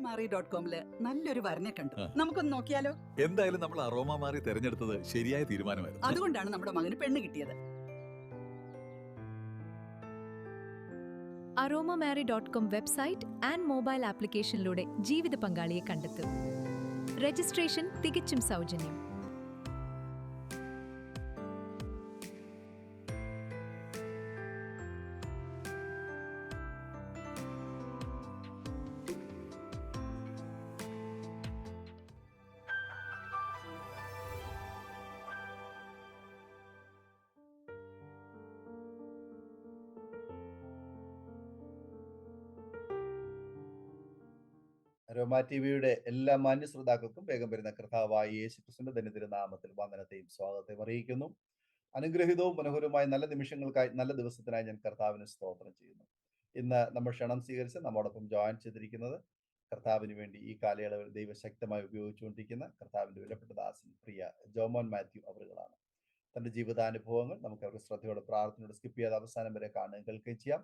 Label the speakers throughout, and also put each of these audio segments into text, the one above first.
Speaker 1: aromamari.com-ല് നല്ലൊരു വരനെ കണ്ടു. നമുക്കൊന്ന് നോക്കിയാലോ?
Speaker 2: എന്തായാലും നമ്മൾ അറോമ മാറി തെരഞ്ഞെടുത്തത് ശരിയായ തീരുമാനമായിരുന്നു.
Speaker 1: അതുകൊണ്ടാണ് നമ്മുടെ മകന് പെണ്ണ് കിട്ടിയത്.
Speaker 3: aromamari.com വെബ്സൈറ്റ് ആൻഡ് മൊബൈൽ ആപ്ലിക്കേഷനിലൂടെ ജീവിത പങ്കാളിയെ കണ്ടെത്തൂ. രജിസ്ട്രേഷൻ തികച്ചും സൗജന്യം.
Speaker 4: അരോമ ടിവിയുടെ എല്ലാ മാന്യ ശ്രോതാക്കൾക്കും വേഗം വരുന്ന കർത്താവായ യേശുക്രിസ്തുവിന്റെ ധന്യതിരു നാമത്തിൽ വന്ദനത്തെയും സ്വാഗതത്തെയും അറിയിക്കുന്നു. അനുഗ്രഹീതവും മനോഹരവുമായ നല്ല നിമിഷങ്ങൾക്കായി, നല്ല ദിവസത്തിനായി ഞാൻ കർത്താവിന് സ്തോത്രം ചെയ്യുന്നു. ഇന്ന് നമ്മൾ ക്ഷണം സ്വീകരിച്ച് നമ്മോടൊപ്പം ജോയിൻ ചെയ്തിരിക്കുന്നത് കർത്താവിന് വേണ്ടി ഈ കാലയളവിൽ ദൈവശക്തമായി ഉപയോഗിച്ചുകൊണ്ടിരിക്കുന്ന കർത്താവിന്റെ വിലപ്പെട്ട ദാസൻ പ്രിയ ജോമോൻ മാത്യു അവറുകളാണ്. തന്റെ ജീവിതാനുഭവങ്ങൾ നമുക്ക് അവരുടെ ശ്രദ്ധയോടെ പ്രാർത്ഥനയോടെ സ്കിപ്പ് ചെയ്യാതെ അവസാനം വരെ കാണുകയും കേൾക്കുകയും ചെയ്യാം.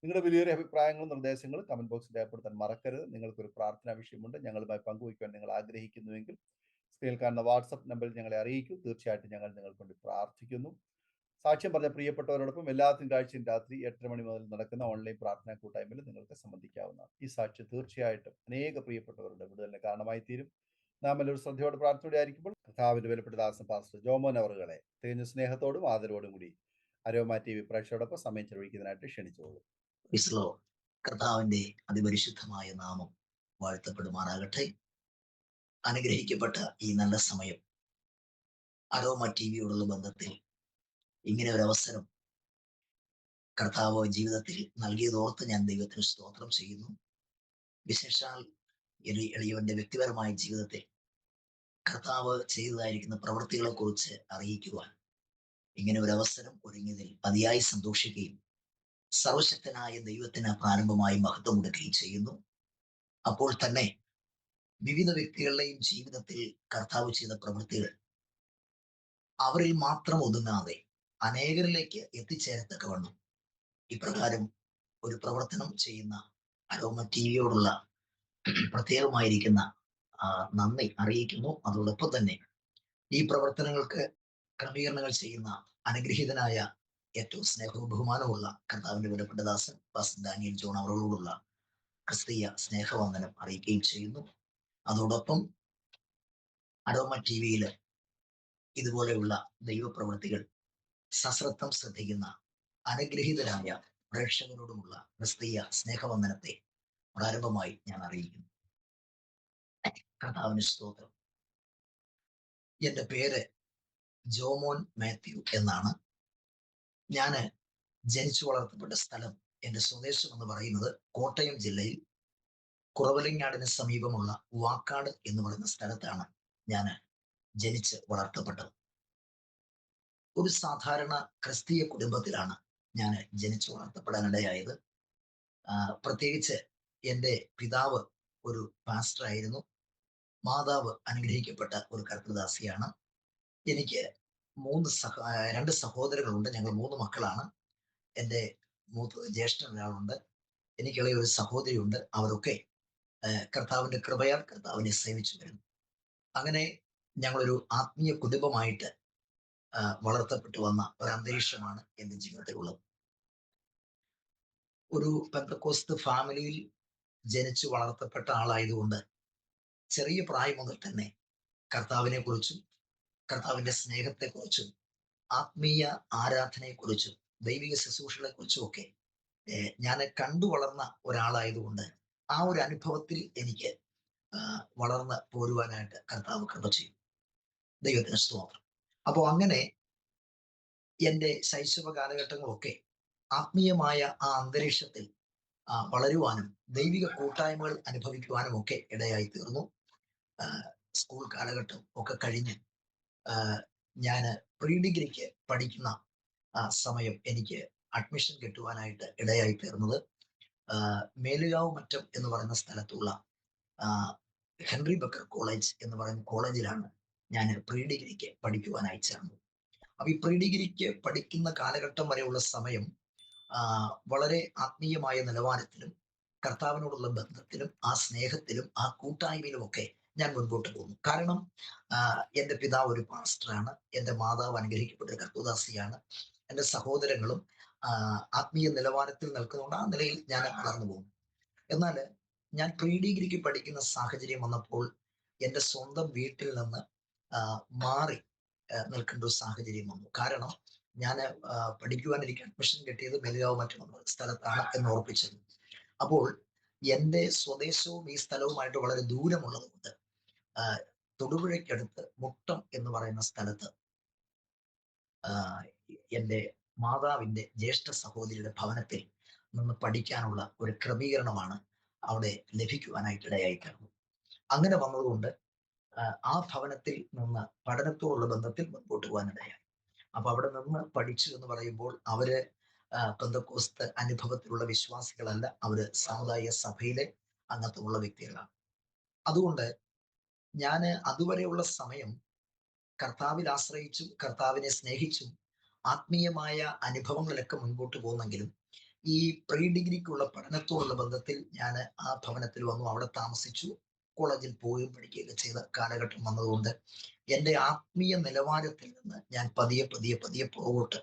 Speaker 4: നിങ്ങളുടെ വലിയൊരു അഭിപ്രായങ്ങളും നിർദ്ദേശങ്ങളും കമന്റ് ബോക്സിൽ രേഖപ്പെടുത്താൻ മറക്കരുത്. നിങ്ങൾക്കൊരു പ്രാർത്ഥനാ വിഷയമുണ്ട്, ഞങ്ങളുമായി പങ്കുവയ്ക്കാൻ നിങ്ങൾ ആഗ്രഹിക്കുന്നുവെങ്കിൽ സ്ക്രീനിൽ കാണുന്ന വാട്സപ്പ് നമ്പറിൽ ഞങ്ങളെ അറിയിക്കൂ. തീർച്ചയായിട്ടും ഞങ്ങൾ നിങ്ങൾക്ക് വേണ്ടി പ്രാർത്ഥിക്കുന്നു. സാക്ഷ്യം പറഞ്ഞ പ്രിയപ്പെട്ടവരോടൊപ്പം എല്ലാ തിങ്കളാഴ്ചയും രാത്രി 8:30 മണി മുതൽ നടക്കുന്ന ഓൺലൈൻ പ്രാർത്ഥനാ കൂട്ടായ്മയിൽ നിങ്ങൾക്ക് സംബന്ധിക്കാവുന്നതാണ്. ഈ സാക്ഷ്യം തീർച്ചയായിട്ടും അനേക പ്രിയപ്പെട്ടവരുടെ വിടുതലിന് കാരണമായി തീരും. നാം എല്ലാവരും ശ്രദ്ധയോടെ പ്രാർത്ഥനയോടെ ആയിരിക്കുമ്പോൾ കർത്താവിന്റെ വിലപ്പെട്ട ദാസൻ പാസ്റ്റർ ജോമോൻ അവറുകളെ തികഞ്ഞ സ്നേഹത്തോടും ആദരവോടും കൂടി അരോമ TV പ്രേക്ഷകരോടൊപ്പം സമയം ചെലവഴിക്കുന്നതിനായിട്ട് ക്ഷണിച്ചോളൂ.
Speaker 5: കർത്താവിന്റെ അതിപരിശുദ്ധമായ നാമം വാഴ്ത്തപ്പെടുമാറാകട്ടെ. അനുഗ്രഹിക്കപ്പെട്ട ഈ നല്ല സമയം അരോമ TVയോടുള്ള ബന്ധത്തിൽ ഇങ്ങനെ ഒരു അവസരം കർത്താവ് ജീവിതത്തിൽ നൽകിയതോർത്ത് ഞാൻ ദൈവത്തിന് സ്തോത്രം ചെയ്യുന്നു. വിശേഷാൽ എളിയവന്റെ വ്യക്തിപരമായ ജീവിതത്തിൽ കർത്താവ് ചെയ്തതായിരിക്കുന്ന പ്രവൃത്തികളെ കുറിച്ച് അറിയിക്കുവാൻ ഇങ്ങനെ ഒരു അവസരം ഒരുങ്ങിയതിൽ അതിയായി സന്തോഷിക്കുകയും സർവശക്തനായ ദൈവത്തിന് പ്രാരംഭമായി മഹത്വം കൊടുക്കുകയും ചെയ്യുന്നു. അപ്പോൾ തന്നെ വിവിധ വ്യക്തികളുടെയും ജീവിതത്തിൽ കർത്താവ് ചെയ്ത പ്രവൃത്തികൾ അവരിൽ മാത്രം ഒതുങ്ങാതെ അനേകരിലേക്ക് എത്തിച്ചേരത്തക്കവണ്ണം ഇപ്രകാരം ഒരു പ്രവർത്തനം ചെയ്യുന്ന അരോമ TVയോടുള്ള പ്രത്യേകമായിരിക്കുന്ന നന്ദി അറിയിക്കുന്നു. അതോടൊപ്പം തന്നെ ഈ പ്രവർത്തനങ്ങൾക്ക് ക്രമീകരണങ്ങൾ ചെയ്യുന്ന അനുഗ്രഹീതനായ ഏറ്റവും സ്നേഹവും ബഹുമാനമുള്ള കർത്താവിന്റെ വിലപ്പെട്ട ദാസൻ പാസ്റ്റർ ഡാനിയൽ ജോൺ അവരോടുള്ള ക്രിസ്തീയ സ്നേഹവന്ദനം അറിയിക്കുകയും ചെയ്യുന്നു. അതോടൊപ്പം അരോമ TVയില് ഇതുപോലെയുള്ള ദൈവപ്രവൃത്തികൾ സശ്രദ്ധം ശ്രദ്ധിക്കുന്ന അനുഗ്രഹീതരായ പ്രേക്ഷകരോടുമുള്ള ക്രിസ്തീയ സ്നേഹവന്ദനത്തെ പ്രാരംഭമായി ഞാൻ അറിയിക്കുന്നു. കർത്താവിന് സ്തോത്രം. എന്റെ പേര് ജോമോൻ മാത്യു എന്നാണ്. ഞാന് ജനിച്ചു വളർത്തപ്പെട്ട സ്ഥലം, എന്റെ സ്വദേശം എന്ന് പറയുന്നത് കോട്ടയം ജില്ലയിൽ കുറവലങ്ങാടിന് സമീപമുള്ള വാക്കാട് എന്ന് പറയുന്ന സ്ഥലത്താണ് ഞാൻ ജനിച്ച് വളർത്തപ്പെട്ടത്. ഒരു സാധാരണ ക്രിസ്തീയ കുടുംബത്തിലാണ് ഞാൻ ജനിച്ചു വളർത്തപ്പെടാനിടയായത്. പ്രത്യേകിച്ച് എൻ്റെ പിതാവ് ഒരു പാസ്റ്റർ ആയിരുന്നു. മാതാവ് അനുഗ്രഹിക്കപ്പെട്ട ഒരു കർത്തൃദാസിയാണ്. എനിക്ക് രണ്ട് സഹോദരങ്ങളുണ്ട്. ഞങ്ങൾ 3 മക്കളാണ്. എൻ്റെ മൂത്ത ജ്യേഷ്ഠൻ ഒരാളുണ്ട്. എനിക്കുള്ള ഒരു സഹോദരിയുണ്ട്. അവരൊക്കെ കർത്താവിന്റെ കൃപയാൽ കർത്താവിനെ സേവിച്ചു വരുന്നു. അങ്ങനെ ഞങ്ങളൊരു ആത്മീയ കുടുംബമായിട്ട് വളർത്തപ്പെട്ടു വന്ന ഒരു അന്തരീക്ഷമാണ് എൻ്റെ ജീവിതത്തിലുള്ളത്. ഒരു പെന്തക്കോസ്ത് ഫാമിലിയിൽ ജനിച്ചു വളർത്തപ്പെട്ട ആളായതുകൊണ്ട് ചെറിയ പ്രായം മുതൽ തന്നെ കർത്താവിനെ കുറിച്ചും കർത്താവിന്റെ സ്നേഹത്തെക്കുറിച്ചും ആത്മീയ ആരാധനയെക്കുറിച്ചും ദൈവിക ശുശ്രൂഷകളെ കുറിച്ചും ഒക്കെ ഞാൻ കണ്ടു വളർന്ന ഒരാളായതുകൊണ്ട് ആ ഒരു അനുഭവത്തിൽ എനിക്ക് വളർന്ന് പോരുവാനായിട്ട് കർത്താവ് കൃപ ചെയ്യും. ദൈവത്തിന് സ്തോത്രം. അപ്പോൾ അങ്ങനെ എൻ്റെ ശൈശവ കാലഘട്ടങ്ങളൊക്കെ ആത്മീയമായ ആ അന്തരീക്ഷത്തിൽ വളരുവാനും ദൈവിക കൂട്ടായ്മകൾ അനുഭവിക്കുവാനും ഒക്കെ ഇടയായി തീർന്നു. സ്കൂൾ കാലഘട്ടം ഒക്കെ കഴിഞ്ഞ് ഞാൻ പ്രീ ഡിഗ്രിക്ക് പഠിക്കുന്ന സമയം എനിക്ക് അഡ്മിഷൻ കിട്ടുവാനായിട്ട് ഇടയായി തീർന്നത് മേലുകാവ് മറ്റം എന്ന് പറയുന്ന സ്ഥലത്തുള്ള ഹെൻറി ബക്കർ കോളേജ് എന്ന് പറയുന്ന കോളേജിലാണ് ഞാൻ പ്രീ ഡിഗ്രിക്ക് പഠിക്കുവാനായി ചേർന്നത്. അപ്പൊ ഈ പ്രീ ഡിഗ്രിക്ക് പഠിക്കുന്ന കാലഘട്ടം വരെയുള്ള സമയം വളരെ ആത്മീയമായ നിലവാരത്തിലും കർത്താവിനോടുള്ള ബന്ധത്തിലും ആ സ്നേഹത്തിലും ആ കൂട്ടായ്മയിലും ഒക്കെ ഞാൻ മുൻപോട്ട് പോകുന്നു. കാരണം എൻ്റെ പിതാവ് ഒരു പാസ്റ്ററാണ്, എൻ്റെ മാതാവ് അനുഗ്രഹിക്കപ്പെട്ട ഒരു കർത്തൃദാസിയാണ്, എൻ്റെ സഹോദരങ്ങളും ആത്മീയ നിലവാരത്തിൽ നിൽക്കുന്നതുകൊണ്ട് ആ നിലയിൽ ഞാൻ വളർന്നു പോകുന്നു. എന്നാൽ ഞാൻ പ്രീ ഡിഗ്രിക്ക് പഠിക്കുന്ന സാഹചര്യം വന്നപ്പോൾ എൻ്റെ സ്വന്തം വീട്ടിൽ നിന്ന് മാറി നിൽക്കേണ്ട ഒരു സാഹചര്യം വന്നു. കാരണം ഞാൻ പഠിക്കുവാൻ എനിക്ക് അഡ്മിഷൻ കിട്ടിയത് മെലിയാവ് മറ്റൊരു സ്ഥലത്താണ് എന്ന് ഓർപ്പിച്ചത്. അപ്പോൾ എൻ്റെ സ്വദേശവും ഈ സ്ഥലവുമായിട്ട് വളരെ ദൂരമുള്ളത് കൊണ്ട് തൊടുപുഴയ്ക്കടുത്ത് മുട്ടം എന്ന് പറയുന്ന സ്ഥലത്ത് എൻ്റെ മാതാവിൻ്റെ ജ്യേഷ്ഠ സഹോദരിയുടെ ഭവനത്തിൽ നിന്ന് പഠിക്കാനുള്ള ഒരു ക്രമീകരണമാണ് അവിടെ ലഭിക്കുവാനായിട്ട് ഇടയായി തീർന്നു. അങ്ങനെ വന്നതുകൊണ്ട് ആ ഭവനത്തിൽ നിന്ന് പഠനത്തോടുള്ള ബന്ധത്തിൽ മുൻപോട്ട് പോകാനിടയായി. അപ്പൊ അവിടെ നിന്ന് പഠിച്ചു എന്ന് പറയുമ്പോൾ അവര് പെന്തക്കോസ്ത് അനുഭവത്തിലുള്ള വിശ്വാസികളല്ല, അവര് സാമുദായിക സഭയിലെ അംഗത്വമുള്ള വ്യക്തികളാണ്. അതുകൊണ്ട് ഞാൻ അതുവരെയുള്ള സമയം കർത്താവിൽ ആശ്രയിച്ചും കർത്താവിനെ സ്നേഹിച്ചും ആത്മീയമായ അനുഭവങ്ങളിലൊക്കെ മുൻപോട്ട് പോകുന്നെങ്കിലും ഈ പ്രീ ഡിഗ്രിക്കുള്ള പഠനത്തോടുള്ള ബന്ധത്തിൽ ഞാൻ ആ ഭവനത്തിൽ വന്നു, അവിടെ താമസിച്ചു, കോളേജിൽ പോവുകയും പഠിക്കുകയൊക്കെ ചെയ്ത കാലഘട്ടം വന്നതുകൊണ്ട് എൻ്റെ ആത്മീയ നിലവാരത്തിൽ നിന്ന് ഞാൻ പതിയെ പതിയെ പതിയെ പുറകോട്ട്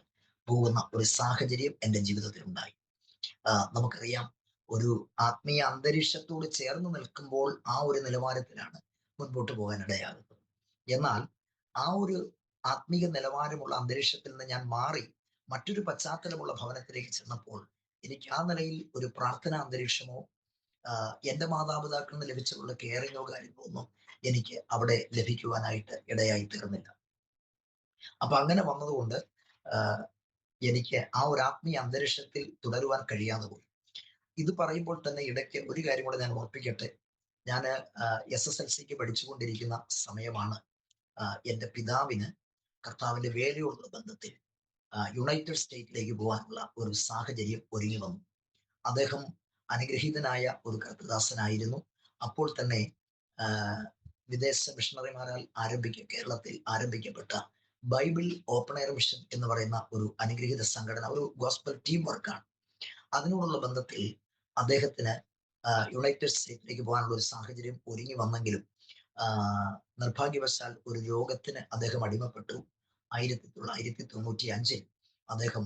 Speaker 5: പോകുന്ന ഒരു സാഹചര്യം എൻ്റെ ജീവിതത്തിൽ ഉണ്ടായി. നമുക്കറിയാം, ഒരു ആത്മീയ അന്തരീക്ഷത്തോട് ചേർന്ന് നിൽക്കുമ്പോൾ ആ ഒരു നിലവാരത്തിലാണ് മുൻപോട്ട് പോകാൻ ഇടയാകുന്നത്. എന്നാൽ ആ ഒരു ആത്മീയ നിലവാരമുള്ള അന്തരീക്ഷത്തിൽ നിന്ന് ഞാൻ മാറി മറ്റൊരു പശ്ചാത്തലമുള്ള ഭവനത്തിലേക്ക് ചെന്നപ്പോൾ എനിക്ക് ആ നിലയിൽ ഒരു പ്രാർത്ഥനാ അന്തരീക്ഷമോ എൻ്റെ മാതാപിതാക്കളിൽ നിന്ന് ലഭിച്ചിട്ടുള്ള കെയറിങ്ങോ കാര്യങ്ങളോ ഒന്നും എനിക്ക് അവിടെ ലഭിക്കുവാനായിട്ട് ഇടയായി തീർന്നില്ല. അപ്പൊ അങ്ങനെ വന്നതുകൊണ്ട് എനിക്ക് ആ ഒരു ആത്മീയ അന്തരീക്ഷത്തിൽ തുടരുവാൻ കഴിയാതെ പോയി. ഇത് പറയുമ്പോൾ തന്നെ ഇടയ്ക്ക് ഒരു കാര്യം കൂടെ ഞാൻ ഓർപ്പിക്കട്ടെ. ഞാൻ SSLCക്ക് പഠിച്ചുകൊണ്ടിരിക്കുന്ന സമയമാണ് എൻ്റെ പിതാവിന് കർത്താവിന്റെ വേലയോടുള്ള ബന്ധത്തിൽ യുണൈറ്റഡ് സ്റ്റേറ്റിലേക്ക് പോകാനുള്ള ഒരു സാഹചര്യം ഒരുങ്ങി വന്നു. അദ്ദേഹം അനുഗ്രഹീതനായ ഒരു കർത്തൃദാസനായിരുന്നു. അപ്പോൾ തന്നെ വിദേശ മിഷണറിമാരാൽ കേരളത്തിൽ ആരംഭിക്കപ്പെട്ട ബൈബിൾ ഓപ്പൺ എയർ മിഷൻ എന്ന് പറയുന്ന ഒരു അനുഗ്രഹീത സംഘടന, ഒരു ഗോസ്പൽ ടീം വർക്കാണ്. അതിനോടുള്ള ബന്ധത്തിൽ അദ്ദേഹത്തിന് യുണൈറ്റഡ് സ്റ്റേറ്റിലേക്ക് പോകാനുള്ള ഒരു സാഹചര്യം ഒരുങ്ങി വന്നെങ്കിലും നിർഭാഗ്യവശാൽ ഒരു രോഗത്തിന് അദ്ദേഹം അടിമപ്പെട്ടു. 1995 അദ്ദേഹം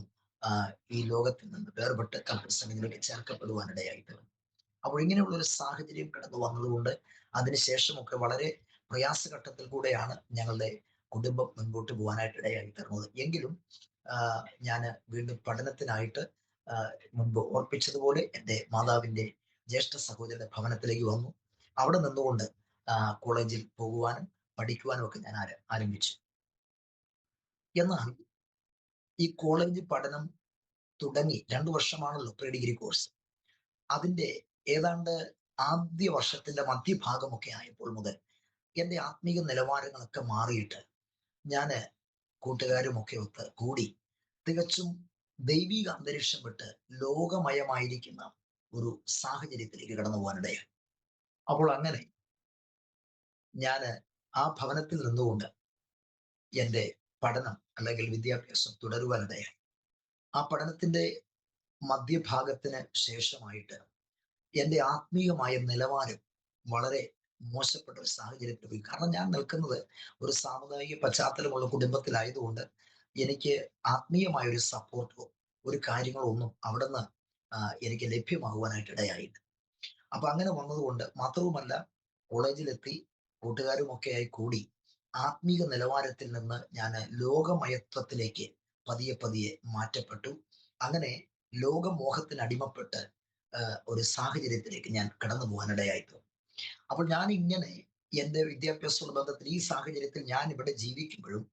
Speaker 5: ഈ ലോകത്തിൽ നിന്ന് വേർപെട്ട് കർത്തൃസന്നിധിയിലേക്ക് ചേർക്കപ്പെടുവാനിടയായി തീർന്നു. അപ്പോൾ ഇങ്ങനെയുള്ള ഒരു സാഹചര്യം കടന്നു വന്നതുകൊണ്ട് അതിനുശേഷമൊക്കെ വളരെ പ്രയാസഘട്ടത്തിൽ കൂടെയാണ് ഞങ്ങളുടെ കുടുംബം മുൻപോട്ട് പോകാനായിട്ട് ഇടയായി തീർന്നത്. എങ്കിലും ഞാൻ വീണ്ടും പഠനത്തിനായിട്ട് മുൻപ് ഓർപ്പിച്ചതുപോലെ എൻ്റെ മാതാവിൻ്റെ ജ്യേഷ്ഠ സഹോദരന്റെ ഭവനത്തിലേക്ക് വന്നു. അവിടെ നിന്നുകൊണ്ട് കോളേജിൽ പോകുവാനും പഠിക്കുവാനും ഒക്കെ ഞാൻ ആരംഭിച്ചു. എന്നാൽ ഈ കോളേജ് പഠനം തുടങ്ങി 2 വർഷമാണല്ലോ പ്രീ ഡിഗ്രി കോഴ്സ്. അതിൻ്റെ ഏതാണ്ട് ആദ്യ വർഷത്തിന്റെ മധ്യഭാഗമൊക്കെ ആയപ്പോൾ മുതൽ എൻ്റെ ആത്മീയ നിലവാരങ്ങളൊക്കെ മാറിയിട്ട് ഞാൻ കൂട്ടുകാരുമൊക്കെ ഒത്ത് കൂടി തികച്ചും ദൈവിക അന്തരീക്ഷം വിട്ട് ലോകമയമായിരിക്കുന്ന ഒരു സാഹചര്യത്തിലേക്ക് കടന്നു പോകാനിടയായി. അപ്പോൾ അങ്ങനെ ഞാൻ ആ ഭവനത്തിൽ നിന്നുകൊണ്ട് എൻ്റെ പഠനം അല്ലെങ്കിൽ വിദ്യാഭ്യാസം തുടരുവാനിടയായി. ആ പഠനത്തിന്റെ മധ്യഭാഗത്തിന് ശേഷമായിട്ട് എൻ്റെ ആത്മീയമായ നിലവാരം വളരെ മോശപ്പെട്ട ഒരു സാഹചര്യത്തിൽ പോയി. കാരണം ഞാൻ നിൽക്കുന്നത് ഒരു സാമുദായിക പശ്ചാത്തലമുള്ള കുടുംബത്തിലായതുകൊണ്ട് എനിക്ക് ആത്മീയമായ ഒരു സപ്പോർട്ടോ ഒരു കാര്യങ്ങളോ ഒന്നും അവിടെ നിന്ന് എനിക്ക് ലഭ്യമാകുവാനായിട്ട് ഇടയായില്ല. അപ്പൊ അങ്ങനെ വന്നതുകൊണ്ട് മാത്രവുമല്ല, കോളേജിലെത്തി കൂട്ടുകാരുമൊക്കെയായി കൂടി ആത്മീക നിലവാരത്തിൽ നിന്ന് ഞാൻ ലോകമയത്വത്തിലേക്ക് പതിയെ പതിയെ മാറ്റപ്പെട്ടു. അങ്ങനെ ലോകമോഹത്തിന് അടിമപ്പെട്ട് ഒരു സാഹചര്യത്തിലേക്ക് ഞാൻ കടന്നു പോകാനിടയായിത്തീർന്നു. അപ്പോൾ ഞാൻ ഇങ്ങനെ എൻ്റെ വിദ്യാഭ്യാസമുള്ള ബന്ധത്തിൽ ഈ സാഹചര്യത്തിൽ ഞാൻ ഇവിടെ ജീവിക്കുമ്പോഴും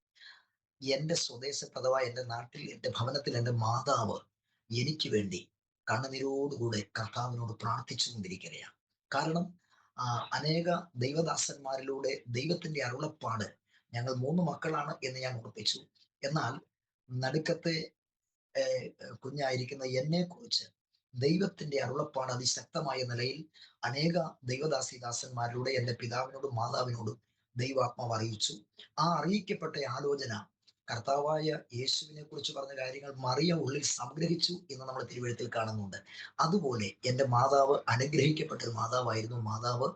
Speaker 5: എൻ്റെ സ്വദേശത്ത് അഥവാ എൻ്റെ നാട്ടിൽ എൻ്റെ ഭവനത്തിൽ എൻ്റെ മാതാവ് എനിക്ക് വേണ്ടി കണ്ണുനീരോടുകൂടെ കർത്താവിനോട് പ്രാർത്ഥിച്ചു കൊണ്ടിരിക്കുകയാണ്. കാരണം അനേക ദൈവദാസന്മാരിലൂടെ ദൈവത്തിന്റെ അരുളപ്പാട്, ഞങ്ങൾ 3 മക്കളാണ് എന്ന് ഞാൻ ഉറപ്പിച്ചു. എന്നാൽ നടുക്കത്തെ കുഞ്ഞായിരിക്കുന്ന എന്നെ കുറിച്ച് ദൈവത്തിന്റെ അരുളപ്പാട് അതിശക്തമായ നിലയിൽ അനേക ദൈവദാസിദാസന്മാരിലൂടെ എൻ്റെ പിതാവിനോടും മാതാവിനോടും ദൈവാത്മാവ് അറിയിച്ചു. ആ അറിയിക്കപ്പെട്ട ആലോചന കർത്താവായ യേശുവിനെ കുറിച്ച് പറഞ്ഞ കാര്യങ്ങൾ മറിയ ഉള്ളിൽ സംഗ്രഹിച്ചു എന്ന് നമ്മൾ തിരുവഴുത്തിൽ കാണുന്നുണ്ട്. അതുപോലെ എൻ്റെ മാതാവ് അനുഗ്രഹിക്കപ്പെട്ട ഒരു മാതാവായിരുന്നു. മാതാവ്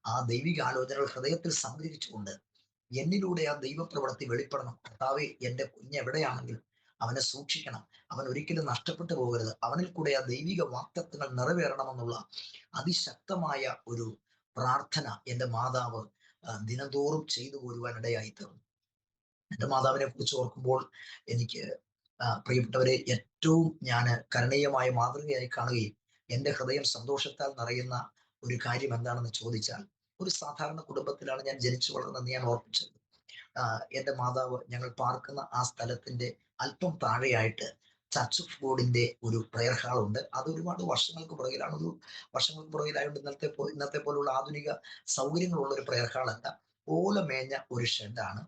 Speaker 5: ആ ദൈവിക ആലോചനകൾ ഹൃദയത്തിൽ സംഗ്രഹിച്ചുകൊണ്ട് എന്നിലൂടെ ആ ദൈവപ്രവൃത്തി വെളിപ്പെടണം. കർത്താവെ, എൻ്റെ കുഞ്ഞ് എവിടെയാണെങ്കിലും അവനെ സൂക്ഷിക്കണം, അവൻ ഒരിക്കലും നഷ്ടപ്പെട്ടു പോകരുത്, അവനിൽ കൂടെ ആ ദൈവിക വാഗ്ദത്തങ്ങൾ നിറവേറണമെന്നുള്ള അതിശക്തമായ ഒരു പ്രാർത്ഥന എൻ്റെ മാതാവ് ദിനംതോറും ചെയ്തു പോരുവാൻ ഇടയായി തീർന്നു. എൻ്റെ മാതാവിനെ കുറിച്ച് ഓർക്കുമ്പോൾ എനിക്ക് പ്രിയപ്പെട്ടവരെ, ഏറ്റവും ഞാൻ കരണീയമായ മാതൃകയായി കാണുകയും എൻ്റെ ഹൃദയം സന്തോഷത്താൽ നിറയുന്ന ഒരു കാര്യം എന്താണെന്ന് ചോദിച്ചാൽ, ഒരു സാധാരണ കുടുംബത്തിലാണ് ഞാൻ ജനിച്ചു വളർന്നതെന്ന് ഞാൻ ഓർപ്പിച്ചത്. എൻ്റെ മാതാവ് ഞങ്ങൾ പാർക്കുന്ന ആ സ്ഥലത്തിന്റെ അല്പം താഴെയായിട്ട് ചർച്ച് ഓഫ് ഗോഡിന്റെ ഒരു പ്രയർ ഹാൾ ഉണ്ട്. അത് ഒരുപാട് വർഷങ്ങൾക്ക് പുറകിലായതുകൊണ്ട് ഇന്നത്തെ പോലുള്ള ആധുനിക സൗകര്യങ്ങളുള്ള ഒരു പ്രയർ ഹാൾ അല്ല. ഓല മേഞ്ഞ ഒരു ഷെഡാണ്.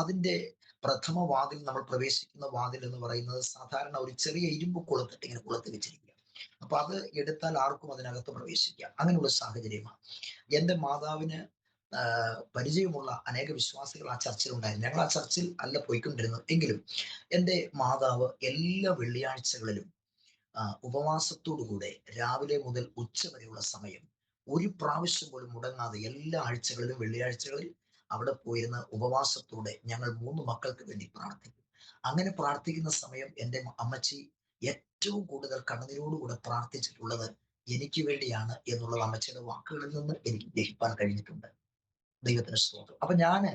Speaker 5: അതിന്റെ പ്രഥമ വാതിൽ, നമ്മൾ പ്രവേശിക്കുന്ന വാതിൽ എന്ന് പറയുന്നത് സാധാരണ ഒരു ചെറിയ ഇരുമ്പ് കൊളുത്തിട്ട് ഇങ്ങനെ കൊളുത്തി വെച്ചിരിക്കുക. അപ്പൊ അത് എടുത്താൽ ആർക്കും അതിനകത്ത് പ്രവേശിക്കാം. അങ്ങനെയുള്ള സാഹചര്യമാണ്. എൻ്റെ മാതാവിന് പരിചയമുള്ള അനേക വിശ്വാസികൾ ആ ചർച്ചിൽ ഉണ്ടായിരുന്നു. ഞങ്ങൾ ആ ചർച്ചിൽ അല്ല പോയിക്കൊണ്ടിരുന്നത്. എങ്കിലും എൻ്റെ മാതാവ് എല്ലാ വെള്ളിയാഴ്ചകളിലും ഉപവാസത്തോടുകൂടെ രാവിലെ മുതൽ ഉച്ച വരെയുള്ള സമയം ഒരു പ്രാവശ്യം പോലും മുടങ്ങാതെ എല്ലാ ആഴ്ചകളിലും വെള്ളിയാഴ്ചകളിൽ അവിടെ പോയിരുന്ന ഉപവാസത്തോടെ ഞങ്ങൾ 3 മക്കൾക്ക് വേണ്ടി പ്രാർത്ഥിക്കും. അങ്ങനെ പ്രാർത്ഥിക്കുന്ന സമയം എൻ്റെ അമ്മച്ചി ഏറ്റവും കൂടുതൽ കണ്ണുനീരോടുകൂടെ പ്രാർത്ഥിച്ചിട്ടുള്ളത് എനിക്ക് വേണ്ടിയാണ് എന്നുള്ളത് അമ്മച്ചിയുടെ വാക്കുകളിൽ നിന്ന് എനിക്ക് ഗ്രഹിക്കാൻ കഴിഞ്ഞിട്ടുണ്ട്. ദൈവത്തിന് സ്തോത്രം. അപ്പൊ ഞാന്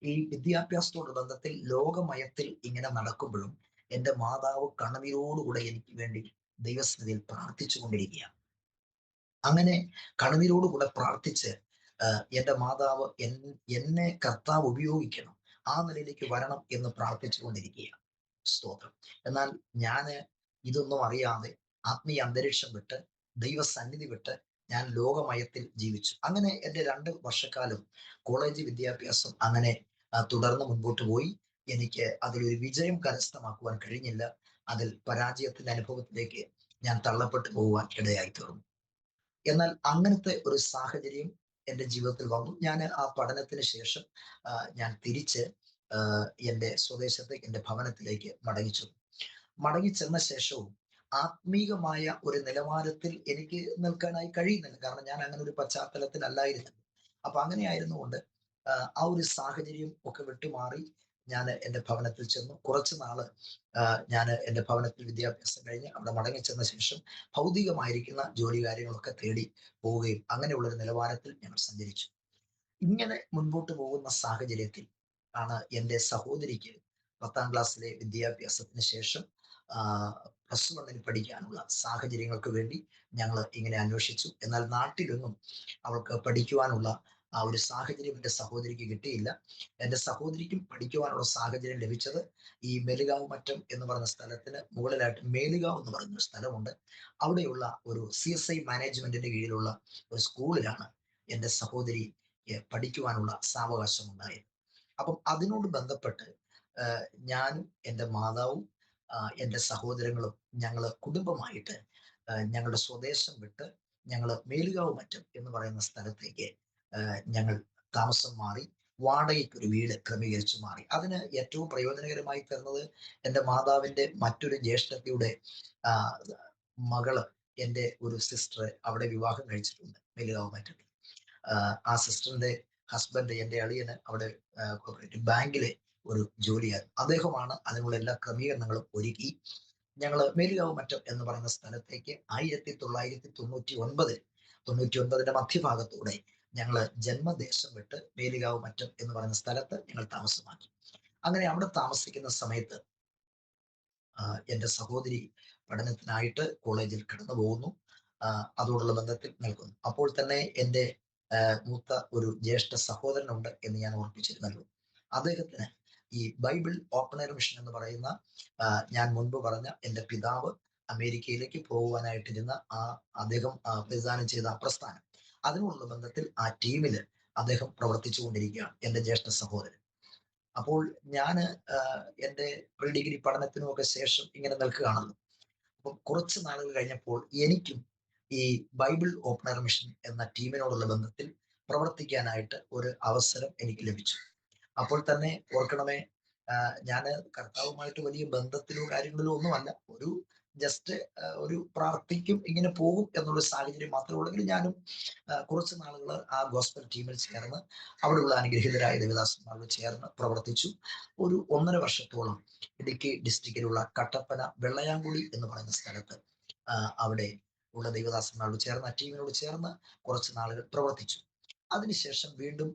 Speaker 5: ഈ വിദ്യാഭ്യാസത്തോട് ബന്ധത്തിൽ ലോകമയത്തിൽ ഇങ്ങനെ നടക്കുമ്പോഴും എൻ്റെ മാതാവ് കണ്ണുനീരോടുകൂടെ എനിക്ക് വേണ്ടി ദൈവസന്നിധിയിൽ പ്രാർത്ഥിച്ചു കൊണ്ടിരിക്കുകയാണ്. അങ്ങനെ കണ്ണുനീരോടുകൂടെ പ്രാർത്ഥിച്ച് എൻ്റെ മാതാവ് എന്നെ കർത്താവ് ഉപയോഗിക്കണം, ആ നിലയിലേക്ക് വരണം എന്ന് പ്രാർത്ഥിച്ചു കൊണ്ടിരിക്കുകയാണ്. സ്തോത്രം. എന്നാൽ ഞാന് ഇതൊന്നും അറിയാതെ ആത്മീയ അന്തരീക്ഷം വിട്ട് ദൈവസന്നിധി വിട്ട് ഞാൻ ലോകമയത്തിൽ ജീവിച്ചു. അങ്ങനെ എൻ്റെ 2 വർഷക്കാലം കോളേജ് വിദ്യാഭ്യാസം അങ്ങനെ തുടർന്ന് മുൻപോട്ട് പോയി. എനിക്ക് അതിലൊരു വിജയം കരസ്ഥമാക്കുവാൻ കഴിഞ്ഞില്ല. അതിൽ പരാജയത്തിന്റെ അനുഭവത്തിലേക്ക് ഞാൻ തള്ളപ്പെട്ടു പോകുവാൻ ഇടയായി തീർന്നു. എന്നാൽ അങ്ങനത്തെ ഒരു സാഹചര്യം എൻ്റെ ജീവിതത്തിൽ വന്നു. ഞാൻ ആ പഠനത്തിന് ശേഷം ഞാൻ തിരിച്ച് എൻ്റെ സ്വദേശത്തേക്ക്, എൻ്റെ ഭവനത്തിലേക്ക് മടങ്ങിച്ചെന്ന ശേഷവും ആത്മീകമായ ഒരു നിലവാരത്തിൽ എനിക്ക് നിൽക്കാനായി കഴിയുന്നില്ല. കാരണം ഞാൻ അങ്ങനെ ഒരു പശ്ചാത്തലത്തിലല്ലായിരുന്നു. അപ്പൊ അങ്ങനെ ആയിരുന്നുകൊണ്ട് ആ ഒരു സാഹചര്യം ഒക്കെ വിട്ടുമാറി ഞാൻ എൻ്റെ ഭവനത്തിൽ ചെന്നു. കുറച്ചു നാള് ഞാൻ എൻ്റെ ഭവനത്തിൽ വിദ്യാഭ്യാസം കഴിഞ്ഞ് അവിടെ മടങ്ങിച്ചെന്ന ശേഷം ഭൗതികമായിരിക്കുന്ന ജോലി കാര്യങ്ങളൊക്കെ തേടി പോവുകയും അങ്ങനെയുള്ള ഒരു നിലവാരത്തിൽ ഞങ്ങൾ സഞ്ചരിച്ചു. ഇങ്ങനെ മുൻപോട്ട് പോകുന്ന സാഹചര്യത്തിൽ ആണ് എൻ്റെ സഹോദരിക്ക് 10ാം ക്ലാസ്സിലെ വിദ്യാഭ്യാസത്തിന് ശേഷം +1 പഠിക്കാനുള്ള സാഹചര്യങ്ങൾക്ക് വേണ്ടി ഞങ്ങൾ ഇങ്ങനെ അന്വേഷിച്ചു. എന്നാൽ നാട്ടിലൊന്നും അവൾക്ക് പഠിക്കുവാനുള്ള ആ ഒരു സാഹചര്യം എൻ്റെ സഹോദരിക്ക് കിട്ടിയില്ല. എൻ്റെ സഹോദരിക്കും പഠിക്കുവാനുള്ള സാഹചര്യം ലഭിച്ചത് ഈ മെലുകാവ് മറ്റം എന്ന് പറയുന്ന സ്ഥലത്തിന് മുകളിലായിട്ട് മേലുകാവ് എന്ന് പറയുന്ന ഒരു സ്ഥലമുണ്ട്. അവിടെയുള്ള ഒരു CSI മാനേജ്മെന്റിന്റെ കീഴിലുള്ള ഒരു സ്കൂളിലാണ് എൻ്റെ സഹോദരി പഠിക്കുവാനുള്ള സാവകാശം ഉണ്ടായത്. അപ്പം അതിനോട് ബന്ധപ്പെട്ട് ഞാനും എൻ്റെ മാതാവും എൻ്റെ സഹോദരങ്ങളും ഞങ്ങള് കുടുംബമായിട്ട് ഞങ്ങളുടെ സ്വദേശം വിട്ട് ഞങ്ങൾ മേലുകാവ് മറ്റം എന്ന് പറയുന്ന സ്ഥലത്തേക്ക് ഞങ്ങൾ താമസം മാറി. വാടകയ്ക്ക് ഒരു വീട് ക്രമീകരിച്ചു മാറി. അതിന് ഏറ്റവും പ്രയോജനകരമായി തീർന്നത് എൻ്റെ മാതാവിന്റെ മറ്റൊരു ജ്യേഷ്ഠത്തിയുടെ മകള്, എൻ്റെ ഒരു സിസ്റ്റർ അവിടെ വിവാഹം കഴിച്ചിട്ടുണ്ട് മേലുകാവ് മറ്റത്തിൽ. ആ സിസ്റ്ററിന്റെ ഹസ്ബൻഡ്, എൻ്റെ അളിയന് അവിടെ കോർപ്പറേറ്റീവ് ബാങ്കിലെ ഒരു ജോലിയായിരുന്നു. അദ്ദേഹമാണ് അതിനുള്ള എല്ലാ ക്രമീകരണങ്ങളും ഒരുക്കി ഞങ്ങൾ മേലുകാവ് മറ്റം എന്ന് പറയുന്ന സ്ഥലത്തേക്ക് 1999 മധ്യഭാഗത്തൂടെ ഞങ്ങൾ ജന്മദേശം വിട്ട് മേലുകാവ് മറ്റം എന്ന് പറയുന്ന സ്ഥലത്ത് ഞങ്ങൾ താമസമാക്കി. അങ്ങനെ അവിടെ താമസിക്കുന്ന സമയത്ത് എൻ്റെ സഹോദരി പഠനത്തിനായിട്ട് കോളേജിൽ കടന്നു പോകുന്നു. അതോടുള്ള ബന്ധത്തിൽ നിൽക്കുന്നു. അപ്പോൾ തന്നെ എൻ്റെ മൂത്ത ഒരു ജ്യേഷ്ഠ സഹോദരനുണ്ട് എന്ന് ഞാൻ ഓർപ്പിച്ചിരുന്നല്ലോ. അദ്ദേഹത്തിന് ഈ ബൈബിൾ ഓപ്പൺ എയർ മിഷൻ എന്ന് പറയുന്ന ഞാൻ മുൻപ് പറഞ്ഞ എൻ്റെ പിതാവ് അമേരിക്കയിലേക്ക് പോകുവാനായിട്ടിരുന്ന അദ്ദേഹം പ്രതിദാനം ചെയ്ത ആ പ്രസ്ഥാനം, അതിനുള്ള ബന്ധത്തിൽ ആ ടീമില് അദ്ദേഹം പ്രവർത്തിച്ചു കൊണ്ടിരിക്കുകയാണ്, എൻ്റെ ജ്യേഷ്ഠ സഹോദരൻ. അപ്പോൾ ഞാൻ എൻ്റെ പ്രീ ഡിഗ്രി പഠനത്തിനും ഒക്കെ ശേഷം ഇങ്ങനെ നിൽക്കുകയാണല്ലോ. അപ്പം കുറച്ച് നാളുകൾ കഴിഞ്ഞപ്പോൾ എനിക്കും ഈ ബൈബിൾ ഓപ്പൺ എയർ മിഷൻ എന്ന ടീമിനോടുള്ള ബന്ധത്തിൽ പ്രവർത്തിക്കാനായിട്ട് ഒരു അവസരം എനിക്ക് ലഭിച്ചു. അപ്പോൾ തന്നെ ഓർക്കണമേ, ഞാൻ കർത്താവുമായിട്ട് വലിയ ബന്ധത്തിലോ കാര്യങ്ങളിലോ ഒന്നുമല്ല, ഒരു ജസ്റ്റ് ഒരു പ്രാർത്ഥിക്കും, ഇങ്ങനെ പോകും എന്നുള്ള സാഹചര്യം മാത്രമേ ഉള്ളെങ്കിൽ ഞാനും കുറച്ച് നാളുകൾ ആ ഗോസ്ബൽ ടീമിൽ ചേർന്ന് അവിടെയുള്ള അനുഗ്രഹീതരായ ദേവദാസന്മാരോട് ചേർന്ന് പ്രവർത്തിച്ചു. ഒരു 1.5 വർഷത്തോളം ഇടുക്കി ഡിസ്ട്രിക്റ്റിലുള്ള കട്ടപ്പന വെള്ളയാങ്കുടി എന്ന് പറയുന്ന സ്ഥലത്ത് അവിടെ ഉള്ള ദൈവദാസന്മാരോട് ചേർന്ന്, ആ ടീമിനോട് ചേർന്ന് കുറച്ച് നാളുകൾ പ്രവർത്തിച്ചു. അതിനുശേഷം വീണ്ടും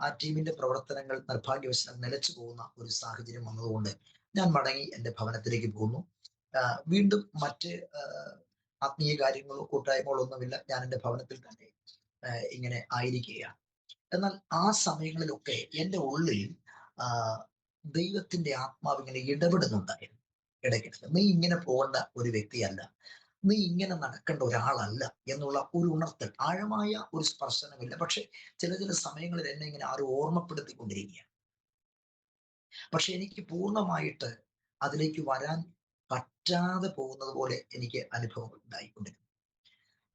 Speaker 5: ആ ടീമിന്റെ പ്രവർത്തനങ്ങൾ നിർഭാഗ്യവശാൽ നിലച്ചു പോകുന്ന ഒരു സാഹചര്യം വന്നതുകൊണ്ട് ഞാൻ മടങ്ങി എൻ്റെ ഭവനത്തിലേക്ക് പോന്നു. വീണ്ടും മറ്റ് ആത്മീയ കാര്യങ്ങളോ കൂട്ടായ്മകളോ ഒന്നുമില്ല, ഞാൻ എൻ്റെ ഭവനത്തിൽ തന്നെ ഇങ്ങനെ ആയിരിക്കുകയാണ്. എന്നാൽ ആ സമയങ്ങളിലൊക്കെ എൻ്റെ ഉള്ളിൽ ദൈവത്തിന്റെ ആത്മാവ് ഇങ്ങനെ ഇടപെടുന്നുണ്ടായിരുന്നു. ഇടയ്ക്കിടയ്ക്ക് നീ ഇങ്ങനെ പോകേണ്ട ഒരു വ്യക്തിയല്ല, നീ ഇങ്ങനെ നടക്കേണ്ട ഒരാളല്ല എന്നുള്ള ഒരു ഉണർത്തൽ, ആഴമായ ഒരു സ്പർശനമില്ല, പക്ഷെ ചില സമയങ്ങളിൽ എന്നെ ഇങ്ങനെ ആരും ഓർമ്മപ്പെടുത്തിക്കൊണ്ടിരിക്കുക. പക്ഷെ എനിക്ക് പൂർണ്ണമായിട്ട് അതിലേക്ക് വരാൻ പറ്റാതെ പോകുന്നത് പോലെ എനിക്ക് അനുഭവങ്ങൾ ഉണ്ടായിക്കൊണ്ടിരുന്നു.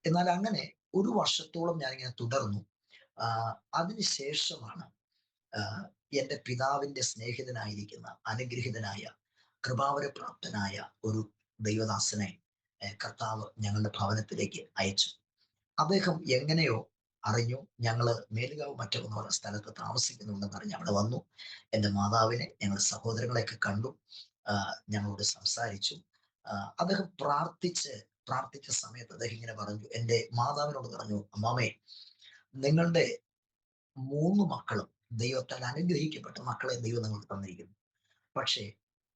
Speaker 5: എന്നാൽ അങ്ങനെ 1 വർഷത്തോളം ഞാനിങ്ങനെ തുടർന്നു. അതിനുശേഷമാണ് എൻ്റെ പിതാവിന്റെ സ്നേഹിതനായിരിക്കുന്ന അനുഗ്രഹീതനായ കൃപാവരപ്രാപ്തനായ ഒരു ദൈവദാസനെ കർത്താവ് ഞങ്ങളുടെ ഭവനത്തിലേക്ക് അയച്ചു. അദ്ദേഹം എങ്ങനെയോ അറിഞ്ഞു ഞങ്ങൾ മേലുകാവ് മറ്റം എന്ന് പറയുന്ന സ്ഥലത്ത് താമസിക്കുന്നുണ്ടെന്ന് അറിഞ്ഞ് അവിടെ വന്നു. എൻ്റെ മാതാവിനെ, ഞങ്ങളുടെ സഹോദരങ്ങളെയൊക്കെ കണ്ടു, ഞങ്ങളോട് സംസാരിച്ചു. അദ്ദേഹം പ്രാർത്ഥിച്ച സമയത്ത് അദ്ദേഹം ഇങ്ങനെ പറഞ്ഞു, എൻ്റെ മാതാവിനോട് പറഞ്ഞു, അമ്മാമേ, നിങ്ങളുടെ 3 മക്കളും ദൈവത്താൽ അനുഗ്രഹിക്കപ്പെട്ട മക്കളെ ദൈവം നിങ്ങൾക്ക് തന്നിരിക്കുന്നു. പക്ഷേ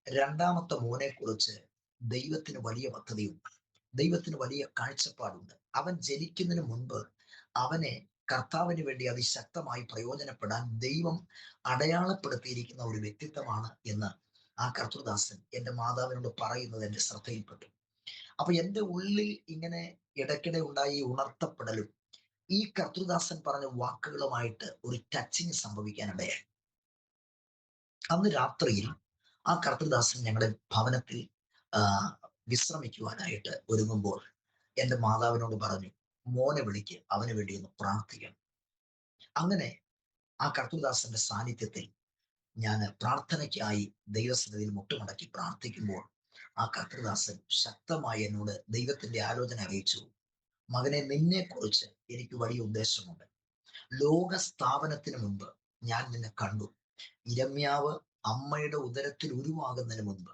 Speaker 5: രണ്ടാമത്തെ മോനെ കുറിച്ച് ദൈവത്തിന് വലിയ പദ്ധതിയുണ്ട്, ദൈവത്തിന് വലിയ കാഴ്ചപ്പാടുണ്ട്. അവൻ ജനിക്കുന്നതിന് മുൻപ് അവനെ കർത്താവിന് വേണ്ടി അതിശക്തമായി പ്രയോജനപ്പെടാൻ ദൈവം അടയാളപ്പെടുത്തിയിരിക്കുന്ന ഒരു വ്യക്തിത്വമാണ് എന്ന് ആ കർത്തൃദാസൻ എൻ്റെ മാതാവിനോട് പറയുന്നത് എൻ്റെ ശ്രദ്ധയിൽപ്പെട്ടു. അപ്പൊ എൻ്റെ ഉള്ളിൽ ഇങ്ങനെ ഇടയ്ക്കിടെ ഉണ്ടായി ഉണർത്തപ്പെടലും ഈ കർത്തൃദാസൻ പറഞ്ഞ വാക്കുകളുമായിട്ട് ഒരു ടച്ചിങ് സംഭവിക്കാനിടയായി. അന്ന് രാത്രിയിൽ ആ കർത്തൃദാസൻ ഞങ്ങളുടെ ഭവനത്തിൽ വിശ്രമിക്കുവാനായിട്ട് ഒരുങ്ങുമ്പോൾ എൻ്റെ മാതാവിനോട് പറഞ്ഞു, മോനെ വിളിക്ക്, അവന് വേണ്ടി ഒന്ന് പ്രാർത്ഥിക്കണം. അങ്ങനെ ആ കർത്തൃദാസന്റെ സാന്നിധ്യത്തിൽ ഞാൻ പ്രാർത്ഥനയ്ക്കായി ദൈവസന്നിധിയിൽ മുട്ടുമടക്കി പ്രാർത്ഥിക്കുമ്പോൾ ആ കർത്തൃദാസൻ ശക്തമായി എന്നോട് ദൈവത്തിന്റെ ആലോചന അറിയിച്ചു. മകനെ, നിന്നെ കുറിച്ച് എനിക്ക് വലിയ ഉദ്ദേശമുണ്ട്. ലോക സ്ഥാപനത്തിന് മുൻപ് ഞാൻ നിന്നെ കണ്ടു. ഇരമ്യാവ് അമ്മയുടെ ഉദരത്തിൽ ഉരുവാകുന്നതിന് മുൻപ്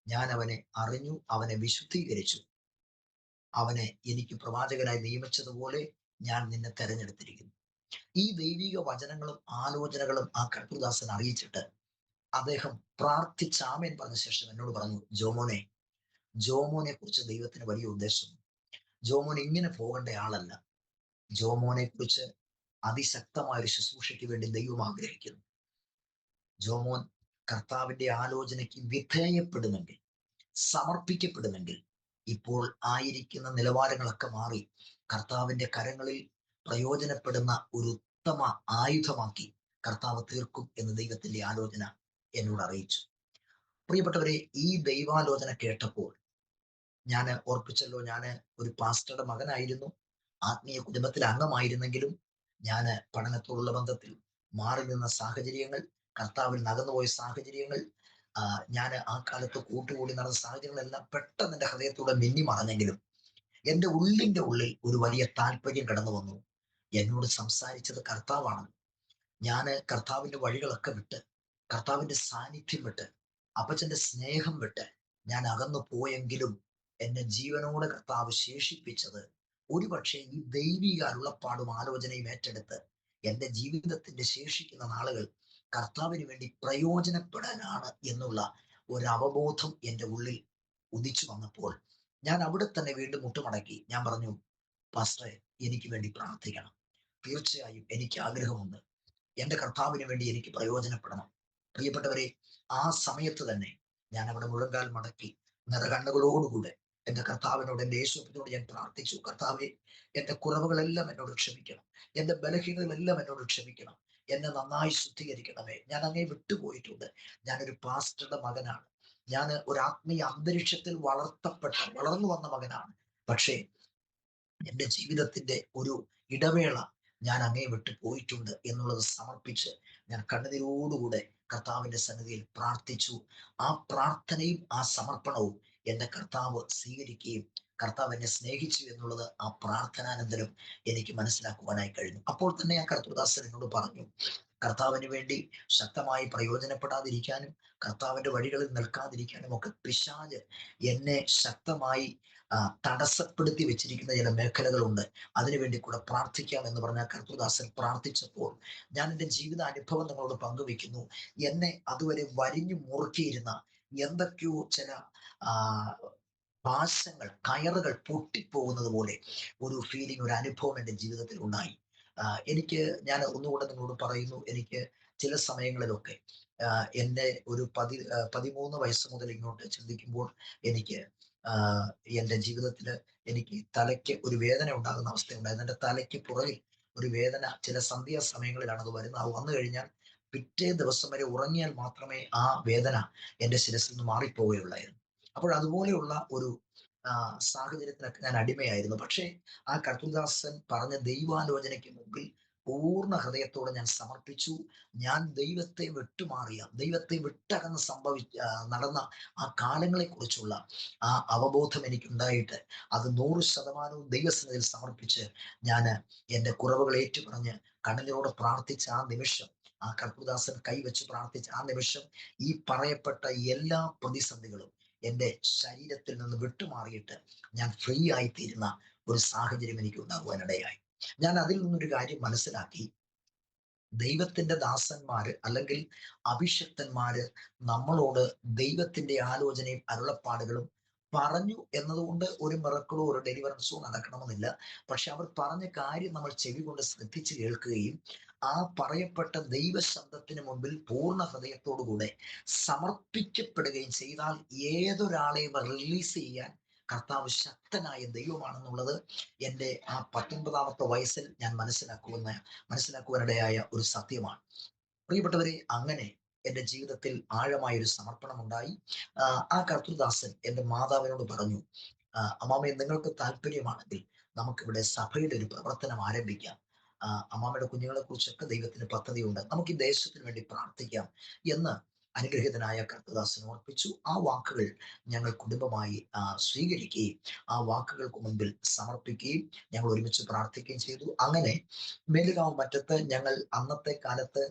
Speaker 5: ഞാൻ അവനെ അറിഞ്ഞു, അവനെ വിശുദ്ധീകരിച്ചു. അവനെ എനിക്ക് പ്രവാചകനായി നിയമിച്ചതുപോലെ ഞാൻ നിന്നെ തെരഞ്ഞെടുത്തിരിക്കുന്നു. ഈ ദൈവിക വചനങ്ങളും ആലോചനകളും ആ കർത്തൃദാസൻ അറിയിച്ചിട്ട് അദ്ദേഹം പ്രാർത്ഥിച്ച് ആമേൻ പറഞ്ഞ ശേഷം എന്നോട് പറഞ്ഞു, ജോമോനെ കുറിച്ച് ദൈവത്തിന് വലിയ ഉദ്ദേശം. ജോമോൻ ഇങ്ങനെ പോകേണ്ട ആളല്ല. ജോമോനെ കുറിച്ച് അതിശക്തമായ ഒരു ശുശ്രൂഷയ്ക്ക് വേണ്ടി ദൈവം ആഗ്രഹിക്കുന്നു. ജോമോൻ കർത്താവിന്റെ ആലോചനയ്ക്ക് വിധേയപ്പെടുമെങ്കിൽ, സമർപ്പിക്കപ്പെടുമെങ്കിൽ, ഇപ്പോൾ ആയിരിക്കുന്ന നിലവാരങ്ങളൊക്കെ മാറി കർത്താവിന്റെ കരങ്ങളിൽ പ്രയോജനപ്പെടുന്ന ഒരു ഉത്തമ ആയുധമാക്കി കർത്താവ് തീർക്കും എന്ന് ദൈവത്തിന്റെ ആലോചന എന്നോട് അറിയിച്ചു. പ്രിയപ്പെട്ടവരെ, ഈ ദൈവാലോചന കേട്ടപ്പോൾ ഞാൻ ഓർപ്പിച്ചല്ലോ, ഞാൻ ഒരു പാസ്റ്ററുടെ മകനായിരുന്നു, ആത്മീയ കുടുംബത്തിലെ അംഗമായിരുന്നെങ്കിലും ഞാൻ പഠനത്തോടുള്ള ബന്ധത്തിൽ മാറി നിന്ന സാഹചര്യങ്ങൾ, കർത്താവിൽ നകന്നുപോയ സാഹചര്യങ്ങൾ, ഞാൻ ആ കാലത്ത് കൂട്ടുകൂടി നടന്ന സാഹചര്യങ്ങളെല്ലാം പെട്ടെന്ന് എൻ്റെ ഹൃദയത്തോടെ മിന്നി മറഞ്ഞെങ്കിലും എൻ്റെ ഉള്ളിൻ്റെ ഉള്ളിൽ ഒരു വലിയ താല്പര്യം കടന്നു വന്നു. എന്നോട് സംസാരിച്ചത് കർത്താവാണ്. ഞാൻ കർത്താവിന്റെ വഴികളൊക്കെ വിട്ട്, കർത്താവിന്റെ സാന്നിധ്യം വിട്ട്, അപ്പച്ചന്റെ സ്നേഹം വിട്ട് ഞാൻ അകന്നു പോയെങ്കിലും എന്നെ ജീവനോടെ കർത്താവ് ശേഷിപ്പിച്ചത് ഒരുപക്ഷെ ഈ ദൈവിക അരുളപ്പാടും ആലോചനയും ഏറ്റെടുത്ത് എൻ്റെ ജീവിതത്തിന്റെ ശേഷിക്കുന്ന നാളുകൾ കർത്താവിന് വേണ്ടി പ്രയോജനപ്പെടാനാണ് എന്നുള്ള ഒരു അവബോധം എൻ്റെ ഉള്ളിൽ ഉദിച്ചു വന്നപ്പോൾ ഞാൻ അവിടെ തന്നെ വീണ്ടും മുട്ടുമടക്കി ഞാൻ പറഞ്ഞു, പാസ്റ്ററെ, എനിക്ക് വേണ്ടി പ്രാർത്ഥിക്കണം. തീർച്ചയായും എനിക്ക് ആഗ്രഹമുണ്ട്. എൻ്റെ കർത്താവിന് വേണ്ടി എനിക്ക് പ്രയോജനപ്പെടണം. പ്രിയപ്പെട്ടവരെ, ആ സമയത്ത് തന്നെ ഞാൻ അവിടെ മുഴങ്കാൽ മടക്കി നിറകണ്ണുകളോടുകൂടെ എൻ്റെ കർത്താവിനോട്, എൻ്റെ യേശുവിനോട് ഞാൻ പ്രാർത്ഥിച്ചു, കർത്താവെ, എൻ്റെ കുറവുകളെല്ലാം എന്നോട് ക്ഷമിക്കണം, എൻ്റെ ബലഹീനതകളെല്ലാം എന്നോട് ക്ഷമിക്കണം, എന്നെ നന്നായി ശുദ്ധീകരിക്കണമേ. ഞാൻ അങ്ങേ വിട്ടുപോയിട്ടുണ്ട്. ഞാനൊരു പാസ്റ്ററുടെ മകനാണ്. ഞാൻ ഒരു ആത്മീയ അന്തരീക്ഷത്തിൽ വളർന്നു വന്ന മകനാണ്. പക്ഷേ എൻ്റെ ജീവിതത്തിന്റെ ഒരു ഇടവേള ഞാൻ അങ്ങേ വിട്ടു പോയിട്ടുണ്ട് എന്നുള്ളത് സമർപ്പിച്ച് ഞാൻ കണ്ണുനീരോടുകൂടെ കർത്താവിന്റെ സന്നിധിയിൽ പ്രാർത്ഥിച്ചു. ആ പ്രാർത്ഥനയും ആ സമർപ്പണവും എന്റെ കർത്താവ് സ്വീകരിക്കുകയും കർത്താവ് എന്നെ സ്നേഹിച്ചു എന്നുള്ളത് ആ പ്രാർത്ഥനാനന്തരം എനിക്ക് മനസ്സിലാക്കുവാനായി കഴിഞ്ഞു. അപ്പോൾ തന്നെ ആ കർത്തൃദാസൻ എന്നോട് പറഞ്ഞു, കർത്താവിന് വേണ്ടി ശക്തമായി പ്രയോജനപ്പെടാതിരിക്കാനും കർത്താവിന്റെ വഴികളിൽ നിൽക്കാതിരിക്കാനും ഒക്കെ പിശാച് എന്നെ ശക്തമായി തടസ്സപ്പെടുത്തി വെച്ചിരിക്കുന്ന ചില മേഖലകളുണ്ട്. അതിനുവേണ്ടി കൂടെ പ്രാർത്ഥിക്കാം എന്ന് പറഞ്ഞ കർത്തൃദാസൻ പ്രാർത്ഥിച്ചപ്പോൾ ഞാൻ എൻ്റെ ജീവിത അനുഭവം നിങ്ങളോട് പങ്കുവെക്കുന്നു. എന്നെ അതുവരെ വരിഞ്ഞു മുറുക്കിയിരുന്ന എന്തൊക്കെയോ ചില ആ പാശങ്ങൾ, കയറുകൾ പൊട്ടിപ്പോകുന്നത് പോലെ ഒരു ഫീലിംഗ്, ഒരു അനുഭവം എൻ്റെ ജീവിതത്തിൽ ഉണ്ടായി. ഞാൻ ഒന്നുകൂടെ നിങ്ങളോട് പറയുന്നു, എനിക്ക് ചില സമയങ്ങളിലൊക്കെ എന്നെ ഒരു 13 വയസ്സ് മുതൽ ഇങ്ങോട്ട് ചിന്തിക്കുമ്പോൾ എനിക്ക് എൻ്റെ ജീവിതത്തിൽ എനിക്ക് തലയ്ക്ക് ഒരു വേദന ഉണ്ടാകുന്ന അവസ്ഥയുണ്ടായിരുന്നു. എൻ്റെ തലയ്ക്ക് പുറകിൽ ഒരു വേദന ചില സന്ധ്യാ സമയങ്ങളിലാണ് അത് വരുന്നത്. അത് വന്നു കഴിഞ്ഞാൽ പിറ്റേ ദിവസം വരെ ഉറങ്ങിയാൽ മാത്രമേ ആ വേദന എൻ്റെ ശിരസിൽ നിന്ന് മാറിപ്പോവുകയുള്ളായിരുന്നു. അപ്പോൾ അതുപോലെയുള്ള ഒരു സാഹചര്യത്തിനൊക്കെ ഞാൻ അടിമയായിരുന്നു. പക്ഷേ ആ കർത്തൃദാസൻ പറഞ്ഞ ദൈവാലോചനയ്ക്ക് മുമ്പിൽ പൂർണ്ണ ഹൃദയത്തോടെ ഞാൻ സമർപ്പിച്ചു. ഞാൻ ദൈവത്തെ വിട്ടുമാറിയ, ദൈവത്തെ വിട്ടകന്ന് നടന്ന ആ കാലങ്ങളെ കുറിച്ചുള്ള ആ അവബോധം എനിക്കുണ്ടായിട്ട് അത് 100% ദൈവസന്നിധിയിൽ സമർപ്പിച്ച് ഞാൻ എൻ്റെ കുറവുകൾ ഏറ്റുപറഞ്ഞ് കണ്ണുനീരോടെ പ്രാർത്ഥിച്ച ആ നിമിഷം, ആ കർത്തൃദാസൻ കൈവച്ച് പ്രാർത്ഥിച്ച ആ നിമിഷം ഈ പറയപ്പെട്ട എല്ലാ പ്രതിസന്ധികളും എൻ്റെ ശരീരത്തിൽ നിന്ന് വിട്ടുമാറിയിട്ട് ഞാൻ ഫ്രീ ആയിത്തീരുന്ന ഒരു സാഹചര്യം എനിക്ക് ഉണ്ടാകുവാനിടയായി. ഞാൻ അതിൽ നിന്നൊരു കാര്യം മനസ്സിലാക്കി. ദൈവത്തിന്റെ ദാസന്മാര് അല്ലെങ്കിൽ അഭിഷക്തന്മാര് നമ്മളോട് ദൈവത്തിന്റെ ആലോചനയും അരുളപ്പാടുകളും പറഞ്ഞു എന്നതുകൊണ്ട് ഒരു മിറക്കിളോ ഒരു ഡെലിവറൻസോ നടക്കണമെന്നില്ല. പക്ഷെ അവർ പറഞ്ഞ കാര്യം നമ്മൾ ചെവി കൊണ്ട് ശ്രദ്ധിച്ച് കേൾക്കുകയും ആ പറയപ്പെട്ട ദൈവശബ്ദത്തിന് മുൻപിൽ പൂർണ്ണ ഹൃദയത്തോടുകൂടെ സമർപ്പിക്കപ്പെടുകയും ചെയ്താൽ ഏതൊരാളെയും റിലീസ് ചെയ്യാൻ കർത്താവ് ശക്തനായ ദൈവമാണെന്നുള്ളത് എൻ്റെ ആ 19ാമത്തെ വയസ്സിൽ ഞാൻ മനസ്സിലാക്കുവാനിടയായ ഒരു സത്യമാണ്. പ്രിയപ്പെട്ടവരെ, അങ്ങനെ എൻ്റെ ജീവിതത്തിൽ ആഴമായ ഒരു സമർപ്പണം ഉണ്ടായി. ആ കർത്തൃദാസൻ എൻ്റെ മാതാവിനോട് പറഞ്ഞു, അമ്മാമയെ, നിങ്ങൾക്ക് താല്പര്യമാണെങ്കിൽ നമുക്കിവിടെ സഭയുടെ ഒരു പ്രവർത്തനം ആരംഭിക്കാം. അമ്മാമ്മയുടെ കുഞ്ഞുങ്ങളെ കുറിച്ചൊക്കെ ദൈവത്തിന് പദ്ധതിയുണ്ട്, നമുക്ക് ഈ ദേശത്തിന് വേണ്ടി പ്രാർത്ഥിക്കാം എന്ന് അനുഗ്രഹീതനായ കർത്തൃദാസൻ ഓർപ്പിച്ചു. ആ വാക്കുകൾ ഞങ്ങൾ കുടുംബമായി സ്വീകരിക്കുകയും ആ വാക്കുകൾക്ക് മുൻപിൽ സമർപ്പിക്കുകയും ഞങ്ങൾ ഒരുമിച്ച് പ്രാർത്ഥിക്കുകയും ചെയ്തു. അങ്ങനെ മേലുകാവ് മറ്റത്ത് ഞങ്ങൾ അന്നത്തെ കാലത്ത്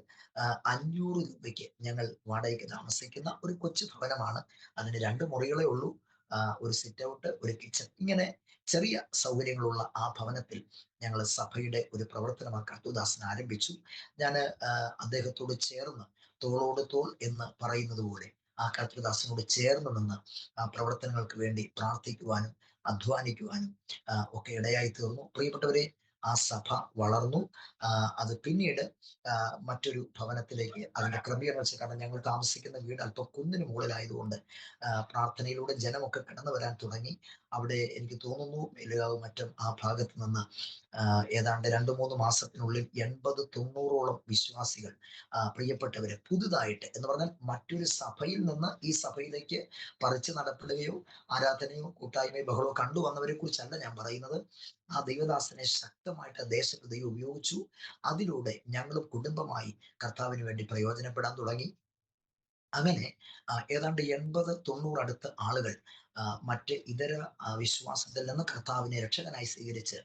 Speaker 5: 500 രൂപയ്ക്ക് ഞങ്ങൾ വാടകയ്ക്ക് താമസിക്കുന്ന ഒരു കൊച്ചു ഭവനമാണ്. അതിന് 2 മുറികളേ ഉള്ളൂ, ഒരു സിറ്റ് ഔട്ട്, ഒരു കിച്ചൺ, ഇങ്ങനെ ചെറിയ സൗകര്യങ്ങളുള്ള ആ ഭവനത്തിൽ ഞങ്ങൾ സഭയുടെ ഒരു പ്രവർത്തനം ആ കർത്തൃദാസൻ ആരംഭിച്ചു. ഞാൻ അദ്ദേഹത്തോട് ചേർന്ന്, തോളോട് തോൾ എന്ന് പറയുന്നത് പോലെ ആ കർത്തൃദാസനോട് ചേർന്ന് നിന്ന് ആ പ്രവർത്തനങ്ങൾക്ക് വേണ്ടി പ്രാർത്ഥിക്കുവാനും അധ്വാനിക്കുവാനും ഒക്കെ ഇടയായി തീർന്നു. പ്രിയപ്പെട്ടവരെ, ആ സഭ വളർന്നു. അത് പിന്നീട് മറ്റൊരു ഭവനത്തിലേക്ക് അതിന്റെ ക്രമീകരണം വെച്ച്, കാരണം ഞങ്ങൾ താമസിക്കുന്ന വീട് അല്പം കുന്നിന് മുകളിലായതുകൊണ്ട് പ്രാർത്ഥനയിലൂടെ ജനമൊക്കെ കടന്നു വരാൻ തുടങ്ങി. അവിടെ എനിക്ക് തോന്നുന്നു മേലുകാവ് മറ്റും ആ ഭാഗത്ത് നിന്ന് ഏതാണ്ട് 2-3 മാസത്തിനുള്ളിൽ 80-90ഓളം വിശ്വാസികൾ, പ്രിയപ്പെട്ടവര്, പുതുതായിട്ട് എന്ന് പറഞ്ഞാൽ മറ്റൊരു സഭയിൽ നിന്ന് ഈ സഭയിലേക്ക് പറിച്ചു നടപ്പെടുകയോ ആരാധനയോ കൂട്ടായ്മയോ ബഹളമോ കണ്ടുവന്നവരെ കുറിച്ചല്ല ഞാൻ പറയുന്നത്. ആ ദൈവദാസനെ ശക്തമായിട്ട് ദേശത്ത് ദൈവം ഉപയോഗിച്ചു. അതിലൂടെ ഞങ്ങൾ കുടുംബമായി കർത്താവിന് വേണ്ടി പ്രയോജനപ്പെടാൻ തുടങ്ങി. അങ്ങനെ ഏതാണ്ട് 80-90 അടുത്ത ആളുകൾ മറ്റ് ഇതര വിശ്വാസത്തിൽ നിന്ന് കർത്താവിനെ രക്ഷകനായി സ്വീകരിച്ച്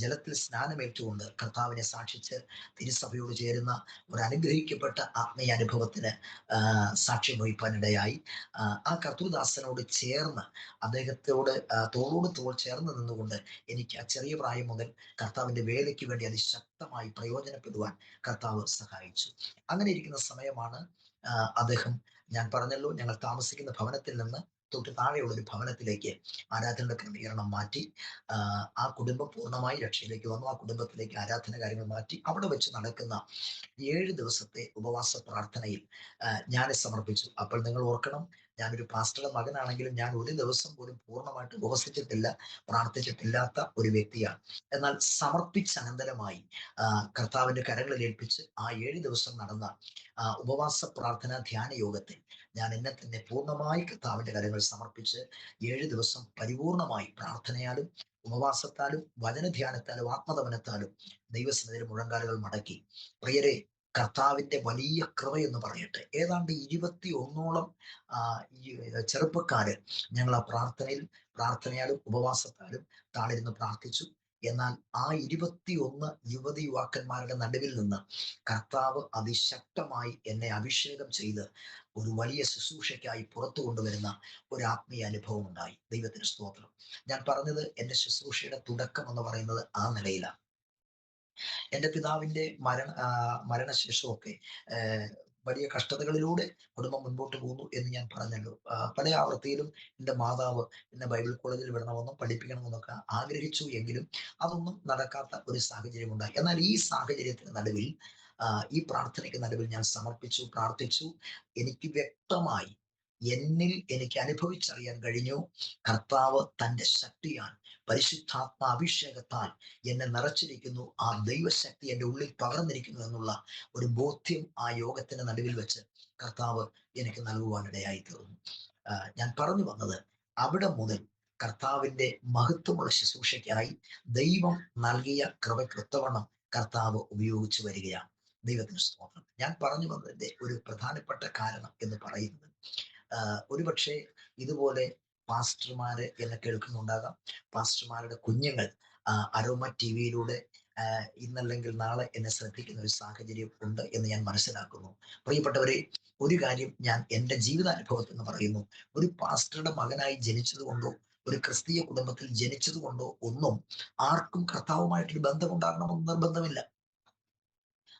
Speaker 5: ജലത്തിൽ സ്നാനമേറ്റുകൊണ്ട് കർത്താവിനെ സാക്ഷിച്ച് തിരുസഭയോട് ചേരുന്ന ഒരു അനുഗ്രഹിക്കപ്പെട്ട ആത്മീയ അനുഭവത്തിന് സാക്ഷ്യം വഹിക്കാനിടയായി. ആ കർത്തൃദാസനോട് ചേർന്ന്, അദ്ദേഹത്തോട് തോളോട് തോൾ ചേർന്ന് നിന്നുകൊണ്ട് എനിക്ക് ആ ചെറിയ പ്രായം മുതൽ കർത്താവിന്റെ വേലയ്ക്ക് വേണ്ടി അതിശക്തമായി പ്രയോജനപ്പെടുവാൻ കർത്താവ് സഹായിച്ചു. അങ്ങനെ ഇരിക്കുന്ന സമയമാണ് അദ്ദേഹം, ഞാൻ പറഞ്ഞല്ലോ, ഞങ്ങൾ താമസിക്കുന്ന ഭവനത്തിൽ നിന്ന് തൊട്ട് താഴെയുള്ള ഒരു ഭവനത്തിലേക്ക് ആരാധനയുടെ ക്രമീകരണം മാറ്റി. ആ കുടുംബം പൂർണ്ണമായി രക്ഷയിലേക്ക് വന്നു. ആ കുടുംബത്തിലേക്ക് ആരാധന കാര്യങ്ങൾ മാറ്റി. അവിടെ വെച്ച് നടക്കുന്ന 7 ദിവസത്തെ ഉപവാസ പ്രാർത്ഥനയിൽ ഞാൻ സമർപ്പിച്ചു. അപ്പോൾ നിങ്ങൾ ഓർക്കണം, ഞാനൊരു പാസ്റ്ററുടെ മകനാണെങ്കിലും ഞാൻ ഒരു ദിവസം പോലും പൂർണ്ണമായിട്ട് ഉപവസിച്ചിട്ടില്ല, പ്രാർത്ഥിച്ചിട്ടില്ലാത്ത ഒരു വ്യക്തിയാണ്. എന്നാൽ സമർപ്പിച്ച അനന്തരമായി കർത്താവിന്റെ കരങ്ങളിൽ ഏൽപ്പിച്ച് ആ 7 ദിവസം നടന്ന ഉപവാസ പ്രാർത്ഥന ധ്യാന യോഗത്തിൽ ഞാൻ എന്നെ തന്നെ പൂർണ്ണമായി കർത്താവിന്റെ കരങ്ങൾ സമർപ്പിച്ച് 7 ദിവസം പരിപൂർണമായി പ്രാർത്ഥനയാലും ഉപവാസത്താലും വചനധ്യാനത്താലും ആത്മതപനത്താലും ദൈവസന്നിധിയിൽ മുഴങ്കാലുകൾ മടക്കി. പ്രിയരെ, കർത്താവിന്റെ വലിയ കൃപയെന്ന് പറയട്ടെ, ഏതാണ്ട് 21ഓളം ഈ ചെറുപ്പക്കാര് ഞങ്ങൾ ആ പ്രാർത്ഥനയാലും ഉപവാസത്താലും താണിരുന്ന് പ്രാർത്ഥിച്ചു. എന്നാൽ ആ 21 യുവതി യുവാക്കന്മാരുടെ നടുവിൽ നിന്ന് കർത്താവ് അതിശക്തമായി എന്നെ അഭിഷേകം ചെയ്ത് ഒരു വലിയ ശുശ്രൂഷയ്ക്കായി പുറത്തു കൊണ്ടുവരുന്ന ഒരു ആത്മീയ അനുഭവം ഉണ്ടായി. ദൈവത്തിന് സ്തോത്രം. ഞാൻ പറഞ്ഞത് എന്റെ ശുശ്രൂഷയുടെ തുടക്കം എന്ന് പറയുന്നത് ആ നിലയിലാണ്. എന്റെ പിതാവിന്റെ മരണശേഷമൊക്കെ വലിയ കഷ്ടതകളിലൂടെ കുടുംബം മുൻപോട്ട് പോകുന്നു എന്ന് ഞാൻ പറഞ്ഞല്ലോ. പല ആവൃത്തിയിലും എൻ്റെ മാതാവ് എന്നെ ബൈബിൾ കോളേജിൽ വിടണമെന്നും പഠിപ്പിക്കണമെന്നൊക്കെ ആഗ്രഹിച്ചു, എങ്കിലും അതൊന്നും നടക്കാത്ത ഒരു സാഹചര്യം ഉണ്ടായി. എന്നാൽ ഈ സാഹചര്യത്തിന് നടുവിൽ, ഈ പ്രാർത്ഥനയ്ക്ക് നടുവിൽ ഞാൻ സമർപ്പിച്ചു, പ്രാർത്ഥിച്ചു. എനിക്ക് വ്യക്തമായി എന്നിൽ എനിക്ക് അനുഭവിച്ചറിയാൻ കഴിഞ്ഞു, കർത്താവ് തൻ്റെ ശക്തിയാൽ പരിശുദ്ധാത്മ അഭിഷേകത്താൽ എന്നെ നിറച്ചിരിക്കുന്നു, ആ ദൈവശക്തി എൻ്റെ ഉള്ളിൽ പകർന്നിരിക്കുന്നു എന്നുള്ള ഒരു ബോധ്യം ആ യോഗത്തിന്റെ നടുവിൽ വെച്ച് കർത്താവ് എനിക്ക് നൽകുവാനിടയായി തീർന്നു. ഞാൻ പറഞ്ഞു വന്നത്, അവിടെ മുതൽ കർത്താവിന്റെ മഹത്വമുള്ള ശുശ്രൂഷയ്ക്കായി ദൈവം നൽകിയ കൃപയ്ക്കൊത്തവണ്ണം കർത്താവ് ഉപയോഗിച്ചു വരികയാണ്. ദൈവത്തിന് സ്തോത്രം. ഞാൻ പറഞ്ഞു വന്നതിന്റെ ഒരു പ്രധാനപ്പെട്ട കാരണം എന്ന് പറയുന്നത്, ഒരുപക്ഷെ ഇതുപോലെ പാസ്റ്റർമാര് എന്നെ കേൾക്കുന്നുണ്ടാകാം. പാസ്റ്റർമാരുടെ കുഞ്ഞുങ്ങൾ അരോമ ടിവിയിലൂടെ ഇന്നല്ലെങ്കിൽ നാളെ എന്നെ ശ്രദ്ധിക്കുന്ന ഒരു സാഹചര്യം ഉണ്ട് എന്ന് ഞാൻ മനസ്സിലാക്കുന്നു. പ്രിയപ്പെട്ടവരെ, ഒരു കാര്യം ഞാൻ എൻ്റെ ജീവിതാനുഭവത്തിൽ നിന്ന് പറയുന്നു. ഒരു പാസ്റ്ററുടെ മകനായി ജനിച്ചത് കൊണ്ടോ ഒരു ക്രിസ്തീയ കുടുംബത്തിൽ ജനിച്ചത് കൊണ്ടോ ഒന്നും ആർക്കും കർത്താവുമായിട്ടൊരു ബന്ധമുണ്ടാകണമെന്ന് നിർബന്ധമില്ല.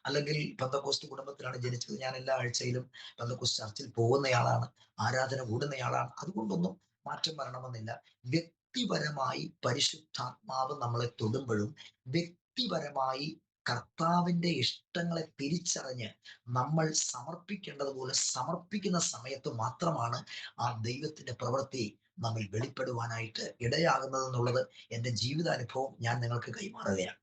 Speaker 5: അല്ലെങ്കിൽ പെന്തക്കോസ്ത് കുടുംബത്തിലാണ് ജനിച്ചത്, ഞാൻ എല്ലാ ആഴ്ചയിലും പെന്തക്കോസ്ത് ചർച്ചിൽ പോകുന്നയാളാണ്, ആരാധന കൂടുന്നയാളാണ്, അതുകൊണ്ടൊന്നും മാറ്റം വരണമെന്നില്ല. വ്യക്തിപരമായി പരിശുദ്ധാത്മാവ് നമ്മളെ തൊടുമ്പോഴും വ്യക്തിപരമായി കർത്താവിന്റെ ഇഷ്ടങ്ങളെ തിരിച്ചറിഞ്ഞ് നമ്മൾ സമർപ്പിക്കേണ്ടതുപോലെ സമർപ്പിക്കുന്ന സമയത്ത് മാത്രമാണ് ആ ദൈവത്തിന്റെ പ്രവൃത്തി നമ്മിൽ വെളിപ്പെടുവാനായിട്ട് ഇടയാകുന്നത് എന്നുള്ളത് എൻ്റെ ജീവിതാനുഭവം ഞാൻ നിങ്ങൾക്ക് കൈമാറുകയാണ്.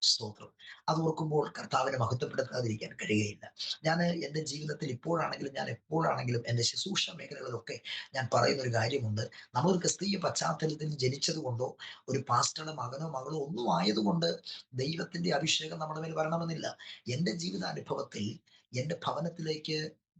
Speaker 5: സ്തോത്രം. അത് ഓർക്കുമ്പോൾ കർത്താവിനെ മഹത്വപ്പെടുത്താതിരിക്കാൻ കഴിയുകയില്ല. ഞാൻ എൻ്റെ ജീവിതത്തിൽ ഇപ്പോഴാണെങ്കിലും ഞാൻ എപ്പോഴാണെങ്കിലും എൻ്റെ ശുശ്രൂഷ മേഖലകളിലൊക്കെ ഞാൻ പറയുന്ന ഒരു കാര്യമുണ്ട്. നമ്മളൊരു ക്രിസ്തീയ പശ്ചാത്തലത്തിൽ ജനിച്ചത് കൊണ്ടോ ഒരു പാസ്റ്ററുടെ മകനോ മകളോ ഒന്നും ആയതുകൊണ്ട് ദൈവത്തിന്റെ അഭിഷേകം നമ്മുടെ മേൽ വരണമെന്നില്ല. എൻ്റെ ജീവിതാനുഭവത്തിൽ എൻ്റെ ഭവനത്തിലേക്ക്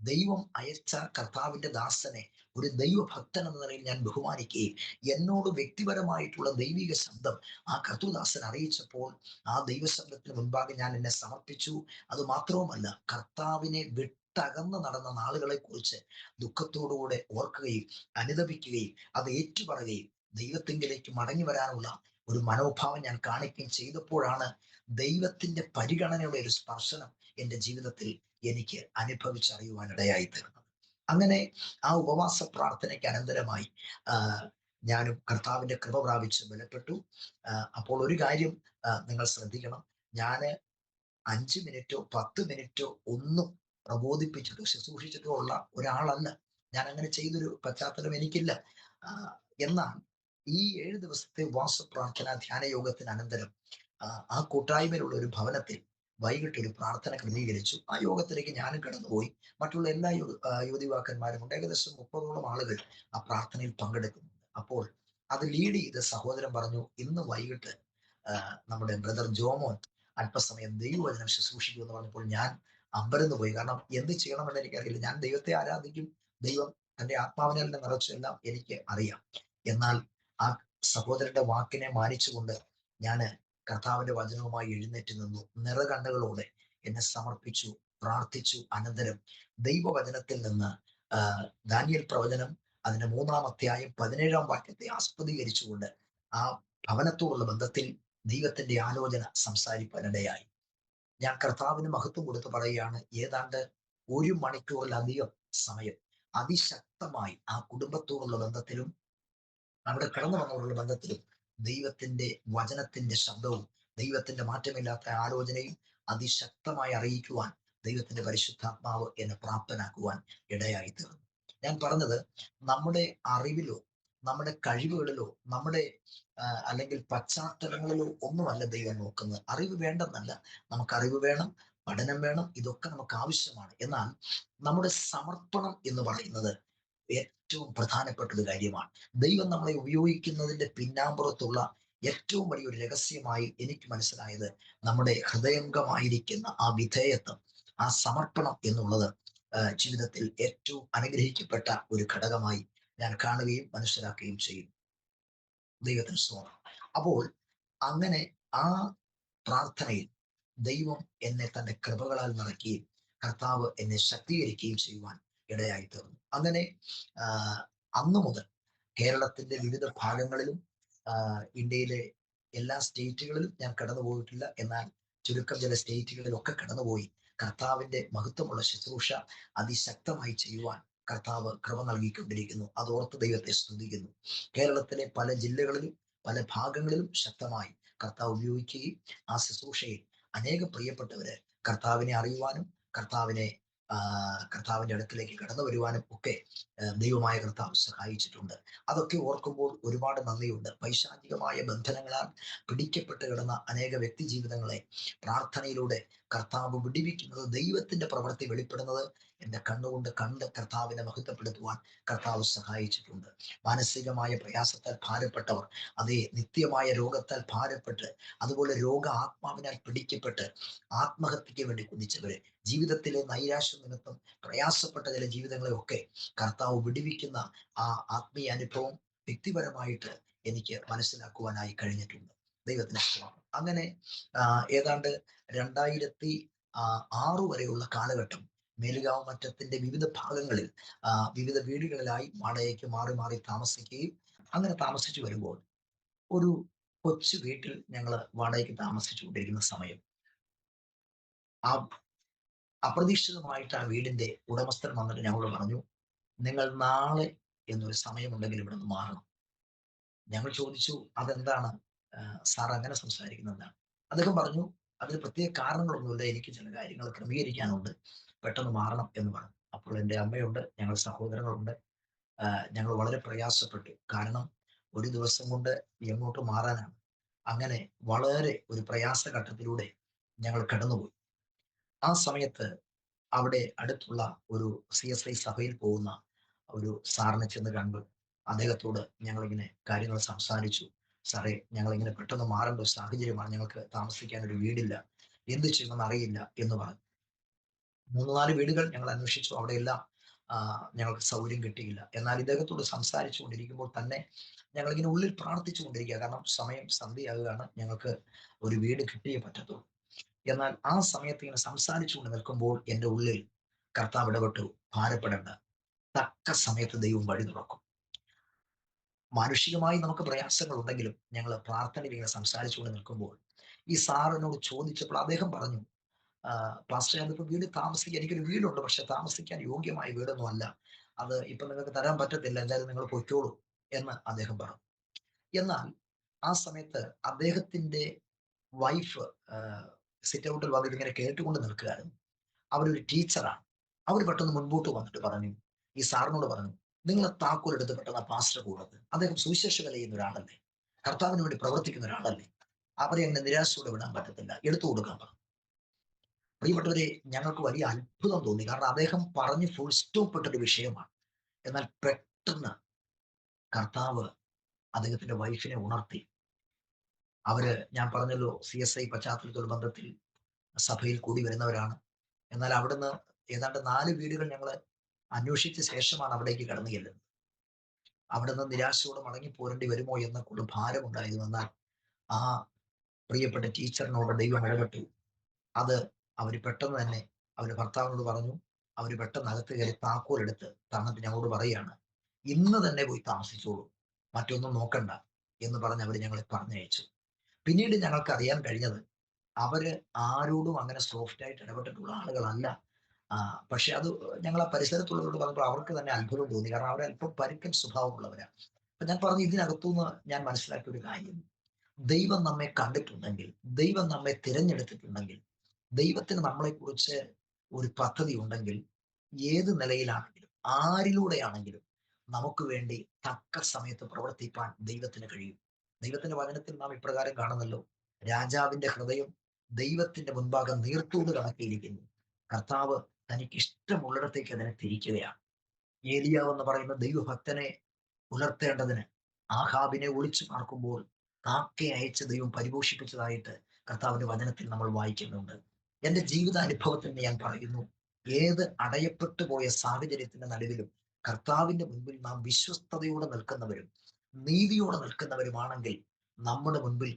Speaker 5: ദൈവം അയച്ച കർത്താവിന്റെ ദാസനെ ഒരു ദൈവഭക്തൻ എന്ന നിലയിൽ ഞാൻ ബഹുമാനിക്കുകയും എന്നോട് വ്യക്തിപരമായിട്ടുള്ള ദൈവിക ശബ്ദം ആ കർത്തൃദാസൻ അറിയിച്ചപ്പോൾ ആ ദൈവശബ്ദത്തിന് മുൻപാകെ ഞാൻ എന്നെ സമർപ്പിച്ചു. അത് മാത്രവുമല്ല, കർത്താവിനെ വിട്ടകന്ന് നടന്ന നാളുകളെ കുറിച്ച് ദുഃഖത്തോടുകൂടെ ഓർക്കുകയും അനുതപിക്കുകയും അത് ഏറ്റുപറയുകയും ദൈവത്തിങ്കിലേക്ക് മടങ്ങി വരാനുള്ള ഒരു മനോഭാവം ഞാൻ കാണിക്കുകയും ചെയ്തപ്പോഴാണ് ദൈവത്തിന്റെ പരിഗണനയുടെ ഒരു സ്പർശനം എൻ്റെ ജീവിതത്തിൽ എനിക്ക് അനുഭവിച്ചറിയുവാനിടയായി തീർന്നത്. അങ്ങനെ ആ ഉപവാസ പ്രാർത്ഥനയ്ക്ക് അനന്തരമായി ഞാനും കർത്താവിന്റെ കൃപ പ്രാപിച്ച് ബലപ്പെട്ടു. അപ്പോൾ ഒരു കാര്യം നിങ്ങൾ ശ്രദ്ധിക്കണം, ഞാന് 5 മിനിറ്റോ 10 മിനിറ്റോ ഒന്നും പ്രബോധിപ്പിച്ചിട്ടോ ശുശ്രൂഷിച്ചിട്ടോ ഉള്ള ഒരാളല്ല. ഞാൻ അങ്ങനെ ചെയ്തൊരു പശ്ചാത്തലം എനിക്കില്ല. എന്നാൽ ഈ 7 ദിവസത്തെ ഉപവാസ പ്രാർത്ഥന ധ്യാന യോഗത്തിന് അനന്തരം ആ കൂട്ടായ്മയിലുള്ള ഒരു ഭവനത്തിൽ വൈകിട്ട് ഒരു പ്രാർത്ഥന ക്രമീകരിച്ചു. ആ യോഗത്തിലേക്ക് ഞാനും കടന്നുപോയി. മറ്റുള്ള എല്ലാ യുവതിവാക്കന്മാരും ഉണ്ട്. ഏകദേശം 30ഓളം ആളുകൾ ആ പ്രാർത്ഥനയിൽ പങ്കെടുക്കുന്നുണ്ട്. അപ്പോൾ അത് ലീഡ് ചെയ്ത സഹോദരൻ പറഞ്ഞു, ഇന്ന് വൈകിട്ട് നമ്മുടെ ബ്രദർ ജോമോൻ അല്പസമയം ദൈവവചനം ശുശ്രൂഷിക്കുമെന്ന് പറഞ്ഞപ്പോൾ ഞാൻ അമ്പരന്ന് പോയി. കാരണം എന്ത് ചെയ്യണമെന്ന് എനിക്കറിയില്ല. ഞാൻ ദൈവത്തെ ആരാധിക്കും, ദൈവം തന്റെ ആത്മാവിനെ നിറച്ചു, എല്ലാം എനിക്ക് അറിയാം. എന്നാൽ ആ സഹോദരന്റെ വാക്കിനെ മാനിച്ചുകൊണ്ട് ഞാൻ കർത്താവിന്റെ വചനവുമായി എഴുന്നേറ്റ് നിന്നു. നിറകണ്ണുകളോടെ എന്നെ സമർപ്പിച്ചു, പ്രാർത്ഥിച്ചു. അനന്തരം ദൈവവചനത്തിൽ നിന്ന് ദാനിയേൽ പ്രവചനം അതിന്റെ 3-ാം അധ്യായം 17-ാം വാക്യത്തെ ആസ്പദീകരിച്ചുകൊണ്ട് ആ ഭവനത്തോടുള്ള ബന്ധത്തിൽ ദൈവത്തിന്റെ ആലോചന സംസാരിക്കാനിടയായി. ഞാൻ കർത്താവിന് മഹത്വം കൊടുത്ത് പറയുകയാണ്, ഏതാണ്ട് 1 മണിക്കൂറിലധികം സമയം അതിശക്തമായി ആ കുടുംബത്തോടുള്ള ബന്ധത്തിലും അവിടെ കടന്നു വന്നവരുള്ള ബന്ധത്തിലും ദൈവത്തിന്റെ വചനത്തിന്റെ ശബ്ദവും ദൈവത്തിന്റെ മാറ്റമില്ലാത്ത ആലോചനയും അതിശക്തമായി അറിയിക്കുവാൻ ദൈവത്തിന്റെ പരിശുദ്ധാത്മാവ് എന്നെ പ്രാപ്തനാക്കുവാൻ ഇടയായി തീർന്നു. ഞാൻ പറഞ്ഞത് നമ്മുടെ അറിവിലോ നമ്മുടെ കഴിവുകളിലോ നമ്മുടെ അല്ലെങ്കിൽ പശ്ചാത്തലങ്ങളിലോ ഒന്നുമല്ല ദൈവം നോക്കുന്നത്. അറിവ് വേണ്ടെന്നല്ല, നമുക്ക് അറിവ് വേണം, പഠനം വേണം, ഇതൊക്കെ നമുക്ക് ആവശ്യമാണ്. എന്നാൽ നമ്മുടെ സമർപ്പണം എന്ന് പറയുന്നത് ഏറ്റവും പ്രധാനപ്പെട്ട ഒരു കാര്യമാണ്. ദൈവം നമ്മളെ ഉപയോഗിക്കുന്നതിന്റെ പിന്നാമ്പുറത്തുള്ള ഏറ്റവും വലിയൊരു രഹസ്യമായി എനിക്ക് മനസ്സിലായത് നമ്മുടെ ഹൃദയംഗമായിരിക്കുന്ന ആ വിധേയത്വം, ആ സമർപ്പണം എന്നുള്ളത് ജീവിതത്തിൽ ഏറ്റവും അനുഗ്രഹിക്കപ്പെട്ട ഒരു ഘടകമായി ഞാൻ കാണുകയും മനസ്സിലാക്കുകയും ചെയ്യും. ദൈവത്തിന് സ്തോത്രം. അപ്പോൾ അങ്ങനെ ആ പ്രാർത്ഥനയിൽ ദൈവം എന്നെ തന്റെ കൃപകളാൽ നിറയ്ക്കുകയും കർത്താവ് എന്നെ ശക്തീകരിക്കുകയും ചെയ്യുവാൻ ഇടയായി തീർന്നു. അങ്ങനെ അന്നു മുതൽ കേരളത്തിന്റെ വിവിധ ഭാഗങ്ങളിലും ഇന്ത്യയിലെ എല്ലാ സ്റ്റേറ്റുകളിലും ഞാൻ കടന്നുപോയിട്ടില്ല. എന്നാൽ ചുരുക്കം ചില സ്റ്റേറ്റുകളിലൊക്കെ കടന്നുപോയി കർത്താവിന്റെ മഹത്വമുള്ള ശുശ്രൂഷ അതിശക്തമായി ചെയ്യുവാൻ കർത്താവ് കൃപ നൽകിക്കൊണ്ടിരിക്കുന്നു. അതോർത്ത് ദൈവത്തെ സ്തുതിക്കുന്നു. കേരളത്തിലെ പല ജില്ലകളിലും പല ഭാഗങ്ങളിലും ശക്തമായി കർത്താവ് ഉപയോഗിക്കുകയും ആ ശുശ്രൂഷയിൽ അനേക പ്രിയപ്പെട്ടവര് കർത്താവിനെ അറിയുവാനും കർത്താവിന്റെ അടുക്കിലേക്ക് കടന്നു വരുവാനും ഒക്കെ ദൈവമായ കർത്താവ് സഹായിച്ചിട്ടുണ്ട്. അതൊക്കെ ഓർക്കുമ്പോൾ ഒരുപാട് നന്ദിയുണ്ട്. പൈശാചികമായ ബന്ധനങ്ങളാൽ പിടിക്കപ്പെട്ട് കിടന്ന അനേക വ്യക്തി ജീവിതങ്ങളെ പ്രാർത്ഥനയിലൂടെ കർത്താവ് വിടിവിക്കുന്നത്, ദൈവത്തിന്റെ പ്രവൃത്തി വെളിപ്പെടുന്നത് എന്റെ കണ്ണുകൊണ്ട് കണ്ട് കർത്താവിനെ മഹത്വപ്പെടുത്തുവാൻ കർത്താവ് സഹായിച്ചിട്ടുണ്ട്. മാനസികമായ പ്രയാസത്താൽ ഭാരപ്പെട്ടവർ, അതേ നിത്യമായ രോഗത്താൽ ഭാരപ്പെട്ട്, അതുപോലെ ആത്മാവിനാൽ പിടിക്കപ്പെട്ട് ആത്മഹത്യക്ക് വേണ്ടി കുതിച്ചവര്, ജീവിതത്തിലെ നൈരാശ്യ നിമിത്തം പ്രയാസപ്പെട്ട ചില ജീവിതങ്ങളെ ഒക്കെ കർത്താവ് വിടിവിക്കുന്ന ആ ആത്മീയ അനുഭവം വ്യക്തിപരമായിട്ട് എനിക്ക് മനസ്സിലാക്കുവാനായി കഴിഞ്ഞിട്ടുണ്ട്. ദൈവത്തിന് സ്തോത്രം. അങ്ങനെ ഏതാണ്ട് 2006 വരെയുള്ള കാലഘട്ടം മേലുകാവ് മറ്റത്തിന്റെ വിവിധ ഭാഗങ്ങളിൽ വിവിധ വീടുകളിലായി വാടകയ്ക്ക് മാറി മാറി താമസിക്കുകയും അങ്ങനെ താമസിച്ചു വരുമ്പോൾ ഒരു കൊച്ചു വീട്ടിൽ ഞങ്ങൾ വാടകയ്ക്ക് താമസിച്ചുകൊണ്ടിരിക്കുന്ന സമയം അപ്രതീക്ഷിതമായിട്ട് ആ വീടിന്റെ ഉടമസ്ഥൻ വന്നിട്ട് ഞങ്ങളോട് പറഞ്ഞു, നിങ്ങൾ നാളെ എന്നൊരു സമയമുണ്ടെങ്കിൽ ഇവിടെ നിന്ന് മാറണം. ഞങ്ങൾ ചോദിച്ചു, അതെന്താണ് സാർ അങ്ങനെ സംസാരിക്കുന്നതാണ്? അദ്ദേഹം പറഞ്ഞു, അതിന് പ്രത്യേക കാരണങ്ങളൊന്നുമില്ല, എനിക്ക് ചില കാര്യങ്ങൾ ക്രമീകരിക്കാനുണ്ട്, പെട്ടെന്ന് മാറണം എന്ന് പറഞ്ഞു. അപ്പോൾ എൻ്റെ അമ്മയുണ്ട്, ഞങ്ങൾ സഹോദരങ്ങളുണ്ട്. ഞങ്ങൾ വളരെ പ്രയാസപ്പെട്ടു. കാരണം ഒരു ദിവസം കൊണ്ട് എങ്ങോട്ട് മാറാനാണ്. അങ്ങനെ വളരെ ഒരു പ്രയാസഘട്ടത്തിലൂടെ ഞങ്ങൾ കടന്നുപോയി. ആ സമയത്ത് അവിടെ അടുത്തുള്ള ഒരു CSI സഭയിൽ പോകുന്ന ഒരു സാറിനെ ചെന്ന് കണ്ടു. അദ്ദേഹത്തോട് ഞങ്ങളിങ്ങനെ കാര്യങ്ങൾ സംസാരിച്ചു. സാറേ, ഞങ്ങളിങ്ങനെ പെട്ടെന്ന് മാറേണ്ട ഒരു സാഹചര്യമാണ്, ഞങ്ങൾക്ക് താമസിക്കാൻ ഒരു വീടില്ല, എന്ത് ചെയ്യുമെന്ന് അറിയില്ല എന്ന് പറഞ്ഞു. 3-4 വീടുകൾ ഞങ്ങൾ അന്വേഷിച്ചു, അവിടെയെല്ലാം ഞങ്ങൾക്ക് സൗകര്യം കിട്ടിയില്ല. എന്നാൽ ഇദ്ദേഹത്തോട് സംസാരിച്ചു കൊണ്ടിരിക്കുമ്പോൾ തന്നെ ഞങ്ങളിങ്ങനെ ഉള്ളിൽ പ്രാർത്ഥിച്ചു കൊണ്ടിരിക്കുക. കാരണം സമയം സന്ധ്യയാകുകയാണ്, ഞങ്ങൾക്ക് ഒരു വീട് കിട്ടിയേ പറ്റത്തുള്ളൂ. എന്നാൽ ആ സമയത്ത് ഇങ്ങനെ സംസാരിച്ചുകൊണ്ട് നിൽക്കുമ്പോൾ എൻ്റെ ഉള്ളിൽ കർത്താവ് ഇടപെട്ടു, ഭാരപ്പെടേണ്ട, തക്ക സമയത്ത് ദൈവം വഴി തുറക്കും. മാനുഷികമായി നമുക്ക് പ്രയാസങ്ങൾ ഉണ്ടെങ്കിലും ഞങ്ങൾ പ്രാർത്ഥനയിൽ ഇങ്ങനെ സംസാരിച്ചുകൊണ്ട് നിൽക്കുമ്പോൾ ഈ സാറിനോട് ചോദിച്ചപ്പോൾ അദ്ദേഹം പറഞ്ഞു, പാസ്റ്റർ, അതിപ്പോ വീട് താമസിക്കാൻ, എനിക്കൊരു വീടുണ്ട്, പക്ഷെ താമസിക്കാൻ യോഗ്യമായ വീടൊന്നും അല്ല, അത് ഇപ്പൊ നിങ്ങൾക്ക് തരാൻ പറ്റത്തില്ല, എന്തായാലും നിങ്ങൾ പൊയ്ക്കോളൂ എന്ന് അദ്ദേഹം പറഞ്ഞു. എന്നാൽ ആ സമയത്ത് അദ്ദേഹത്തിന്റെ വൈഫ് സിറ്റ് ഔട്ടിൽ വന്നിട്ട് ഇങ്ങനെ കേട്ടുകൊണ്ട് നിൽക്കുകയായിരുന്നു. അവരൊരു ടീച്ചറാണ്. അവർ പെട്ടെന്ന് മുൻപോട്ട് വന്നിട്ട് പറഞ്ഞു, ഈ സാറിനോട് പറഞ്ഞു, നിങ്ങൾ താക്കോൽ എടുത്ത് പെട്ടെന്ന് പാസ്റ്റർ കൂടത്, അദ്ദേഹം സുവിശേഷ വേല ചെയ്യുന്ന ഒരാളല്ലേ, കർത്താവിന് വേണ്ടി പ്രവർത്തിക്കുന്ന ഒരാളല്ലേ, അവരെ അങ്ങനെ നിരാശയോടെ വിടാൻ പറ്റത്തില്ല, എടുത്തു കൊടുക്കാൻ പറഞ്ഞു. പ്രിയപ്പെട്ടവരെ, ഞങ്ങൾക്ക് വലിയ അത്ഭുതം തോന്നി. കാരണം അദ്ദേഹം പറഞ്ഞ് ഫുൾ സ്റ്റോപ്പ് ഇട്ടൊരു വിഷയമാണ്. എന്നാൽ പെട്ടെന്ന് കർത്താവ് അദ്ദേഹത്തിന്റെ വൈഫിനെ ഉണർത്തി. അവര്, ഞാൻ പറഞ്ഞല്ലോ, CSI പശ്ചാത്തലത്തോട് ബന്ധത്തിൽ സഭയിൽ കൂടി വരുന്നവരാണ്. എന്നാൽ അവിടുന്ന് ഏതാണ്ട് 4 വീടുകൾ ഞങ്ങൾ അന്വേഷിച്ച ശേഷമാണ് അവിടേക്ക് കടന്നു ചെല്ലുന്നത്. അവിടുന്ന് നിരാശയോടെ മടങ്ങി പോരേണ്ടി വരുമോ എന്നൊക്കെയുള്ള ഭാരമുണ്ടായിരുന്നു. എന്നാൽ ആ പ്രിയപ്പെട്ട ടീച്ചറിനോട് ദൈവം ഇടപെട്ടു. അത് അവര് പെട്ടെന്ന് തന്നെ അവര് ഭർത്താവിനോട് പറഞ്ഞു. അവര് പെട്ടെന്ന് അകത്ത് കയറി താക്കോൽ എടുത്ത് തന്നിട്ട് ഞങ്ങളോട് പറയുകയാണ്, ഇന്ന് തന്നെ പോയി താമസിച്ചോളൂ, മറ്റൊന്നും നോക്കണ്ട എന്ന് പറഞ്ഞ് അവര് ഞങ്ങളെ പറഞ്ഞയച്ചു. പിന്നീട് ഞങ്ങൾക്ക് അറിയാൻ കഴിഞ്ഞത് അവര് ആരോടും അങ്ങനെ സോഫ്റ്റ് ആയിട്ട് ഇടപെട്ടിട്ടുള്ള ആളുകളല്ല. പക്ഷെ അത് ഞങ്ങൾ ആ പരിസരത്തുള്ളവരോട് പറഞ്ഞപ്പോൾ അവർക്ക് തന്നെ അത്ഭുതം തോന്നി. കാരണം അവർ അല്പം പരുക്കൻ സ്വഭാവമുള്ളവരാണ്. അപ്പൊ ഞാൻ പറഞ്ഞു, ഇതിനകത്തുനിന്ന് ഞാൻ മനസ്സിലാക്കിയ ഒരു കാര്യം, ദൈവം നമ്മെ കണ്ടിട്ടുണ്ടെങ്കിൽ, ദൈവം നമ്മെ തിരഞ്ഞെടുത്തിട്ടുണ്ടെങ്കിൽ, ദൈവത്തിന് നമ്മളെക്കുറിച്ച് ഒരു പദ്ധതി ഉണ്ടെങ്കിൽ, ഏത് നിലയിലാണെങ്കിലും ആരിലൂടെയാണെങ്കിലും നമുക്ക് വേണ്ടി തക്ക സമയത്ത് പ്രവർത്തിപ്പാൻ ദൈവത്തിന് കഴിയും. ദൈവത്തിന്റെ വചനത്തിൽ നാം ഇപ്രകാരം കാണുന്നല്ലോ, രാജാവിന്റെ ഹൃദയം ദൈവത്തിന്റെ മുൻപാകെ നീർത്തൂട് കണക്കിയിരിക്കുന്നു. കർത്താവ് തനിക്ക് ഇഷ്ടമുള്ളിടത്തേക്ക് അതിനെ തിരിക്കുകയാണ്. ഏലിയാവ് എന്ന് പറയുന്ന ദൈവഭക്തനെ പുലർത്തേണ്ടതിന് ആഹാബിനെ ഒളിച്ചു പാർക്കുമ്പോൾ കാക്കയെ അയച്ച് ദൈവം പരിപോഷിപ്പിച്ചതായിട്ട് കർത്താവിന്റെ വചനത്തിൽ നമ്മൾ വായിക്കുന്നുണ്ട്. എന്റെ ജീവിതാനുഭവത്തിൽ ഞാൻ പറയുന്നു, ഏത് അടയപ്പെട്ടു പോയ സാഹചര്യത്തിന്റെ നടുവിലും കർത്താവിന്റെ മുൻപിൽ നാം വിശ്വസ്തയോടെ നിൽക്കുന്നവരും നീതിയോടെ നിൽക്കുന്നവരുമാണെങ്കിൽ നമ്മുടെ മുൻപിൽ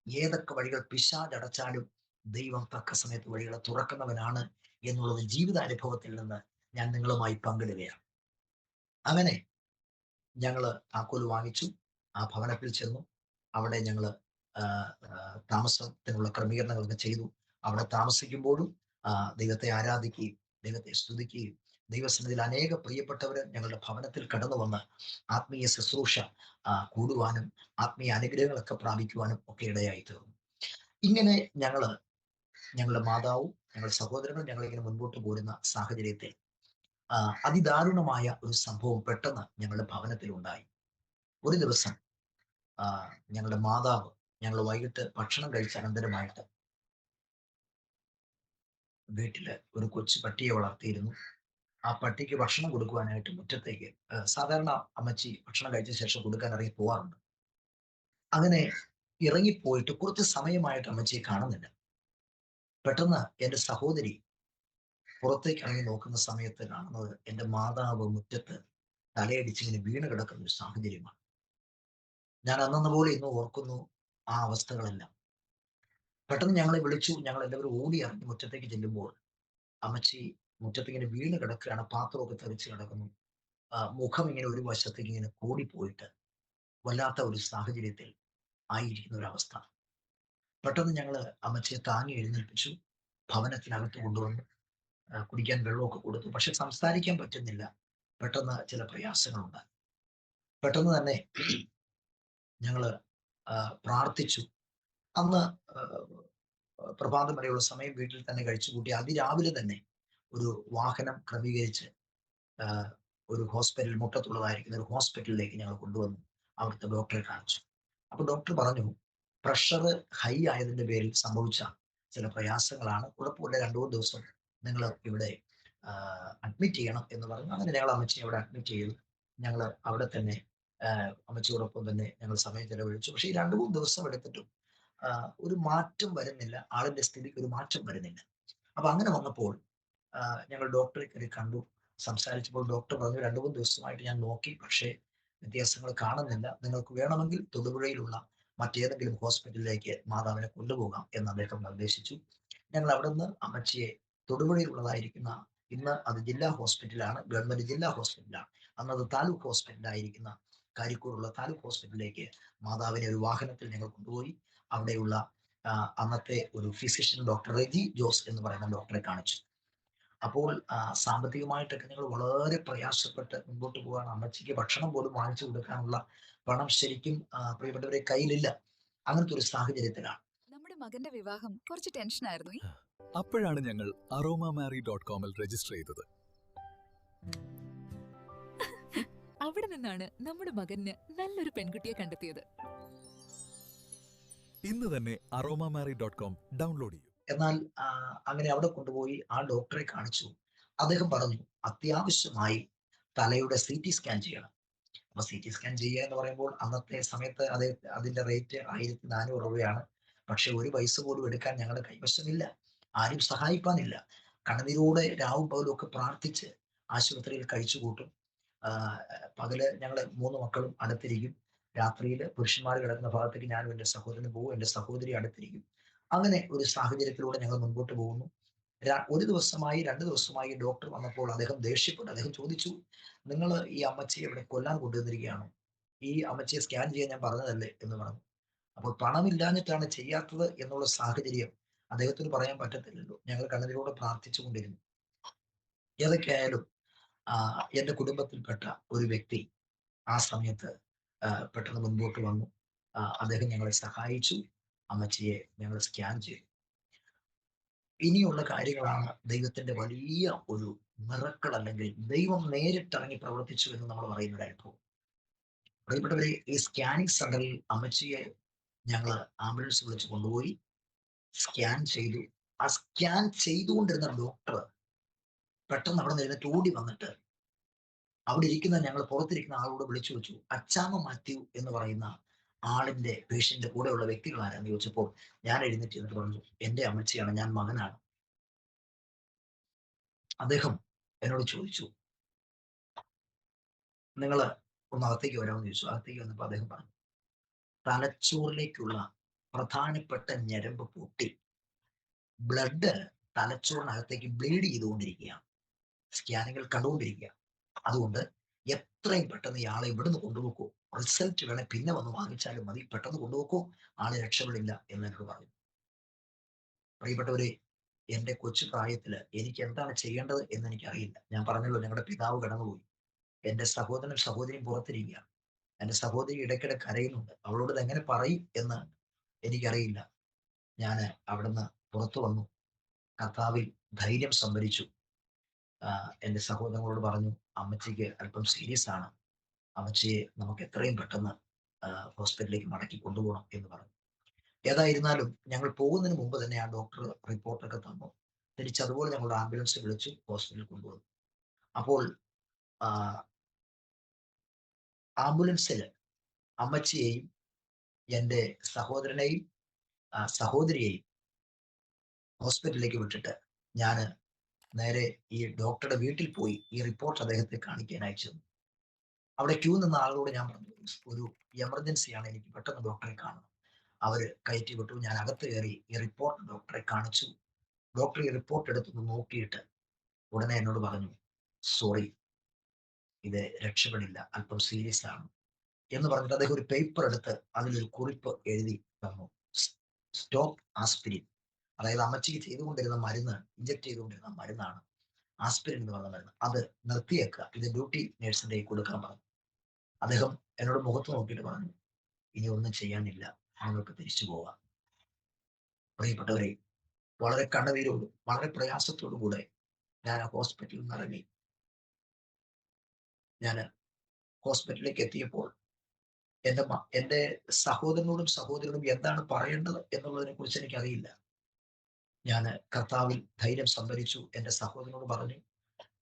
Speaker 5: ഏതൊക്കെ വഴികൾ പിശാചടച്ചാലും ദൈവം തക്ക സമയത്ത് വഴികളെ തുറക്കുന്നവനാണ് എന്നുള്ളത് ജീവിതാനുഭവത്തിൽ നിന്ന് ഞാൻ നിങ്ങളുമായി പങ്കിടുകയാണ്. അങ്ങനെ ഞങ്ങള് താക്കോൽ വാങ്ങിച്ചു, ആ ഭവനത്തിൽ ചെന്നു. അവിടെ ഞങ്ങള് താമസത്തിനുള്ള ക്രമീകരണങ്ങളൊക്കെ ചെയ്തു. അവിടെ താമസിക്കുമ്പോഴും ദൈവത്തെ ആരാധിക്കുകയും ദൈവത്തെ സ്തുതിക്കുകയും ദൈവസന്നിധിയിൽ അനേക പ്രിയപ്പെട്ടവര് ഞങ്ങളുടെ ഭവനത്തിൽ കടന്നു വന്ന് ആത്മീയ ശുശ്രൂഷ കൂടുവാനും ആത്മീയ അനുഗ്രഹങ്ങളൊക്കെ പ്രാപിക്കുവാനും ഒക്കെ ഇടയായി തീർന്നു. ഇങ്ങനെ ഞങ്ങളുടെ മാതാവും ഞങ്ങളുടെ സഹോദരങ്ങളും ഞങ്ങളിങ്ങനെ മുൻപോട്ട് പോരുന്ന സാഹചര്യത്തിൽ അതിദാരുണമായ ഒരു സംഭവം പെട്ടെന്ന് ഞങ്ങളുടെ ഭവനത്തിൽ ഉണ്ടായി. ഒരു ദിവസം ഞങ്ങളുടെ മാതാവ് ഞങ്ങൾ വൈകിട്ട് ഭക്ഷണം കഴിച്ച അനന്തരമായിട്ട് വീട്ടില് ഒരു കൊച്ചു പട്ടിയെ വളർത്തിയിരുന്നു. ആ പട്ടിക്ക് ഭക്ഷണം കൊടുക്കുവാനായിട്ട് മുറ്റത്തേക്ക് സാധാരണ അമ്മച്ചി ഭക്ഷണം കഴിച്ച ശേഷം കൊടുക്കാൻ ഇറങ്ങി പോവാറുണ്ട്. അങ്ങനെ ഇറങ്ങിപ്പോയിട്ട് കുറച്ച് സമയമായിട്ട് അമ്മച്ചിയെ കാണുന്നില്ല. പെട്ടെന്ന് എൻ്റെ സഹോദരി പുറത്തേക്ക് ഇറങ്ങി നോക്കുന്ന സമയത്ത് കാണുന്നത് എൻ്റെ മാതാവ് മുറ്റത്ത് തലയടിച്ചിങ്ങനെ വീണ് കിടക്കുന്ന ഒരു സാഹചര്യമാണ്. ഞാൻ അന്നെന്ന പോലെ ഇന്ന് ഓർക്കുന്നു ആ അവസ്ഥകളെല്ലാം. പെട്ടെന്ന് ഞങ്ങളെ വിളിച്ചു. ഞങ്ങൾ എല്ലാവരും ഓടി ഇറങ്ങി മുറ്റത്തേക്ക് ചെല്ലുമ്പോൾ അമ്മച്ചി മുറ്റത്തിങ്ങനെ വീണ് കിടക്കുകയാണ്. പാത്രമൊക്കെ തെറിച്ച് കിടക്കുന്നു. മുഖം ഇങ്ങനെ ഒരു വശത്തേക്ക് ഇങ്ങനെ കൂടിപ്പോയിട്ട് വല്ലാത്ത ഒരു സാഹചര്യത്തിൽ ആയിരിക്കുന്ന ഒരവസ്ഥ. പെട്ടെന്ന് ഞങ്ങൾ അമ്മച്ചിയെ താങ്ങി എഴുന്നേൽപ്പിച്ചു. ഭവനത്തിനകത്ത് കൊണ്ടുവന്നു കുടിക്കാൻ വെള്ളമൊക്കെ കൊടുത്തു. പക്ഷെ സംസാരിക്കാൻ പറ്റുന്നില്ല. പെട്ടെന്ന് ചില പ്രയാസങ്ങളുണ്ടായി. പെട്ടെന്ന് തന്നെ ഞങ്ങള് പ്രാർത്ഥിച്ചു. അന്ന് പ്രഭാതം വരെയുള്ള സമയം വീട്ടിൽ തന്നെ കഴിച്ചുകൂട്ടി അതിരാവിലെ തന്നെ ഒരു വാഹനം ക്രമീകരിച്ച് ഒരു ഹോസ്പിറ്റൽ, മുട്ടത്തുള്ളതായിരിക്കുന്ന ഒരു ഹോസ്പിറ്റലിലേക്ക് ഞങ്ങൾ കൊണ്ടുവന്നു. അവിടുത്തെ ഡോക്ടറെ കാണിച്ചു. അപ്പൊ ഡോക്ടർ പറഞ്ഞു, പ്രഷർ ഹൈ ആയതിന്റെ പേരിൽ സംഭവിച്ച ചില പ്രയാസങ്ങളാണ്, കുഴപ്പമില്ല, 2-3 ദിവസം നിങ്ങൾ ഇവിടെ അഡ്മിറ്റ് ചെയ്യണം എന്ന് പറഞ്ഞു. അങ്ങനെ ഞങ്ങൾ അമ്മച്ചിയെ അവിടെ അഡ്മിറ്റ് ചെയ്തു. ഞങ്ങൾ അവിടെ തന്നെ അമ്മച്ചിയോടൊപ്പം തന്നെ ഞങ്ങൾ സമയം ചെലവഴിച്ചു. പക്ഷേ ഈ 2-3 ദിവസം എടുത്തിട്ടും ഒരു മാറ്റം വരുന്നില്ല. ആളിന്റെ സ്ഥിതിക്ക് ഒരു മാറ്റം വരുന്നില്ല. അപ്പൊ അങ്ങനെ വന്നപ്പോൾ ഞങ്ങൾ ഡോക്ടറെ കയറി കണ്ടു. സംസാരിച്ചപ്പോൾ ഡോക്ടർ പറഞ്ഞു, 2-3 ദിവസമായിട്ട് ഞാൻ നോക്കി, പക്ഷേ വ്യത്യാസങ്ങൾ കാണുന്നില്ല. നിങ്ങൾക്ക് വേണമെങ്കിൽ തൊടുപുഴയിലുള്ള മറ്റേതെങ്കിലും ഹോസ്പിറ്റലിലേക്ക് മാതാവിനെ കൊണ്ടുപോകാം എന്ന് അദ്ദേഹം നിർദ്ദേശിച്ചു. ഞങ്ങൾ അവിടെ നിന്ന് അമ്മച്ചിയെ തൊടുപുഴയിലുള്ളതായിരിക്കുന്ന, ഇന്ന് അത് ജില്ലാ ഹോസ്പിറ്റലാണ്, ഗവൺമെന്റ് ജില്ലാ ഹോസ്പിറ്റലാണ്, അന്നത് താലൂക്ക് ഹോസ്പിറ്റലായിരിക്കുന്ന കരിക്കൂറുള്ള താലൂക്ക് ഹോസ്പിറ്റലിലേക്ക് മാതാവിനെ ഒരു വാഹനത്തിൽ ഞങ്ങൾ കൊണ്ടുപോയി. അവിടെയുള്ള അന്നത്തെ ഒരു ഫിസിഷ്യൻ ഡോക്ടർ റെജി ജോസ് എന്ന് പറയുന്ന ഡോക്ടറെ കാണിച്ചു. അപ്പോൾ സാമ്പത്തികമായിട്ടൊക്കെ ഞങ്ങൾ വളരെ പ്രയാസപ്പെട്ട് മുൻപോട്ട് പോകാൻ, അമ്മച്ചിക്ക് ഭക്ഷണം പോലും വാങ്ങിച്ചു കൊടുക്കാനുള്ള പണം ശരിക്കും പ്രിയപ്പെട്ടവരെ കയ്യിലില്ല. അങ്ങനത്തെ ഒരു സാഹചര്യത്തിലാണ്.
Speaker 6: നമ്മുടെ മകന്റെ വിവാഹം കുറച്ച് ടെൻഷനായിരുന്നു.
Speaker 2: അപ്പോഴാണ് ഞങ്ങൾ aromamary.com രജിസ്റ്റർ ചെയ്തത്.
Speaker 6: അവിടെ നിന്നാണ് നമ്മുടെ മകന് നല്ലൊരു പെൺകുട്ടിയെ കണ്ടെത്തിയത്.
Speaker 2: ഇന്ന് തന്നെ aromamary.com ഡൗൺലോഡ് ചെയ്യൂ.
Speaker 5: എന്നാൽ അങ്ങനെ അവിടെ കൊണ്ടുപോയി ആ ഡോക്ടറെ കാണിച്ചു. അദ്ദേഹം പറഞ്ഞു, അത്യാവശ്യമായി തലയുടെ CT സ്കാൻ ചെയ്യണം. അപ്പൊ CT സ്കാൻ ചെയ്യുക എന്ന് പറയുമ്പോൾ അന്നത്തെ സമയത്ത് അതിന്റെ റേറ്റ് 1400 രൂപയാണ്. പക്ഷെ ഒരു പൈസ പോലും എടുക്കാൻ ഞങ്ങളുടെ കൈവശമില്ല. ആരും സഹായിക്കാനില്ല. കണ്ണുനീരോടെ രാവും പകലും ഒക്കെ പ്രാർത്ഥിച്ച് ആശുപത്രിയിൽ കഴിച്ചു കൂട്ടും. പകല് ഞങ്ങള് 3 മക്കളും അടുത്തിരിക്കും. രാത്രിയിൽ പുരുഷന്മാർ കിടക്കുന്ന ഭാഗത്തേക്ക് ഞാനും എൻ്റെ സഹോദരനും പോകും. എൻ്റെ സഹോദരി അടുത്തിരിക്കും. അങ്ങനെ ഒരു സാഹചര്യത്തിലൂടെ ഞങ്ങൾ മുൻപോട്ട് പോകുന്നു. 2 ദിവസമായി ഡോക്ടർ വന്നപ്പോൾ അദ്ദേഹം ദേഷ്യപ്പെട്ടു. അദ്ദേഹം ചോദിച്ചു, നിങ്ങൾ ഈ അമ്മച്ചിയെ ഇവിടെ കൊല്ലാൻ കൊണ്ടുവന്നിരിക്കുകയാണോ? ഈ അമ്മച്ചിയെ സ്കാൻ ചെയ്യാൻ ഞാൻ പറഞ്ഞതല്ലേ എന്ന് പറഞ്ഞു. അപ്പോൾ പണമില്ലാഞ്ഞിട്ടാണ് ചെയ്യാത്തത് എന്നുള്ള സാഹചര്യം അദ്ദേഹത്തിന് പറയാൻ പറ്റത്തില്ലല്ലോ. ഞങ്ങൾ കണ്ണതിലൂടെ പ്രാർത്ഥിച്ചു കൊണ്ടിരുന്നു. ഏതൊക്കെയായാലും എൻ്റെ കുടുംബത്തിൽപ്പെട്ട ഒരു വ്യക്തി ആ സമയത്ത് പെട്ടെന്ന് മുൻപോട്ട് വന്നു. അദ്ദേഹം ഞങ്ങളെ സഹായിച്ചു. അമ്മച്ചിയെ ഞങ്ങൾ സ്കാൻ ചെയ്തു. ഇനിയുള്ള കാര്യങ്ങളാണ് ദൈവത്തിന്റെ വലിയ ഒരു മിറക്കൾ, അല്ലെങ്കിൽ ദൈവം നേരിട്ടിറങ്ങി പ്രവർത്തിച്ചു എന്ന് നമ്മൾ പറയുന്ന ഒരു അനുഭവം. പ്രിയപ്പെട്ടവരെ, ഈ സ്കാനിങ് സെന്ററിൽ അമ്മച്ചിയെ ഞങ്ങൾ ആംബുലൻസ് വിളിച്ച് കൊണ്ടുപോയി സ്കാൻ ചെയ്തു. ആ സ്കാൻ ചെയ്തുകൊണ്ടിരുന്ന ഡോക്ടർ പെട്ടെന്ന് അവിടെ നിന്ന് എഴുന്നേറ്റ് ഓടി വന്നിട്ട് അവിടെ ഇരിക്കുന്ന, ഞങ്ങൾ പുറത്തിരിക്കുന്ന ആളോട് വിളിച്ചു വെച്ചു, അച്ചാമ്മ മാത്യു എന്ന് പറയുന്ന ആളിന്റെ പേഷ്യന്റെ കൂടെയുള്ള വ്യക്തികൾ ആരാന്ന് ചോദിച്ചപ്പോൾ ഞാൻ എഴുന്നേറ്റ് എന്നിട്ട് പറഞ്ഞു, എന്റെ അമ്മച്ചിയാണ്, ഞാൻ മകനാണ്. അദ്ദേഹം എന്നോട് ചോദിച്ചു, നിങ്ങൾ ഒന്ന് അകത്തേക്ക് വരാമെന്ന് ചോദിച്ചു. അകത്തേക്ക് വന്നപ്പോൾ അദ്ദേഹം പറഞ്ഞു, തലച്ചോറിലേക്കുള്ള പ്രധാനപ്പെട്ട ഞരമ്പ് പൊട്ടി ബ്ലഡ് തലച്ചോറിനകത്തേക്ക് ബ്ലീഡ് ചെയ്തുകൊണ്ടിരിക്കുകയാണ്, സ്കാനുകൾ കണ്ടുകൊണ്ടിരിക്കുക. അതുകൊണ്ട് എത്രയും പെട്ടെന്ന് ഇയാളെ ഇവിടുന്ന് കൊണ്ടുപോക്കൂ, റിസൾട്ട് വേണേ പിന്നെ വന്ന് വാങ്ങിച്ചാലും മതി, പെട്ടെന്ന് കൊണ്ടുപോക്കൂ, ആളെ രക്ഷപ്പെടില്ല എന്ന് എന്നോട് പറഞ്ഞു. പ്രിയപ്പെട്ടവരെ, എന്റെ കൊച്ചു പ്രായത്തില് എനിക്ക് എന്താണ് ചെയ്യേണ്ടത് എന്ന് എനിക്കറിയില്ല. ഞാൻ പറഞ്ഞല്ലോ, ഞങ്ങളുടെ പിതാവ് കടന്നുപോയി. എന്റെ സഹോദരനും സഹോദരിയും പുറത്തിരിക്കുക. എന്റെ സഹോദരി ഇടയ്ക്കിടെ കരയുന്നുണ്ട്. അവളോട് ഇത് എങ്ങനെ പറയും എന്ന് എനിക്കറിയില്ല. ഞാൻ അവിടുന്ന് പുറത്തു വന്നു, കർത്താവിൽ ധൈര്യം സംഭരിച്ചു. എന്റെ സഹോദരങ്ങളോട് പറഞ്ഞു, അമ്മച്ചിക്ക് അല്പം സീരിയസ് ആണ്, അമ്മച്ചിയെ നമുക്ക് എത്രയും പെട്ടെന്ന് ഹോസ്പിറ്റലിലേക്ക് മടക്കി കൊണ്ടുപോകണം എന്ന് പറഞ്ഞു. ഏതായിരുന്നാലും ഞങ്ങൾ പോകുന്നതിന് മുമ്പ് തന്നെ ആ ഡോക്ടർ റിപ്പോർട്ടൊക്കെ തന്നു. തിരിച്ചതുപോലെ ഞങ്ങളുടെ ആംബുലൻസ് വിളിച്ചു ഹോസ്പിറ്റലിൽ കൊണ്ടുവന്നു. അപ്പോൾ ആംബുലൻസിൽ അമ്മച്ചിയെയും എൻ്റെ സഹോദരനെയും സഹോദരിയെയും ഹോസ്പിറ്റലിലേക്ക് വിട്ടിട്ട് ഞാൻ നേരെ ഈ ഡോക്ടറുടെ വീട്ടിൽ പോയി ഈ റിപ്പോർട്ട് അദ്ദേഹത്തെ കാണിക്കാൻ അയച്ചു. അവിടെ ക്യൂ നിന്ന ആളോട് ഞാൻ പറഞ്ഞു, ഒരു എമർജൻസിയാണ്, എനിക്ക് പെട്ടെന്ന് ഡോക്ടറെ കാണണം. അവര് കയറ്റി വിട്ടു. ഞാൻ അകത്ത് കയറി ഈ റിപ്പോർട്ട് ഡോക്ടറെ കാണിച്ചു. ഡോക്ടർ ഈ റിപ്പോർട്ട് എടുത്തൊന്ന് നോക്കിയിട്ട് ഉടനെ എന്നോട് പറഞ്ഞു, സോറി, ഇത് രക്ഷപ്പെടില്ല, അല്പം സീരിയസ് ആണ് എന്ന് പറഞ്ഞിട്ട് അദ്ദേഹം ഒരു പേപ്പർ എടുത്ത് അതിലൊരു കുറിപ്പ് എഴുതി തന്നു. സ്റ്റോപ്പ് ആസ്പിരിൻ, അതായത് അമ്മച്ചിക്ക് ചെയ്തുകൊണ്ടിരുന്ന മരുന്ന്, ഇഞ്ചക്ട് ചെയ്തുകൊണ്ടിരുന്ന മരുന്നാണ് ആസ്പിരിൻ എന്ന് പറഞ്ഞ മരുന്ന്, അത് നിർത്തിയേക്കുക, ഇത് ഡ്യൂട്ടി നേഴ്സിന്റെ കൊടുക്കാൻ പറഞ്ഞു. അദ്ദേഹം എന്നോട് മുഖത്ത് നോക്കിയിട്ട് പറഞ്ഞു, ഇനി ഒന്നും ചെയ്യാനില്ല, നിങ്ങൾക്ക് തിരിച്ചു പോവാം. പ്രിയപ്പെട്ടവരെ, വളരെ കണ്ണുനീരോടും വളരെ പ്രയാസത്തോടും കൂടെ ഞാൻ ഹോസ്പിറ്റലിൽ നിന്ന് ഇറങ്ങി. ഞാൻ ഹോസ്പിറ്റലിലേക്ക് എത്തിയപ്പോൾ എൻ്റെ സഹോദരനോടും സഹോദരനോടും എന്താണ് പറയേണ്ടത് എന്നുള്ളതിനെ കുറിച്ച് എനിക്കറിയില്ല. ഞാൻ കർത്താവിൽ ധൈര്യം സംഭരിച്ചു. എൻ്റെ സഹോദരനോട് പറഞ്ഞു,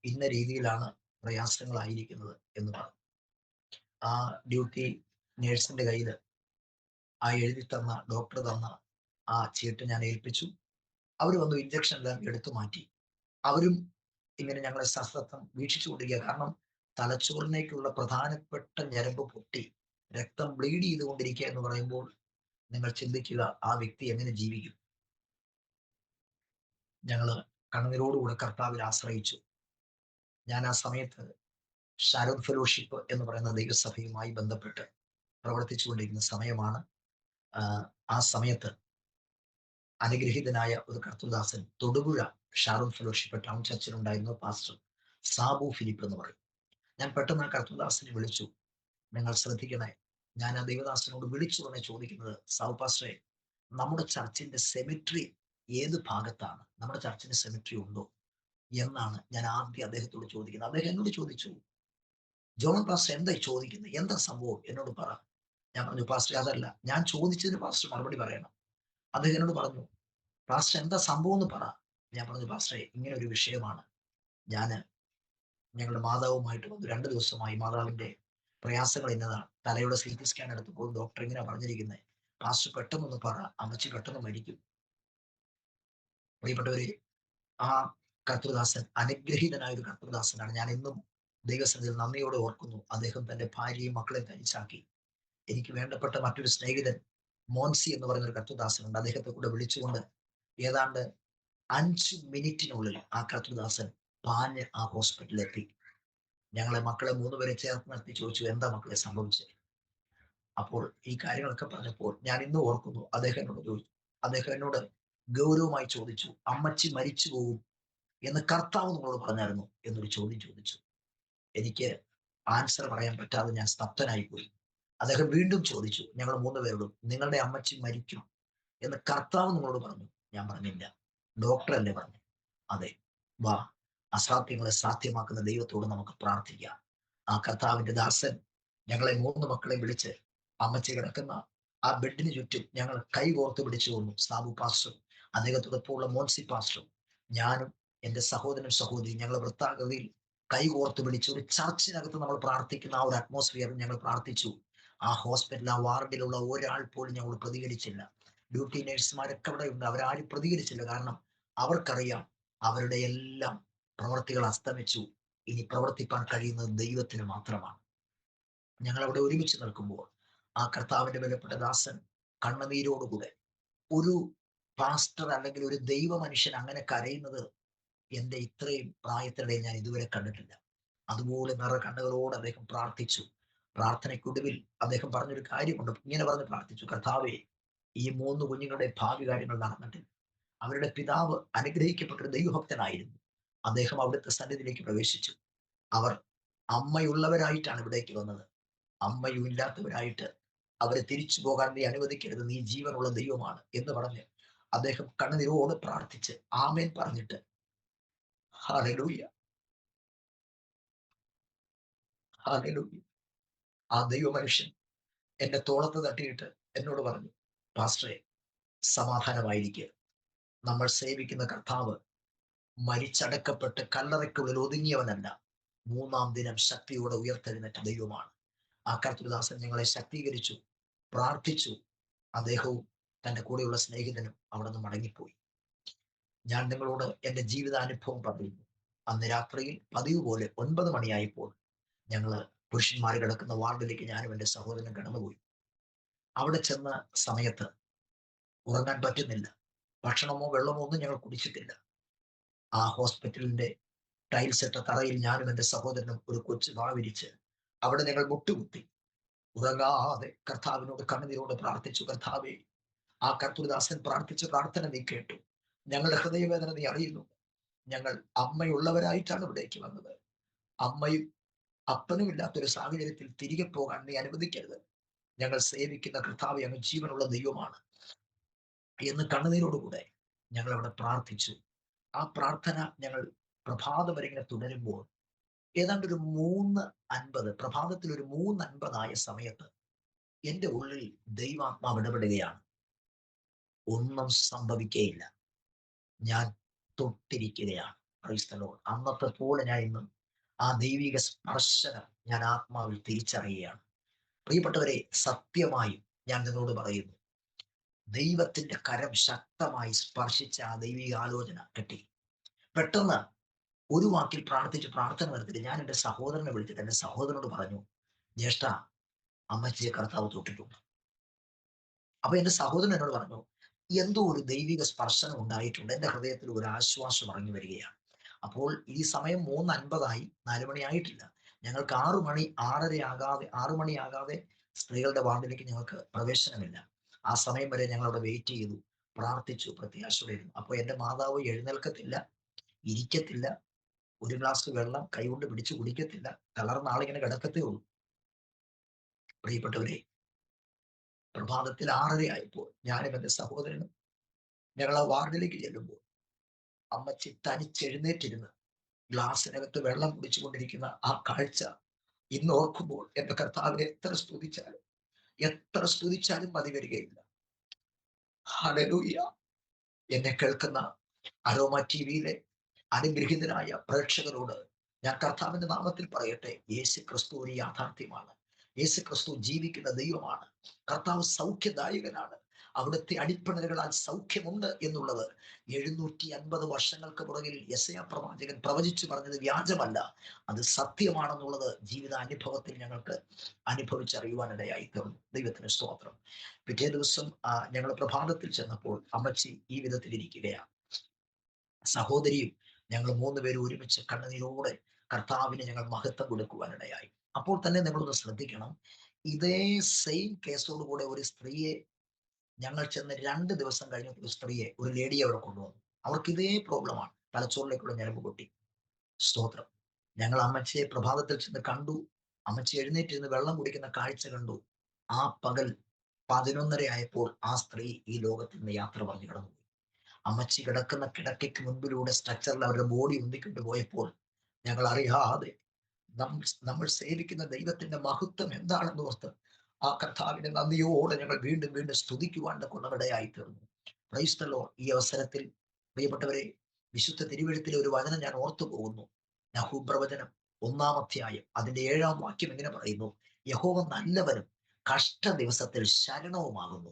Speaker 5: ഇന്ന രീതിയിലാണ് പ്രയാസങ്ങളായിരിക്കുന്നത് എന്ന് പറഞ്ഞു. ആ ഡ്യൂട്ടി നേഴ്സിന്റെ കയ്യിൽ ആ എഴുതി തന്ന, ഡോക്ടർ തന്ന ആ ചീട്ട് ഞാൻ ഏൽപ്പിച്ചു. അവർ വന്നു ഇഞ്ചക്ഷൻ എല്ലാം എടുത്തു മാറ്റി. അവരും ഇങ്ങനെ ഞങ്ങളെ സശ്രദ്ധം വീക്ഷിച്ചുകൊണ്ടിരിക്കുക. കാരണം തലച്ചോറിലേക്കുള്ള പ്രധാനപ്പെട്ട ഞരമ്പ് പൊട്ടി രക്തം ബ്ലീഡ് ചെയ്തുകൊണ്ടിരിക്കുക എന്ന് പറയുമ്പോൾ നിങ്ങൾ ചിന്തിക്കുക, ആ വ്യക്തി എങ്ങനെ ജീവിക്കും. ഞങ്ങൾ കണ്ണുനീരോടുകൂടെ കർത്താവിൽ ആശ്രയിച്ചു. ഞാൻ ആ സമയത്ത് ഷാരോൺ ഫെലോഷിപ്പ് എന്ന് പറയുന്ന ദൈവസഭയുമായി ബന്ധപ്പെട്ട് പ്രവർത്തിച്ചുകൊണ്ടിരിക്കുന്ന സമയമാണ്. ആ സമയത്ത് അനുഗ്രഹീതനായ ഒരു കർത്തൃദാസൻ തൊടുപുഴ ഷാരോൺ ഫെലോഷിപ്പ് ടൗൺ ചർച്ചിലുണ്ടായിരുന്ന പാസ്റ്റർ സാബു ഫിലിപ്പ് എന്ന് പറയും. ഞാൻ പെട്ടെന്ന് ആ കർത്തൃദാസനെ വിളിച്ചു, നിങ്ങൾ ശ്രദ്ധിക്കണേ, ഞാൻ ആ ദൈവദാസനോട് വിളിച്ചു തന്നെ ചോദിക്കുന്നത്, സാബു പാസ്റ്ററെ, നമ്മുടെ ചർച്ചിന്റെ സെമിട്രി ഏത് ഭാഗത്താണ്, നമ്മുടെ ചർച്ചിന് സെമിട്രി ഉണ്ടോ എന്നാണ് ഞാൻ ആദ്യം അദ്ദേഹത്തോട് ചോദിക്കുന്നത്. അദ്ദേഹം എന്നോട് ചോദിച്ചു, ജോൺ പാസ്റ്റർ എന്താ ചോദിക്കുന്നത്, എന്താ സംഭവം, എന്നോട് പറ. ഞാൻ പറഞ്ഞു, പാസ്റ്റർ അതല്ല, ഞാൻ ചോദിച്ചതിന് പാസ്റ്റർ മറുപടി പറയണം. അദ്ദേഹം എന്നോട് പറഞ്ഞു, പാസ്റ്റർ എന്താ സംഭവം എന്ന് പറ. ഞാൻ പറഞ്ഞു, പാസ്റ്ററെ, ഇങ്ങനെ ഒരു വിഷയമാണ്, ഞങ്ങളുടെ മാതാവുമായിട്ട് വന്നു 2 ദിവസമായി, മാതാവിന്റെ പ്രയാസങ്ങൾ ഇന്നതാണ്, തലയുടെ CT സ്കാൻ എടുത്തപ്പോൾ ഡോക്ടർ ഇങ്ങനെ പറഞ്ഞിരിക്കുന്നത്, പാസ്റ്റർ പെട്ടെന്നൊന്ന് പറ, അമ്മച്ചി പെട്ടെന്ന് മരിക്കും. പ്രിയപ്പെട്ടവരെ, ആ കർത്തൃദാസൻ അനുഗ്രഹീതനായ ഒരു കർത്തൃദാസനാണ്. ഞാൻ എന്നും ദൈവസന്നിധിയിൽ നന്ദിയോടെ ഓർക്കുന്നു. അദ്ദേഹം തന്റെ ഭാര്യയും മക്കളെ തനിച്ചാക്കി. എനിക്ക് വേണ്ടപ്പെട്ട മറ്റൊരു സ്നേഹിതൻ മോൻസി എന്ന് പറയുന്ന ഒരു കർത്തൃദാസനുണ്ട്. അദ്ദേഹത്തെ കൂടെ വിളിച്ചുകൊണ്ട് ഏതാണ്ട് 5 മിനിറ്റിനുള്ളിൽ ആ കർത്തൃദാസൻ പാഞ്ഞ് ആ ഹോസ്പിറ്റലിൽ എത്തി. ഞങ്ങളെ മക്കളെ 3 പേരെ ചേർത്ത് നിർത്തി ചോദിച്ചു, എന്താ മക്കളെ സംഭവിച്ചത്. അപ്പോൾ ഈ കാര്യങ്ങളൊക്കെ പറഞ്ഞപ്പോൾ ഞാൻ ഇന്ന് ഓർക്കുന്നു, അദ്ദേഹം എന്നോട് ഗൗരവമായി ചോദിച്ചു, അമ്മച്ചി മരിച്ചു പോകും എന്ന് കർത്താവ് നിങ്ങളോട് പറഞ്ഞായിരുന്നു എന്നൊരു ചോദ്യം ചോദിച്ചു. എനിക്ക് ആൻസർ പറയാൻ പറ്റാതെ ഞാൻ സ്തബ്ധനായി പോയി. അദ്ദേഹം വീണ്ടും ചോദിച്ചു, ഞങ്ങൾ 3 പേരോടും, നിങ്ങളുടെ അമ്മച്ചി മരിക്കും എന്ന് കർത്താവ് നിങ്ങളോട് പറഞ്ഞു. ഞാൻ പറഞ്ഞില്ല. ഡോക്ടറല്ലേ പറഞ്ഞു? അതെ. വാ, അസാധ്യങ്ങളെ സാധ്യമാക്കുന്ന ദൈവത്തോട് നമുക്ക് പ്രാർത്ഥിക്കാം. ആ കർത്താവിന്റെ ദാസൻ ഞങ്ങളെ 3 മക്കളെ വിളിച്ച് അമ്മച്ചി കിടക്കുന്ന ആ ബെഡിന് ചുറ്റും ഞങ്ങൾ കൈ കോർത്ത് പിടിച്ചു കൊണ്ടു. സാബു പാസ്റ്ററും അദ്ദേഹത്തോടൊപ്പമുള്ള മോൻസി പാസ്റ്ററും ഞാനും എൻ്റെ സഹോദരനും സഹോദരി ഞങ്ങൾ വൃത്താകൃതിയിൽ കൈ കോർത്ത് പിടിച്ച് ഒരു ചർച്ചിനകത്ത് നമ്മൾ പ്രാർത്ഥിക്കുന്ന ആ ഒരു അറ്റ്മോസ്ഫിയറിൽ ഞങ്ങൾ പ്രാർത്ഥിച്ചു. ആ ഹോസ്പിറ്റൽ, ആ വാർഡിലുള്ള ഒരാൾ പോലും ഞങ്ങൾ പ്രതികരിച്ചില്ല. ഡ്യൂട്ടി നേഴ്സുമാരൊക്കെ അവിടെ ഉണ്ട്. അവരാരും പ്രതികരിച്ചില്ല. കാരണം അവർക്കറിയാം അവരുടെ എല്ലാം പ്രവർത്തികൾ അസ്തമിച്ചു. ഇനി പ്രവർത്തിപ്പാൻ കഴിയുന്നത് ദൈവത്തിന് മാത്രമാണ്. ഞങ്ങൾ അവിടെ ഒരുമിച്ച് നിൽക്കുമ്പോൾ ആ കർത്താവിന്റെ വിലപ്പെട്ട ദാസൻ കണ്ണുനീരോടുകൂടെ, ഒരു പാസ്റ്റർ അല്ലെങ്കിൽ ഒരു ദൈവ മനുഷ്യൻ അങ്ങനെ കരയുന്നത് എന്റെ ഇത്രയും പ്രായത്തിനിടയിൽ ഞാൻ ഇതുവരെ കണ്ടിട്ടില്ല. അതുപോലെ നിറ കണ്ണുകളോട് അദ്ദേഹം പ്രാർത്ഥിച്ചു. പ്രാർത്ഥനയ്ക്കൊടുവിൽ അദ്ദേഹം പറഞ്ഞൊരു കാര്യമുണ്ട്. ഇങ്ങനെ പറഞ്ഞ് പ്രാർത്ഥിച്ചു, കർത്താവേ, ഈ 3 കുഞ്ഞുങ്ങളുടെ ഭാവി കാര്യങ്ങൾ നടന്നിട്ടില്ല. അവരുടെ പിതാവ് അനുഗ്രഹിക്കപ്പെട്ട ഒരു ദൈവഭക്തനായിരുന്നു. അദ്ദേഹം അവിടുത്തെ സന്നിധിയിലേക്ക് പ്രവേശിച്ചു. അവർ അമ്മയുള്ളവരായിട്ടാണ് ഇവിടേക്ക് വന്നത്. അമ്മയും ഇല്ലാത്തവരായിട്ട് അവരെ തിരിച്ചു പോകാൻ നീ അനുവദിക്കരുത്, നീ ജീവനുള്ള ദൈവമാണ് എന്ന് പറഞ്ഞ് അദ്ദേഹം കണ്ണുനീരോട് പ്രാർത്ഥിച്ച് ആമേൻ പറഞ്ഞിട്ട്, ഹല്ലേലൂയ, ഹല്ലേലൂയ, ആ ദൈവ മനുഷ്യൻ എന്റെ തോളത്ത് തട്ടിയിട്ട് എന്നോട് പറഞ്ഞു, പാസ്റ്ററെ, സമാധാനമായിരിക്കുക. നമ്മൾ സേവിക്കുന്ന കർത്താവ് മരിച്ചടക്കപ്പെട്ട് കല്ലറയ്ക്കുള്ളിൽ ഒതുങ്ങിയവനല്ല, 3-ാം ദിനം ശക്തിയോടെ ഉയർത്തെഴുന്നേറ്റ ദൈവമാണ്. ആ കർത്തൃദാസൻ ഞങ്ങളെ ശക്തീകരിച്ചു, പ്രാർത്ഥിച്ചു. അദ്ദേഹവും തന്റെ കൂടെയുള്ള സ്നേഹിതനും അവിടെ നിന്ന് മടങ്ങിപ്പോയി. ഞാൻ നിങ്ങളോട് എന്റെ ജീവിതാനുഭവം പറയുന്നു. അന്ന് രാത്രിയിൽ പതിവ് പോലെ 9 മണിയായപ്പോൾ ഞങ്ങള് പുരുഷന്മാർ കിടക്കുന്ന വാർഡിലേക്ക് ഞാനും എൻ്റെ സഹോദരനും കടന്നുപോയി. അവിടെ ചെന്ന സമയത്ത് ഉറങ്ങാൻ പറ്റുന്നില്ല. ഭക്ഷണമോ വെള്ളമോ ഒന്നും ഞങ്ങൾ കുടിച്ചിട്ടില്ല. ആ ഹോസ്പിറ്റലിന്റെ ടൈൽസ് ഇട്ട തറയിൽ ഞാനും എൻ്റെ സഹോദരനും ഒരു കൊച്ചു വാവിരിച്ച് അവിടെ ഞങ്ങൾ മുട്ടുകുത്തി ഉറങ്ങാതെ കർത്താവിനോട് കണ്ണുനീരോട് പ്രാർത്ഥിച്ചു. കർത്താവേ, ആ കർത്തൃദാസൻ പ്രാർത്ഥിച്ച പ്രാർത്ഥന നീ കേട്ടു. ഞങ്ങളുടെ ഹൃദയവേദന നീ അറിയുന്നു. ഞങ്ങൾ അമ്മയുള്ളവരായിട്ടാണ് ഇവിടേക്ക് വന്നത്. അമ്മയും അപ്പനും ഇല്ലാത്തൊരു സാഹചര്യത്തിൽ തിരികെ പോകാൻ നീ അനുവദിക്കരുത്. ഞങ്ങൾ സേവിക്കുന്ന കർത്താവ് അങ്ങ് ജീവനുള്ള ദൈവമാണ് എന്ന് കണ്ണുനീരോടുകൂടെ ഞങ്ങൾ അവിടെ പ്രാർത്ഥിച്ചു. ആ പ്രാർത്ഥന ഞങ്ങൾ പ്രഭാതം വരെ ഇങ്ങനെ തുടരുമ്പോൾ ഏതാണ്ട് ഒരു 3:50, പ്രഭാതത്തിൽ ഒരു 3:50 ആയ സമയത്ത് എൻ്റെ ഉള്ളിൽ ദൈവാത്മാവ് ഇടപെടുകയാണ്. ഒന്നും സംഭവിക്കുകയില്ല, ഞാൻ തൊട്ടിരിക്കുകയാണ്. Price the Lord. അന്നത്തെ പോലെ ഞാൻ ഇന്നും ആ ദൈവിക സ്പർശനം ഞാൻ ആത്മാവിൽ തിരിച്ചറിയുകയാണ്. പ്രിയപ്പെട്ടവരെ, സത്യമായും ഞാൻ നിങ്ങളോട് പറയുന്നു, ദൈവത്തിന്റെ കരം ശക്തമായി സ്പർശിച്ച ആ ദൈവിക ആലോചന കിട്ടി. പെട്ടെന്ന് ഒരു വാക്കിൽ പ്രാർത്ഥിച്ച് പ്രാർത്ഥന നിർത്തിയിട്ട് ഞാൻ എൻ്റെ സഹോദരനെ വിളിച്ചിട്ട് എൻ്റെ സഹോദരനോട് പറഞ്ഞു, ജ്യേഷ്ഠ, അമ്മച്ചിയെ കർത്താവ് തൊട്ടിട്ടുണ്ട്. അപ്പൊ എൻ്റെ സഹോദരൻ എന്നോട് പറഞ്ഞു, എന്തോ ഒരു ദൈവിക സ്പർശനം ഉണ്ടായിട്ടുണ്ട്, എൻ്റെ ഹൃദയത്തിൽ ഒരു ആശ്വാസം ഇറങ്ങി വരികയാണ്. അപ്പോൾ ഈ സമയം 3:50 4 മണി ആയിട്ടില്ല. ഞങ്ങൾക്ക് 6 മണി 6 മണിയാകാതെ സ്ത്രീകളുടെ വാർഡിലേക്ക് ഞങ്ങൾക്ക് പ്രവേശനമില്ല. ആ സമയം വരെ ഞങ്ങൾ അവിടെ വെയിറ്റ് ചെയ്തു, പ്രാർത്ഥിച്ചു, പ്രത്യാശയോടെയിരുന്നു. അപ്പോൾ എൻ്റെ മാതാവ് എഴുന്നേൽക്കത്തില്ല, ഇരിക്കത്തില്ല, ഒരു ഗ്ലാസ് വെള്ളം കൈകൊണ്ട് പിടിച്ച് കുടിക്കത്തില്ല, തളർന്ന ആളിങ്ങനെ കിടക്കത്തേ ഉള്ളൂ. പ്രിയപ്പെട്ടവരെ, പ്രഭാതത്തിൽ 6:30 ആയപ്പോൾ ഞാനും എൻ്റെ സഹോദരനും ഞങ്ങൾ ആ വാർഡിലേക്ക് ചെല്ലുമ്പോൾ അമ്മച്ചി തനിച്ചെഴുന്നേറ്റിരുന്ന് ഗ്ലാസിനകത്ത് വെള്ളം കുടിച്ചുകൊണ്ടിരിക്കുന്ന ആ കാഴ്ച ഇന്ന് ഓർക്കുമ്പോൾ എന്റെ കർത്താവിനെ എത്ര സ്തുതിച്ചാലും മതി വരികയില്ല. ഹല്ലേലൂയ. എന്നെ കേൾക്കുന്ന അരോമ ടിവിയിലെ അനുഗ്രഹീതരായ പ്രേക്ഷകരോട് ഞാൻ കർത്താവിന്റെ നാമത്തിൽ പറയട്ടെ, യേശു ക്രിസ്തു ഒരു യാഥാർത്ഥ്യമാണ്. യേശു ക്രിസ്തു ജീവിക്കുന്ന ദൈവമാണ്. കർത്താവ് സൗഖ്യദായകനാണ്. അവിടുത്തെ അടിപ്പിണരുകളാൽ സൗഖ്യമുണ്ട് എന്നുള്ളത് 750 വർഷങ്ങൾക്ക് പുറകിൽ യെശയ്യാ പ്രവാചകൻ പ്രവചിച്ചു പറഞ്ഞത് വ്യാജമല്ല, അത് സത്യമാണെന്നുള്ളത് ജീവിതാനുഭവത്തിൽ ഞങ്ങൾക്ക് അനുഭവിച്ചറിയുവാനിടയായി തീർന്നു. ദൈവത്തിന് സ്തോത്രം. പിറ്റേ ദിവസം ഞങ്ങൾ പ്രഭാതത്തിൽ ചെന്നപ്പോൾ അമ്മച്ചി ഈ വിധത്തിൽ ഇരിക്കുകയാണ്. സഹോദരിയും ഞങ്ങൾ 3 പേരും ഒരുമിച്ച് കണ്ണുനീരോടെ കർത്താവിന് ഞങ്ങൾ മഹത്വം കൊടുക്കുവാനിടയായി. അപ്പോൾ തന്നെ നിങ്ങളൊന്ന് ശ്രദ്ധിക്കണം, ഇതേ സെയിം കേസോടുകൂടെ ഒരു സ്ത്രീയെ ഞങ്ങൾ ചെന്ന് 2 ദിവസം കഴിഞ്ഞ ഒരു സ്ത്രീയെ, ഒരു ലേഡിയെ അവിടെ കൊണ്ടുവന്നു. അവർക്ക് ഇതേ പ്രോബ്ലമാണ്, തലച്ചോറിലേക്കുള്ള ഞരമ്പ് പൊട്ടി. സ്തോത്രം. ഞങ്ങൾ അമ്മച്ചിയെ പ്രഭാതത്തിൽ ചെന്ന് കണ്ടു. അമ്മച്ചി എഴുന്നേറ്റിരുന്ന് വെള്ളം കുടിക്കുന്ന കാഴ്ച കണ്ടു. ആ പകൽ 11:30 ആയപ്പോൾ ആ സ്ത്രീ ഈ ലോകത്തിൽ നിന്ന് യാത്ര പറഞ്ഞു കടന്നുപോയി. അമ്മച്ചി കിടക്കുന്ന കിടക്കയ്ക്ക് മുൻപിലൂടെ സ്ട്രക്ചറിൽ അവരുടെ ബോഡി ഉന്തിക്കൊണ്ട് പോയപ്പോൾ ഞങ്ങൾ അറിയാതെ നമ്മൾ സേവിക്കുന്ന ദൈവത്തിന്റെ മഹത്വം എന്താണെന്ന് ഓർത്ത് ആ കർത്താവിന്റെ നന്ദിയോടെ ഞങ്ങൾ വീണ്ടും വീണ്ടും സ്തുതിക്കുവാൻ കൊണ്ടവിടെയായി തീർന്നു. Price the Lord. ഈ അവസരത്തിൽ പ്രിയപ്പെട്ടവരെ, വിശുദ്ധ തിരുവെഴുത്തിലെ ഒരു വചനം ഞാൻ ഓർത്തു പോകുന്നു. നഹൂം പ്രവചനം 1-ാം അധ്യായം അതിന്റെ 7-ാം വാക്യം ഇങ്ങനെ പറയുന്നു: യഹോവ നല്ലവനും കഷ്ട ദിവസത്തിൽ ശരണവുമാകുന്നു,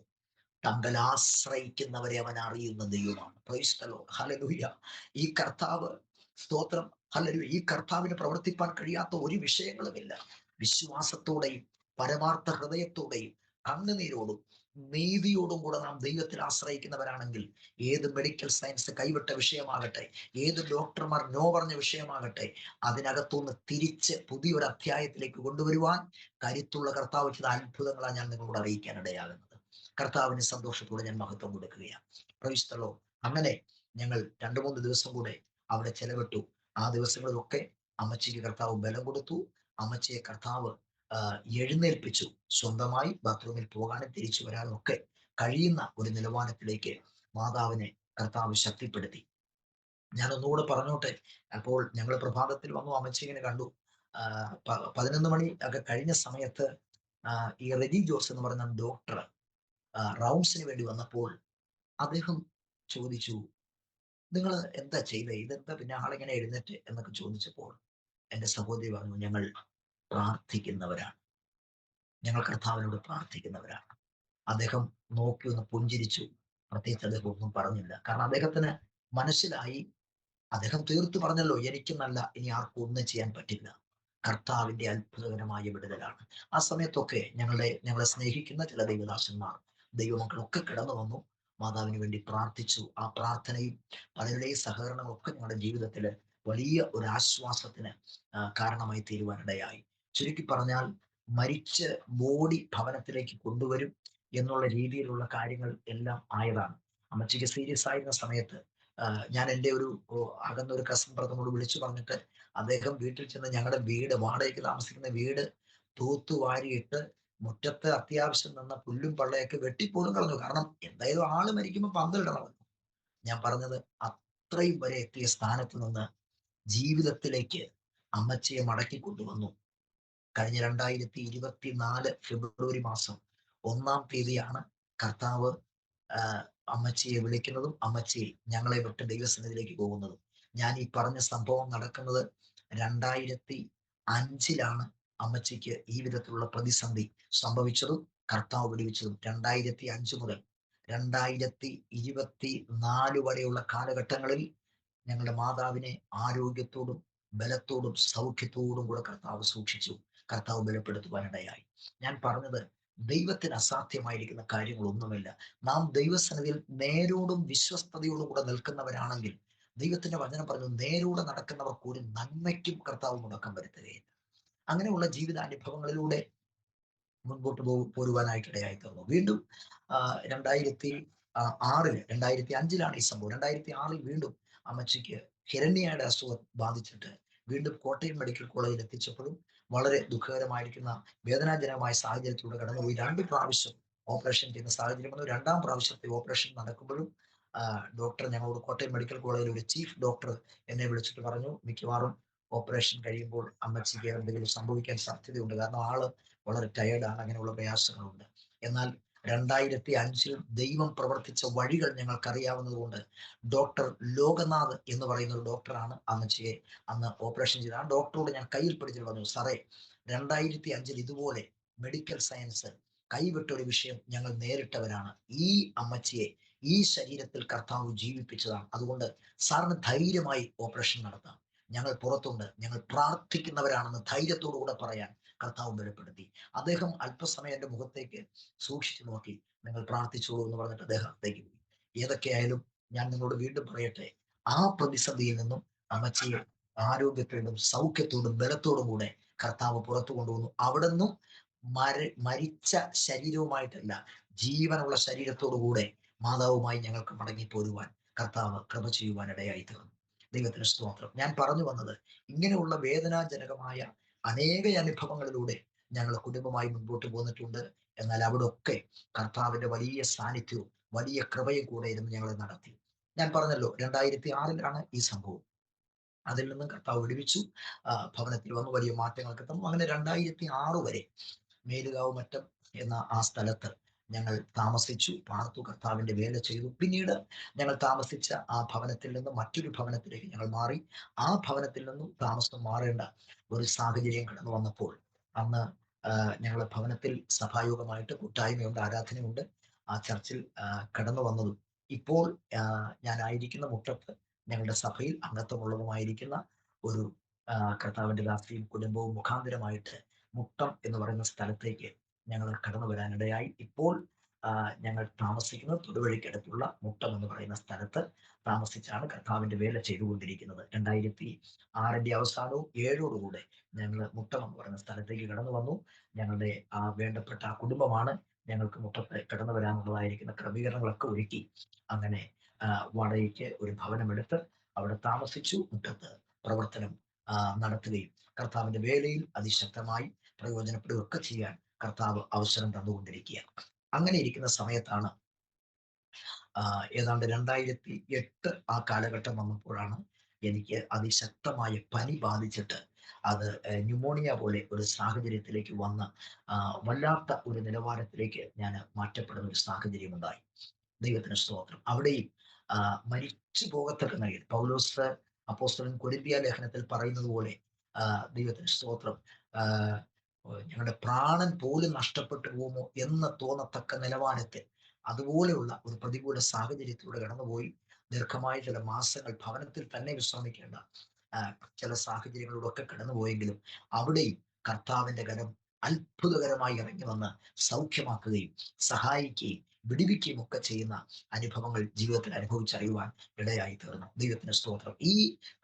Speaker 5: തങ്ങൾ ആശ്രയിക്കുന്നവരെ അവൻ അറിയുന്ന ദൈവമാണ്. Price the Lord. ഹല്ലേലൂയ. ഈ കർത്താവ്, സ്തോത്രം, ഹല്ലേലൂയ, ഈ കർത്താവിന് പ്രവർത്തിപ്പാൻ കഴിയാത്ത ഒരു വിഷയങ്ങളുമില്ല. വിശ്വാസത്തോടെയും പരമാർത്ഥ ഹൃദയത്തോടെയും കണ്ണുനീരോടും നീതിയോടും കൂടെ നാം ദൈവത്തിൽ ആശ്രയിക്കുന്നവരാണെങ്കിൽ ഏത് മെഡിക്കൽ സയൻസ് കൈവിട്ട വിഷയമാകട്ടെ, ഏത് ഡോക്ടർമാർ നോ പറഞ്ഞ വിഷയമാകട്ടെ, അതിനകത്തുനിന്ന് തിരിച്ച് പുതിയൊരു അധ്യായത്തിലേക്ക് കൊണ്ടുവരുവാൻ കരുത്തുള്ള കർത്താവ് ചെയ്ത അത്ഭുതങ്ങളാണ് ഞാൻ നിങ്ങളോട് അറിയിക്കാനിടയാകുന്നത്. കർത്താവിന് സന്തോഷത്തോടെ ഞാൻ മഹത്വം കൊടുക്കുകയാണ്. Price the Lord. അങ്ങനെ ഞങ്ങൾ 2-3 ദിവസം കൂടെ അവിടെ ചെലവിട്ടു. ആ ദിവസങ്ങളിലൊക്കെ അമ്മച്ചിക്ക് കർത്താവ് ബലം കൊടുത്തു. അമ്മച്ചിയെ കർത്താവ് എഴുന്നേൽപ്പിച്ചു. സ്വന്തമായി ബാത്റൂമിൽ പോകാനും തിരിച്ചു വരാനും ഒക്കെ കഴിയുന്ന ഒരു നിലവാരത്തിലേക്ക് മാതാവിനെ കർത്താവ് ശക്തിപ്പെടുത്തി. ഞാൻ ഒന്നുകൂടെ പറഞ്ഞോട്ടെ. അപ്പോൾ ഞങ്ങൾ പ്രഭാതത്തിൽ വന്നു, അമ്മച്ചിങ്ങനെ കണ്ടു. 11 മണി ഒക്കെ കഴിഞ്ഞ സമയത്ത് ഈ റെജി ജോസ് എന്ന് പറയുന്ന ഡോക്ടർ റൗണ്ട്സിന് വേണ്ടി വന്നപ്പോൾ അദ്ദേഹം ചോദിച്ചു, നിങ്ങൾ എന്താ ചെയ്തേ, ഇതെന്താ പിന്നെ ആളിങ്ങനെ എഴുന്നേറ്റ് എന്നൊക്കെ ചോദിച്ചപ്പോൾ എന്റെ സഹോദരി പറഞ്ഞു, ഞങ്ങൾ പ്രാർത്ഥിക്കുന്നവരാണ്, ഞങ്ങൾ കർത്താവിനോട് പ്രാർത്ഥിക്കുന്നവരാണ്. അദ്ദേഹം നോക്കി ഒന്ന് പുഞ്ചിരിച്ചു. പ്രത്യേകിച്ച് അദ്ദേഹം ഒന്നും പറഞ്ഞില്ല. കാരണം അദ്ദേഹത്തിന് മനസ്സിലായി, അദ്ദേഹം തീർത്തു പറഞ്ഞല്ലോ, എനിക്കെന്നല്ല ഇനി ആർക്കും ഒന്നും ചെയ്യാൻ പറ്റില്ല, കർത്താവിന്റെ അത്ഭുതകരമായ വിടുതലാണ്. ആ സമയത്തൊക്കെ ഞങ്ങളെ സ്നേഹിക്കുന്ന ചില ദൈവദാസന്മാർ, ദൈവമക്കളൊക്കെ കിടന്നു വന്നു, മാതാവിന് വേണ്ടി പ്രാർത്ഥിച്ചു. ആ പ്രാർത്ഥനയും പലരുടെയും സഹകരണവും ഒക്കെ ഞങ്ങളുടെ ജീവിതത്തിൽ വലിയ ഒരു ആശ്വാസത്തിന് കാരണമായി തീരുവാനിടയായി. ചുരുക്കി പറഞ്ഞാൽ, മരിച്ച് ബോഡി ഭവനത്തിലേക്ക് കൊണ്ടുവരും എന്നുള്ള രീതിയിലുള്ള കാര്യങ്ങൾ എല്ലാം ആയതാണ്. അമ്മച്ചിക്ക് സീരിയസ് ആയിരുന്ന സമയത്ത് ഞാൻ എൻ്റെ ഒരു അകന്നൊരു കസിൻ ബ്രദറിനോട് വിളിച്ചു പറഞ്ഞിട്ട് അദ്ദേഹം വീട്ടിൽ ചെന്ന് ഞങ്ങളുടെ വീട്, വാടകയ്ക്ക് താമസിക്കുന്ന വീട് തൂത്തുവാരിയിട്ട് മുറ്റത്ത് അത്യാവശ്യം നിന്ന പുല്ലും പള്ളയൊക്കെ വെട്ടിപ്പോലും കളഞ്ഞു. കാരണം എന്തായാലും ആള് മരിക്കുമ്പോൾ പന്തലിടണമല്ലോ. ഞാൻ പറഞ്ഞത്, അത്രയും വരെ എത്തിയ സ്ഥാനത്ത് നിന്ന് ജീവിതത്തിലേക്ക് അമ്മച്ചിയെ മടക്കി കൊണ്ടുവന്നു. കഴിഞ്ഞ 2024 ഫെബ്രുവരി മാസം 1-ാം തീയതിയാണ് കർത്താവ് അമ്മച്ചിയെ വിളിക്കുന്നതും അമ്മച്ചി ഞങ്ങളെ വിട്ട് ദൈവസന്നിധിയിലേക്ക് പോകുന്നതും. ഞാൻ ഈ പറഞ്ഞ സംഭവം നടക്കുന്നത് 2005-ലാണ്. അമ്മച്ചിക്ക് ഈ വിധത്തിലുള്ള പ്രതിസന്ധി സംഭവിച്ചതും കർത്താവ് വിടുവിച്ചതും 2005 മുതൽ 2024 വരെയുള്ള കാലഘട്ടങ്ങളിൽ ഞങ്ങളുടെ മാതാവിനെ ആരോഗ്യത്തോടും ബലത്തോടും സൗഖ്യത്തോടും കൂടെ കർത്താവ് സൂക്ഷിച്ചു. കർത്താവ് ബലപ്പെടുത്തുവാനിടയായി. ഞാൻ പറഞ്ഞത്, ദൈവത്തിന് അസാധ്യമായിരിക്കുന്ന കാര്യങ്ങളൊന്നുമില്ല. നാം ദൈവസന്നിധിയിൽ നേരോടും വിശ്വസ്തയോടും കൂടെ നിൽക്കുന്നവരാണെങ്കിൽ, ദൈവത്തിന്റെ വചനം പറഞ്ഞു, നേരോടെ നടക്കുന്നവർക്ക് ഒരു നന്മയ്ക്കും കർത്താവ് മുടക്കം വരുത്തുകയില്ല. അങ്ങനെയുള്ള ജീവിതാനുഭവങ്ങളിലൂടെ മുൻപോട്ട് പോരുവാനായിട്ടിടയായി തീർന്നു. വീണ്ടും 2005-ലാണ് ഈ സംഭവം. 2006 വീണ്ടും അമ്മച്ചിക്ക് ഹിരണ്യയുടെ അസുഖം ബാധിച്ചിട്ട് വീണ്ടും കോട്ടയം മെഡിക്കൽ കോളേജിൽ എത്തിച്ചപ്പോഴും വളരെ ദുഃഖകരമായിരിക്കുന്ന വേദനാജനകമായ സാഹചര്യത്തിലൂടെ കടന്നുപോയി. 2 പ്രാവശ്യം ഓപ്പറേഷൻ ചെയ്യുന്ന സാഹചര്യം വന്നു. 2-ാം പ്രാവശ്യത്തെ ഓപ്പറേഷൻ നടക്കുമ്പോഴും ഡോക്ടർ, ഞങ്ങളോട് കോട്ടയം മെഡിക്കൽ കോളേജിൽ ഒരു ചീഫ് ഡോക്ടർ എന്നെ വിളിച്ചിട്ട് പറഞ്ഞു, മിക്കവാറും ഓപ്പറേഷൻ കഴിയുമ്പോൾ അമ്മച്ചിക്ക് എന്തെങ്കിലും സംഭവിക്കാൻ സാധ്യതയുണ്ട്, കാരണം ആള് വളരെ ടയേർഡാണ്, അങ്ങനെയുള്ള പ്രയാസങ്ങളുണ്ട്. എന്നാൽ 2005 ദൈവം പ്രവർത്തിച്ച വഴികൾ ഞങ്ങൾക്കറിയാവുന്നത് കൊണ്ട് ഡോക്ടർ ലോകനാഥ് എന്ന് പറയുന്ന ഒരു ഡോക്ടറാണ് അമ്മച്ചിയെ അന്ന് ഓപ്പറേഷൻ ചെയ്തത്. ആ ഡോക്ടറോട് ഞാൻ കയ്യിൽ പിടിച്ചിട്ട് പറഞ്ഞു, സാറേ, 2005 ഇതുപോലെ മെഡിക്കൽ സയൻസ് കൈവിട്ടൊരു വിഷയം ഞങ്ങൾ നേരിട്ടവരാണ്. ഈ അമ്മച്ചിയെ ഈ ശരീരത്തിൽ കർത്താവ് ജീവിപ്പിച്ചതാണ്. അതുകൊണ്ട് സാറിന് ധൈര്യമായി ഓപ്പറേഷൻ നടത്താം, ഞങ്ങൾ പുറത്തുണ്ട്, ഞങ്ങൾ പ്രാർത്ഥിക്കുന്നവരാണെന്ന് ധൈര്യത്തോടു കൂടെ പറയാൻ കർത്താവ് ബലപ്പെടുത്തി. അദ്ദേഹം അല്പസമയം എൻ്റെ മുഖത്തേക്ക് സൂക്ഷിച്ചു നോക്കി, നിങ്ങൾ പ്രാർത്ഥിച്ചോളൂ എന്ന് പറഞ്ഞിട്ട് അദ്ദേഹത്തേക്ക് പോയി. ഏതൊക്കെയായാലും ഞാൻ നിങ്ങളോട് വീണ്ടും പറയട്ടെ, ആ പ്രതിസന്ധിയിൽ നിന്നും അമ്മച്ചിയെ ആരോഗ്യത്തോടും സൗഖ്യത്തോടും ബലത്തോടും കൂടെ കർത്താവ് പുറത്തു കൊണ്ടുവന്നു. അവിടെ നിന്നും മരിച്ച ശരീരവുമായിട്ടല്ല, ജീവനുള്ള ശരീരത്തോടു കൂടെ മാതാവുമായി ഞങ്ങൾക്ക് മടങ്ങിപ്പോരുവാൻ കർത്താവ് കൃപ ചെയ്യുവാൻ ഇടയായി തീർന്നു. ദൈവത്തിന് സ്തോത്രം. ഞാൻ പറഞ്ഞു വന്നത്, ഇങ്ങനെയുള്ള വേദനാജനകമായ അനേക അനുഭവങ്ങളിലൂടെ ഞങ്ങൾ കുടുംബമായി മുൻപോട്ട് പോന്നിട്ടുണ്ട്. എന്നാൽ അവിടെ ഒക്കെ കർത്താവിന്റെ വലിയ സാന്നിധ്യവും വലിയ കൃപയും കൂടെ ഇരുന്ന് ഞങ്ങളെ നടത്തി. ഞാൻ പറഞ്ഞല്ലോ 2006 ഈ സംഭവം. അതിൽ നിന്നും കർത്താവ് വിടുവിച്ചു. ഭവനത്തിൽ വന്നു വലിയ മാറ്റങ്ങൾക്ക് തന്നു. അങ്ങനെ 2006 വരെ മേലുകാവ് മറ്റം എന്ന ആ സ്ഥലത്ത് ഞങ്ങൾ താമസിച്ചു, പാർത്തു, കർത്താവിന്റെ വേല ചെയ്തു. പിന്നീട് ഞങ്ങൾ താമസിച്ച ആ ഭവനത്തിൽ നിന്ന് മറ്റൊരു ഭവനത്തിലേക്ക് ഞങ്ങൾ മാറി. ആ ഭവനത്തിൽ നിന്നും താമസം മാറേണ്ട ഒരു സാഹചര്യം കടന്നു വന്നപ്പോൾ അന്ന് ഞങ്ങളുടെ ഭവനത്തിൽ സഭായോഗമായിട്ട് കൂട്ടായ്മയുണ്ട്, ആരാധനയുണ്ട്. ആ ചർച്ചിൽ കടന്നു വന്നതും ഇപ്പോൾ ഞാനായിരിക്കുന്ന മുറ്റത്ത് ഞങ്ങളുടെ സഭയിൽ അംഗത്വമുള്ളതുമായിരിക്കുന്ന ഒരു കർത്താവിന്റെ ദാസിയും കുടുംബവും മുഖാന്തരമായിട്ട് മുട്ടം എന്ന് പറയുന്ന സ്ഥലത്തേക്ക് ഞങ്ങൾ കടന്നു വരാനിടയായി. ഇപ്പോൾ ഞങ്ങൾ താമസിക്കുന്നത് തൊടുവഴിക്കടുത്തുള്ള മുട്ടം എന്ന് പറയുന്ന സ്ഥലത്ത് താമസിച്ചാണ് കർത്താവിന്റെ വേല ചെയ്തുകൊണ്ടിരിക്കുന്നത്. 2006 അവസാനവും 7 ഞങ്ങൾ മുട്ടം എന്ന് പറയുന്ന സ്ഥലത്തേക്ക് കടന്നു വന്നു. ഞങ്ങളുടെ ആ വേണ്ടപ്പെട്ട ആ കുടുംബമാണ് ഞങ്ങൾക്ക് മുട്ടത്ത് കടന്നു വരാനുള്ളതായിരിക്കുന്ന ക്രമീകരണങ്ങളൊക്കെ ഒരുക്കി. അങ്ങനെ വാടകയ്ക്ക് ഒരു ഭവനമെടുത്ത് അവിടെ താമസിച്ചു, മുറ്റത്ത് പ്രവർത്തനം നടത്തുകയും കർത്താവിന്റെ വേലയിൽ അതിശക്തമായി പ്രയോജനപ്പെടുകയൊക്കെ ചെയ്യാൻ കർത്താവ് അവസരം തന്നുകൊണ്ടിരിക്കുകയാണ്. അങ്ങനെ ഇരിക്കുന്ന സമയത്താണ് ഏതാണ്ട് 2008 ആ കാലഘട്ടം വന്നപ്പോഴാണ് എനിക്ക് അതിശക്തമായ പനി ബാധിച്ചിട്ട് അത് ന്യൂമോണിയ പോലെ ഒരു സാഹചര്യത്തിലേക്ക് വന്ന് വല്ലാത്ത ഒരു നിലവാരത്തിലേക്ക് ഞാൻ മാറ്റപ്പെടുന്ന ഒരു സാഹചര്യം ഉണ്ടായി. ദൈവത്തിന് സ്തോത്രം. അവിടെയും മരിച്ചു പോകത്തക്ക നിലയിൽ പൗലോസ് അപ്പോസ്തലൻ കൊരിന്ത്യ ലേഖനത്തിൽ പറയുന്നത് പോലെ ദൈവത്തിന് സ്തോത്രം, ഞങ്ങളുടെ പ്രാണൻ പോലും നഷ്ടപ്പെട്ടു പോകുമോ എന്ന് തോന്നത്തക്ക നിലവാരത്തിൽ അതുപോലെയുള്ള ഒരു പ്രതികൂല സാഹചര്യത്തിലൂടെ കടന്നുപോയി. ദീർഘമായ ചില മാസങ്ങൾ ഭവനത്തിൽ തന്നെ വിശ്രമിക്കേണ്ട ചില സാഹചര്യങ്ങളിലൂടെ ഒക്കെ കടന്നുപോയെങ്കിലും അവിടെയും കർത്താവിന്റെ കരം അത്ഭുതകരമായി ഇറങ്ങി വന്ന് സൗഖ്യമാക്കുകയും സഹായിക്കുകയും വിടിവിക്കുകയും ഒക്കെ ചെയ്യുന്ന അനുഭവങ്ങൾ ജീവിതത്തിൽ അനുഭവിച്ചറിയുവാൻ ഇടയായി തീർന്നു. ദൈവത്തിന് സ്തോത്രം. ഈ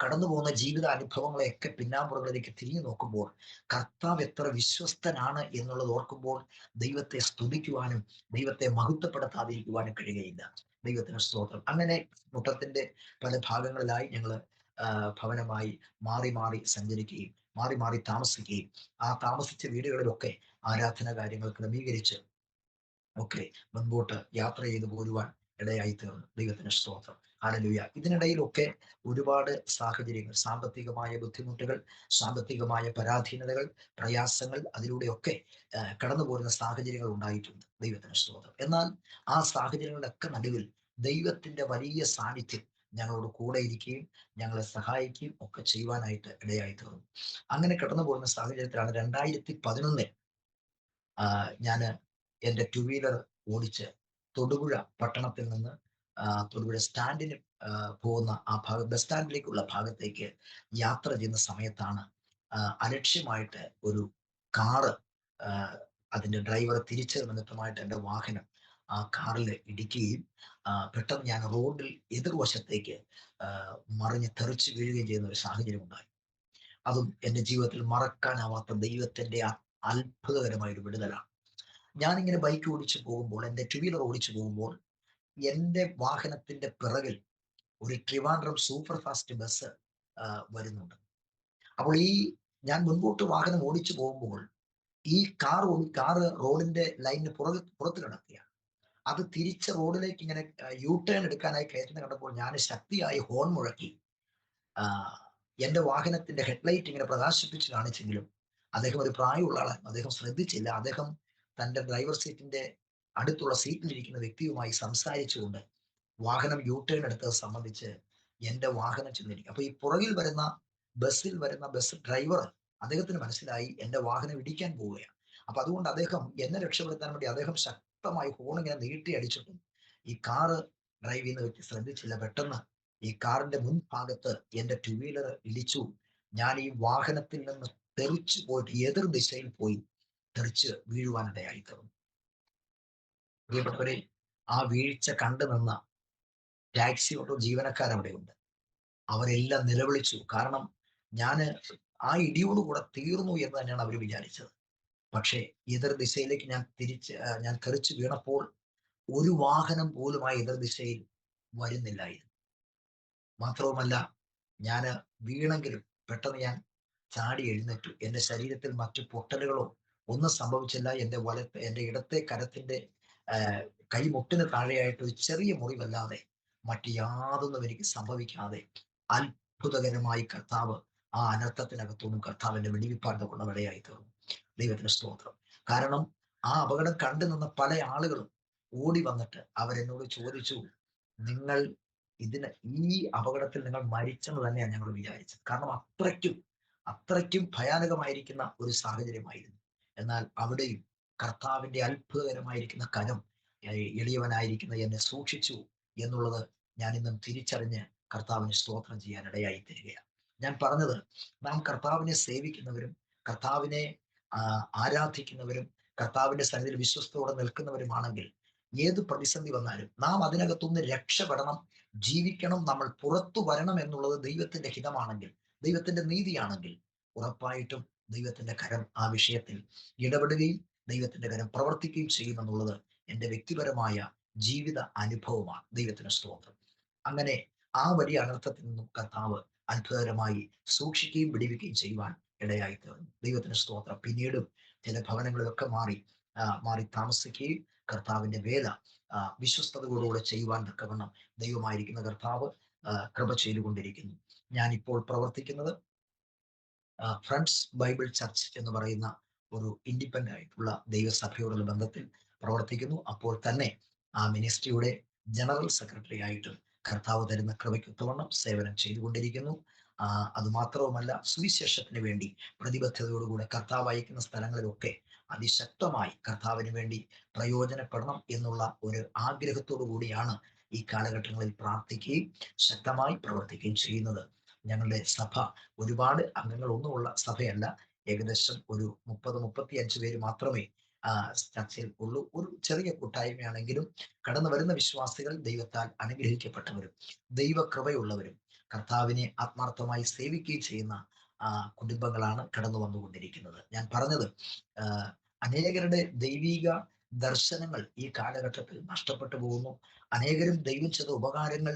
Speaker 5: കടന്നു പോകുന്ന ജീവിത അനുഭവങ്ങളെയൊക്കെ പിന്നാമ്പുറങ്ങളിലേക്ക് തിരിഞ്ഞു നോക്കുമ്പോൾ കർത്താവ് എത്ര വിശ്വസ്തനാണ് എന്നുള്ളത് ഓർക്കുമ്പോൾ ദൈവത്തെ സ്തുതിക്കുവാനും ദൈവത്തെ മഹത്വപ്പെടുത്താതിരിക്കുവാനും കഴിയുകയില്ല. ദൈവത്തിന് സ്തോത്രം. അങ്ങനെ മുട്ടത്തിന്റെ പല ഭാഗങ്ങളിലായി ഞങ്ങൾ ഭവനമായി മാറി മാറി സഞ്ചരിക്കുകയും മാറി മാറി താമസിക്കുകയും ആ താമസിച്ച വീടുകളിലൊക്കെ ആരാധന കാര്യങ്ങൾ ക്രമീകരിച്ച് ഒക്കെ മുൻപോട്ട് യാത്ര ചെയ്തു പോരുവാൻ ഇടയായി തീർന്നു. ദൈവത്തിന് സ്തോത്രം. ഹല്ലേലൂയ. ഇതിനിടയിലൊക്കെ ഒരുപാട് സാഹചര്യങ്ങൾ, സാമ്പത്തികമായ ബുദ്ധിമുട്ടുകൾ, സാമ്പത്തികമായ പരാധീനതകൾ, പ്രയാസങ്ങൾ, അതിലൂടെയൊക്കെ കടന്നു പോരുന്ന സാഹചര്യങ്ങൾ ഉണ്ടായിട്ടുണ്ട്. ദൈവത്തിന് സ്തോത്രം. എന്നാൽ ആ സാഹചര്യങ്ങളുടെയൊക്കെ നടുവിൽ ദൈവത്തിന്റെ വലിയ സാന്നിധ്യം ഞങ്ങളോട് കൂടെ ഇരിക്കുകയും ഞങ്ങളെ സഹായിക്കുകയും ഒക്കെ ചെയ്യുവാനായിട്ട് ഇടയായി തീർന്നു. അങ്ങനെ കടന്നു പോകുന്ന സാഹചര്യത്തിലാണ് 2011 ഞാൻ എൻ്റെ 2 വീലർ ഓടിച്ച് തൊടുപുഴ പട്ടണത്തിൽ നിന്ന് തൊടുപുഴ സ്റ്റാൻഡിന് പോകുന്ന ആ ഭാഗം, ബസ് സ്റ്റാൻഡിലേക്കുള്ള ഭാഗത്തേക്ക് യാത്ര ചെയ്യുന്ന സമയത്താണ് അലക്ഷ്യമായിട്ട് ഒരു കാറ്, അതിന്റെ ഡ്രൈവർ തിരിച്ചത് നിമിത്തമായിട്ട് എൻ്റെ വാഹനം ആ കാറിൽ ഇടിക്കുകയും പെട്ടെന്ന് ഞാൻ റോഡിൽ എതിർവശത്തേക്ക് മറിഞ്ഞ് തെറിച്ച് വീഴുകയും ചെയ്യുന്ന ഒരു സാഹചര്യം ഉണ്ടായി. അതും എൻ്റെ ജീവിതത്തിൽ മറക്കാനാവാത്ത ദൈവത്തിന്റെ അത്ഭുതകരമായ ഒരു വിടുതലാണ്. ഞാനിങ്ങനെ ബൈക്ക് ഓടിച്ചു പോകുമ്പോൾ, എൻ്റെ 2 വീലർ ഓടിച്ചു പോകുമ്പോൾ എൻ്റെ വാഹനത്തിന്റെ പിറകിൽ ഒരു ട്രിവാൻഡ്രം സൂപ്പർ ഫാസ്റ്റ് ബസ് വരുന്നുണ്ട്. അപ്പോൾ ഞാൻ മുൻപോട്ട് വാഹനം ഓടിച്ചു പോകുമ്പോൾ ഈ കാറ് റോഡിന്റെ ലൈനിന് പുറത്ത് കിടക്കുകയാണ്. അത് തിരിച്ച് റോഡിലേക്ക് ഇങ്ങനെ യു ടേൺ എടുക്കാനായി കയറ്റുന്ന കണ്ടപ്പോൾ ഞാൻ ശക്തിയായി ഹോൺ മുഴക്കി. എൻ്റെ വാഹനത്തിന്റെ ഹെഡ്ലൈറ്റ് ഇങ്ങനെ പ്രകാശിപ്പിച്ച് കാണിച്ചെങ്കിലും അദ്ദേഹം ഒരു പ്രായമുള്ള ആളാണ്. അദ്ദേഹം ശ്രദ്ധിച്ചില്ല. അദ്ദേഹം തന്റെ ഡ്രൈവർ സീറ്റിന്റെ അടുത്തുള്ള സീറ്റിലിരിക്കുന്ന വ്യക്തിയുമായി സംസാരിച്ചുകൊണ്ട് വാഹനം യു ടേൺ എടുത്തത് സംബന്ധിച്ച് എൻ്റെ വാഹനം ചെന്നിരിക്കും. അപ്പൊ ഈ പുറകിൽ വരുന്ന ബസ് ഡ്രൈവർ, അദ്ദേഹത്തിന് മനസ്സിലായി എൻ്റെ വാഹനം ഇടിക്കാൻ പോവുകയാണ്. അപ്പൊ അതുകൊണ്ട് അദ്ദേഹം എന്നെ രക്ഷപ്പെടുത്താൻ വേണ്ടി അദ്ദേഹം ശക്തമായി ഹോൺ ഇങ്ങനെ നീട്ടി അടിച്ചിട്ടും ഈ കാറ് ഡ്രൈവ് ചെയ്യുന്ന വ്യക്തി ശ്രദ്ധിച്ചില്ല. പെട്ടെന്ന് ഈ കാറിന്റെ മുൻഭാഗത്ത് എൻ്റെ 2 വീലർ ഇടിച്ചു. ഞാൻ ഈ വാഹനത്തിൽ നിന്ന് തെറിച്ചു പോയിട്ട് എതിർ ദിശയിൽ പോയി തെറിച്ച് വീഴുവാനിടയായി തീർന്നു. പ്രിയപ്പെട്ടവരെ, ആ വീഴ്ച കണ്ടു നിന്ന ടാക്സി ഓട്ടോ ജീവനക്കാർ അവിടെയുണ്ട്. അവരെല്ലാം നിലവിളിച്ചു. കാരണം ഞാന് ആ ഇടിയോടുകൂടെ തീർന്നു എന്ന് തന്നെയാണ് അവർ വിചാരിച്ചത്. പക്ഷേ എതിർ ദിശയിലേക്ക് ഞാൻ തെറിച്ച് വീണപ്പോൾ ഒരു വാഹനം പോലും ആ എതിർ ദിശയിൽ വരുന്നില്ലായിരുന്നു. മാത്രവുമല്ല, ഞാൻ വീണെങ്കിലും പെട്ടെന്ന് ഞാൻ ചാടി എഴുന്നേറ്റു. എൻ്റെ ശരീരത്തിൽ മറ്റു പൊട്ടലുകളോ ഒന്നും സംഭവിച്ചില്ല. എൻ്റെ ഇടത്തെ കരത്തിന്റെ കൈമുട്ടിന് താഴെയായിട്ട് ഒരു ചെറിയ മുറിവല്ലാതെ മറ്റ് യാതൊന്നും എനിക്ക് സംഭവിക്കാതെ അത്ഭുതകരമായി കർത്താവ് ആ അനർത്ഥത്തിനകത്തുനിന്നും കർത്താവിന്റെ വെടിവിപ്പാൻ കൊണ്ടവിടെയായി തീർന്നു. ദൈവത്തിന് സ്തോത്രം. കാരണം ആ അപകടം കണ്ടു നിന്ന പല ആളുകളും ഓടി വന്നിട്ട് അവരെന്നോട് ചോദിച്ചു, നിങ്ങൾ ഈ അപകടത്തിൽ നിങ്ങൾ മരിച്ചെന്ന് തന്നെയാണ് ഞങ്ങൾ വിചാരിച്ചത്. കാരണം അത്രയ്ക്കും ഭയാനകമായിരിക്കുന്ന ഒരു സാഹചര്യമായിരുന്നു. എന്നാൽ അവിടെയും കർത്താവിന്റെ അത്ഭുതകരമായിരിക്കുന്ന കരം എളിയവനായിരിക്കുന്ന എന്നെ സൂക്ഷിച്ചു എന്നുള്ളത് ഞാൻ ഇന്നും തിരിച്ചറിഞ്ഞ് കർത്താവിന് സ്തോത്രം ചെയ്യാൻ ഇടയായി തരികയാണ്. ഞാൻ പറഞ്ഞത്, നാം കർത്താവിനെ സേവിക്കുന്നവരും കർത്താവിനെ ആരാധിക്കുന്നവരും കർത്താവിന്റെ സന്നിധിയിൽ വിശ്വസ്തയോടെ നിൽക്കുന്നവരുമാണെങ്കിൽ ഏത് പ്രതിസന്ധി വന്നാലും നാം അതിനകത്തുനിന്ന് രക്ഷപ്പെടണം, ജീവിക്കണം, നമ്മൾ പുറത്തു വരണം എന്നുള്ളത് ദൈവത്തിന്റെ ഹിതമാണെങ്കിൽ, ദൈവത്തിന്റെ നീതിയാണെങ്കിൽ ഉറപ്പായിട്ടും ദൈവത്തിന്റെ കരം ആ വിഷയത്തിൽ ഇടപെടുകയും ദൈവത്തിന്റെ കരം പ്രവർത്തിക്കുകയും ചെയ്യുമെന്നുള്ളത് എൻ്റെ വ്യക്തിപരമായ ജീവിത അനുഭവമാണ്. ദൈവത്തിന് സ്തോത്രം. അങ്ങനെ ആ വലിയ അനർത്ഥത്തിൽ നിന്നും കർത്താവ് അത്ഭുതകരമായി സൂക്ഷിക്കുകയും വിടിവിക്കുകയും ചെയ്യുവാൻ ഇടയായി തീർന്നു. ദൈവത്തിന് സ്തോത്രം. പിന്നീടും ചില ഭവനങ്ങളിലൊക്കെ മാറി താമസിക്കുകയും കർത്താവിന്റെ വേല വിശ്വസ്തയോടുകൂടെ ചെയ്യുവാൻ തക്കവണ്ണം ദൈവമായിരിക്കുന്ന കർത്താവ് കൃപ ചെയ്തുകൊണ്ടിരിക്കുന്നു. ഞാൻ ഇപ്പോൾ പ്രവർത്തിക്കുന്നത് ഫ്രണ്ട്സ് ബൈബിൾ ചർച്ച് എന്ന് പറയുന്ന ഒരു ഇൻഡിപെൻഡന്റ് ആയിട്ടുള്ള ദൈവസഭയോടുള്ള ബന്ധത്തിൽ പ്രവർത്തിക്കുന്നു. അപ്പോൾ തന്നെ ആ മിനിസ്ട്രിയുടെ ജനറൽ സെക്രട്ടറി ആയിട്ടും കർത്താവ് തരുന്ന കൃപയ്ക്കൊത്തവണ്ണം സേവനം ചെയ്തുകൊണ്ടിരിക്കുന്നു. അതുമാത്രവുമല്ല, സുവിശേഷത്തിന് വേണ്ടി പ്രതിബദ്ധതയോടുകൂടെ കർത്താവ് അയക്കുന്ന സ്ഥലങ്ങളിലൊക്കെ അതിശക്തമായി കർത്താവിന് വേണ്ടി പ്രയോജനപ്പെടണം എന്നുള്ള ഒരു ആഗ്രഹത്തോടു കൂടിയാണ് ഈ കാലഘട്ടങ്ങളിൽ പ്രാർത്ഥിക്കുകയും ശക്തമായി പ്രവർത്തിക്കുകയും ചെയ്യുന്നത്. ഞങ്ങളുടെ സഭ ഒരുപാട് അംഗങ്ങളൊന്നുമുള്ള സഭയല്ല. ഏകദേശം ഒരു 30-35 പേര് മാത്രമേ ചർച്ചയിൽ ഉള്ളൂ. ഒരു ചെറിയ കൂട്ടായ്മയാണെങ്കിലും കടന്നു വരുന്ന വിശ്വാസികൾ ദൈവത്താൽ അനുഗ്രഹിക്കപ്പെട്ടവരും ദൈവകൃപയുള്ളവരും കർത്താവിനെ ആത്മാർത്ഥമായി സേവിക്കുകയും ചെയ്യുന്ന കുടുംബങ്ങളാണ് കടന്നു വന്നുകൊണ്ടിരിക്കുന്നത്. ഞാൻ പറഞ്ഞത്, അനേകരുടെ ദൈവിക ദർശനങ്ങൾ ഈ കാലഘട്ടത്തിൽ നഷ്ടപ്പെട്ടു പോകുന്നു. അനേകരും ദൈവം ചെയ്ത ഉപകാരങ്ങൾ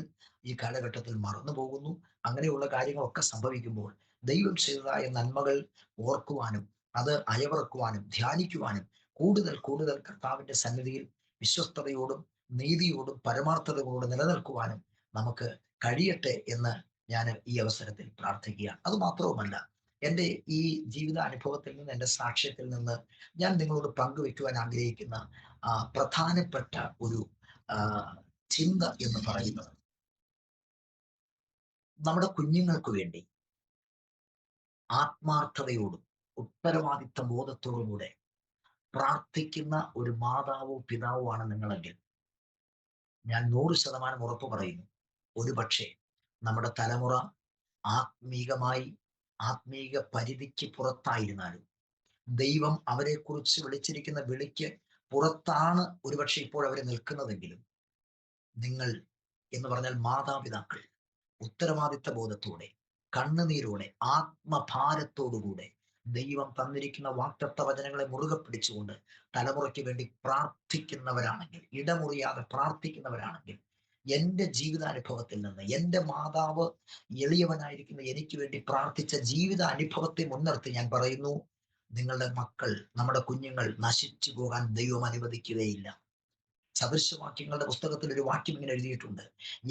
Speaker 5: ഈ കാലഘട്ടത്തിൽ മറന്നു പോകുന്നു. അങ്ങനെയുള്ള കാര്യങ്ങളൊക്കെ സംഭവിക്കുമ്പോൾ ദൈവം ചെയ്തതായ നന്മകൾ ഓർക്കുവാനും അത് അയവിറക്കുവാനും ധ്യാനിക്കുവാനും കൂടുതൽ കർത്താവിന്റെ സന്നിധിയിൽ വിശ്വസ്തയോടും നീതിയോടും പരമാർത്ഥതയോടും നിലനിൽക്കുവാനും നമുക്ക് കഴിയട്ടെ എന്ന് ഞാൻ ഈ അവസരത്തിൽ പ്രാർത്ഥിക്കുകയാണ്. അത് മാത്രവുമല്ല, എൻ്റെ ഈ ജീവിത അനുഭവത്തിൽ നിന്ന്, എൻ്റെ സാക്ഷ്യത്തിൽ നിന്ന് ഞാൻ നിങ്ങളോട് പങ്കുവെക്കുവാൻ ആഗ്രഹിക്കുന്ന പ്രധാനപ്പെട്ട ഒരു ചിന്ത എന്ന് പറയുന്നത്, നമ്മുടെ കുഞ്ഞുങ്ങൾക്ക് വേണ്ടി ആത്മാർത്ഥതയോടും ഉത്തരവാദിത്ത ബോധത്തോടും കൂടെ പ്രാർത്ഥിക്കുന്ന ഒരു മാതാവോ പിതാവോ ആണ് നിങ്ങളെങ്കിൽ, ഞാൻ 100% ഉറപ്പ് പറയുന്നു, ഒരുപക്ഷെ നമ്മുടെ തലമുറ ആത്മീക പരിധിക്ക് പുറത്തായിരുന്നാലും ദൈവം അവരെക്കുറിച്ച് വിളിച്ചിരിക്കുന്ന വിളിക്ക് പുറത്താണ് ഒരുപക്ഷെ ഇപ്പോൾ അവർ നിൽക്കുന്നതെങ്കിലും, നിങ്ങൾ എന്ന് പറഞ്ഞാൽ മാതാപിതാക്കൾ ഉത്തരവാദിത്ത ബോധത്തോടെ, കണ്ണുനീരോടെ, ആത്മഭാരത്തോടുകൂടെ ദൈവം തന്നിരിക്കുന്ന വാഗ്ദത്ത വചനങ്ങളെ മുറുകെ പിടിച്ചുകൊണ്ട് തലമുറയ്ക്ക് വേണ്ടി പ്രാർത്ഥിക്കുന്നവരാണെങ്കിൽ, ഇടമുറിയാതെ പ്രാർത്ഥിക്കുന്നവരാണെങ്കിൽ, എൻ്റെ ജീവിതാനുഭവത്തിൽ നിന്ന്, എൻ്റെ മാതാവ് എളിയവനായിരിക്കുന്ന എനിക്ക് വേണ്ടി പ്രാർത്ഥിച്ച ജീവിത അനുഭവത്തെ മുൻനിർത്തി ഞാൻ പറയുന്നു, നിങ്ങളുടെ മക്കൾ, നമ്മുടെ കുഞ്ഞുങ്ങൾ നശിച്ചു പോകാൻ ദൈവം അനുവദിക്കുകയില്ല. സദൃശവാക്യങ്ങളുടെ പുസ്തകത്തിൽ ഒരു വാക്യം ഇങ്ങനെ എഴുതിയിട്ടുണ്ട്,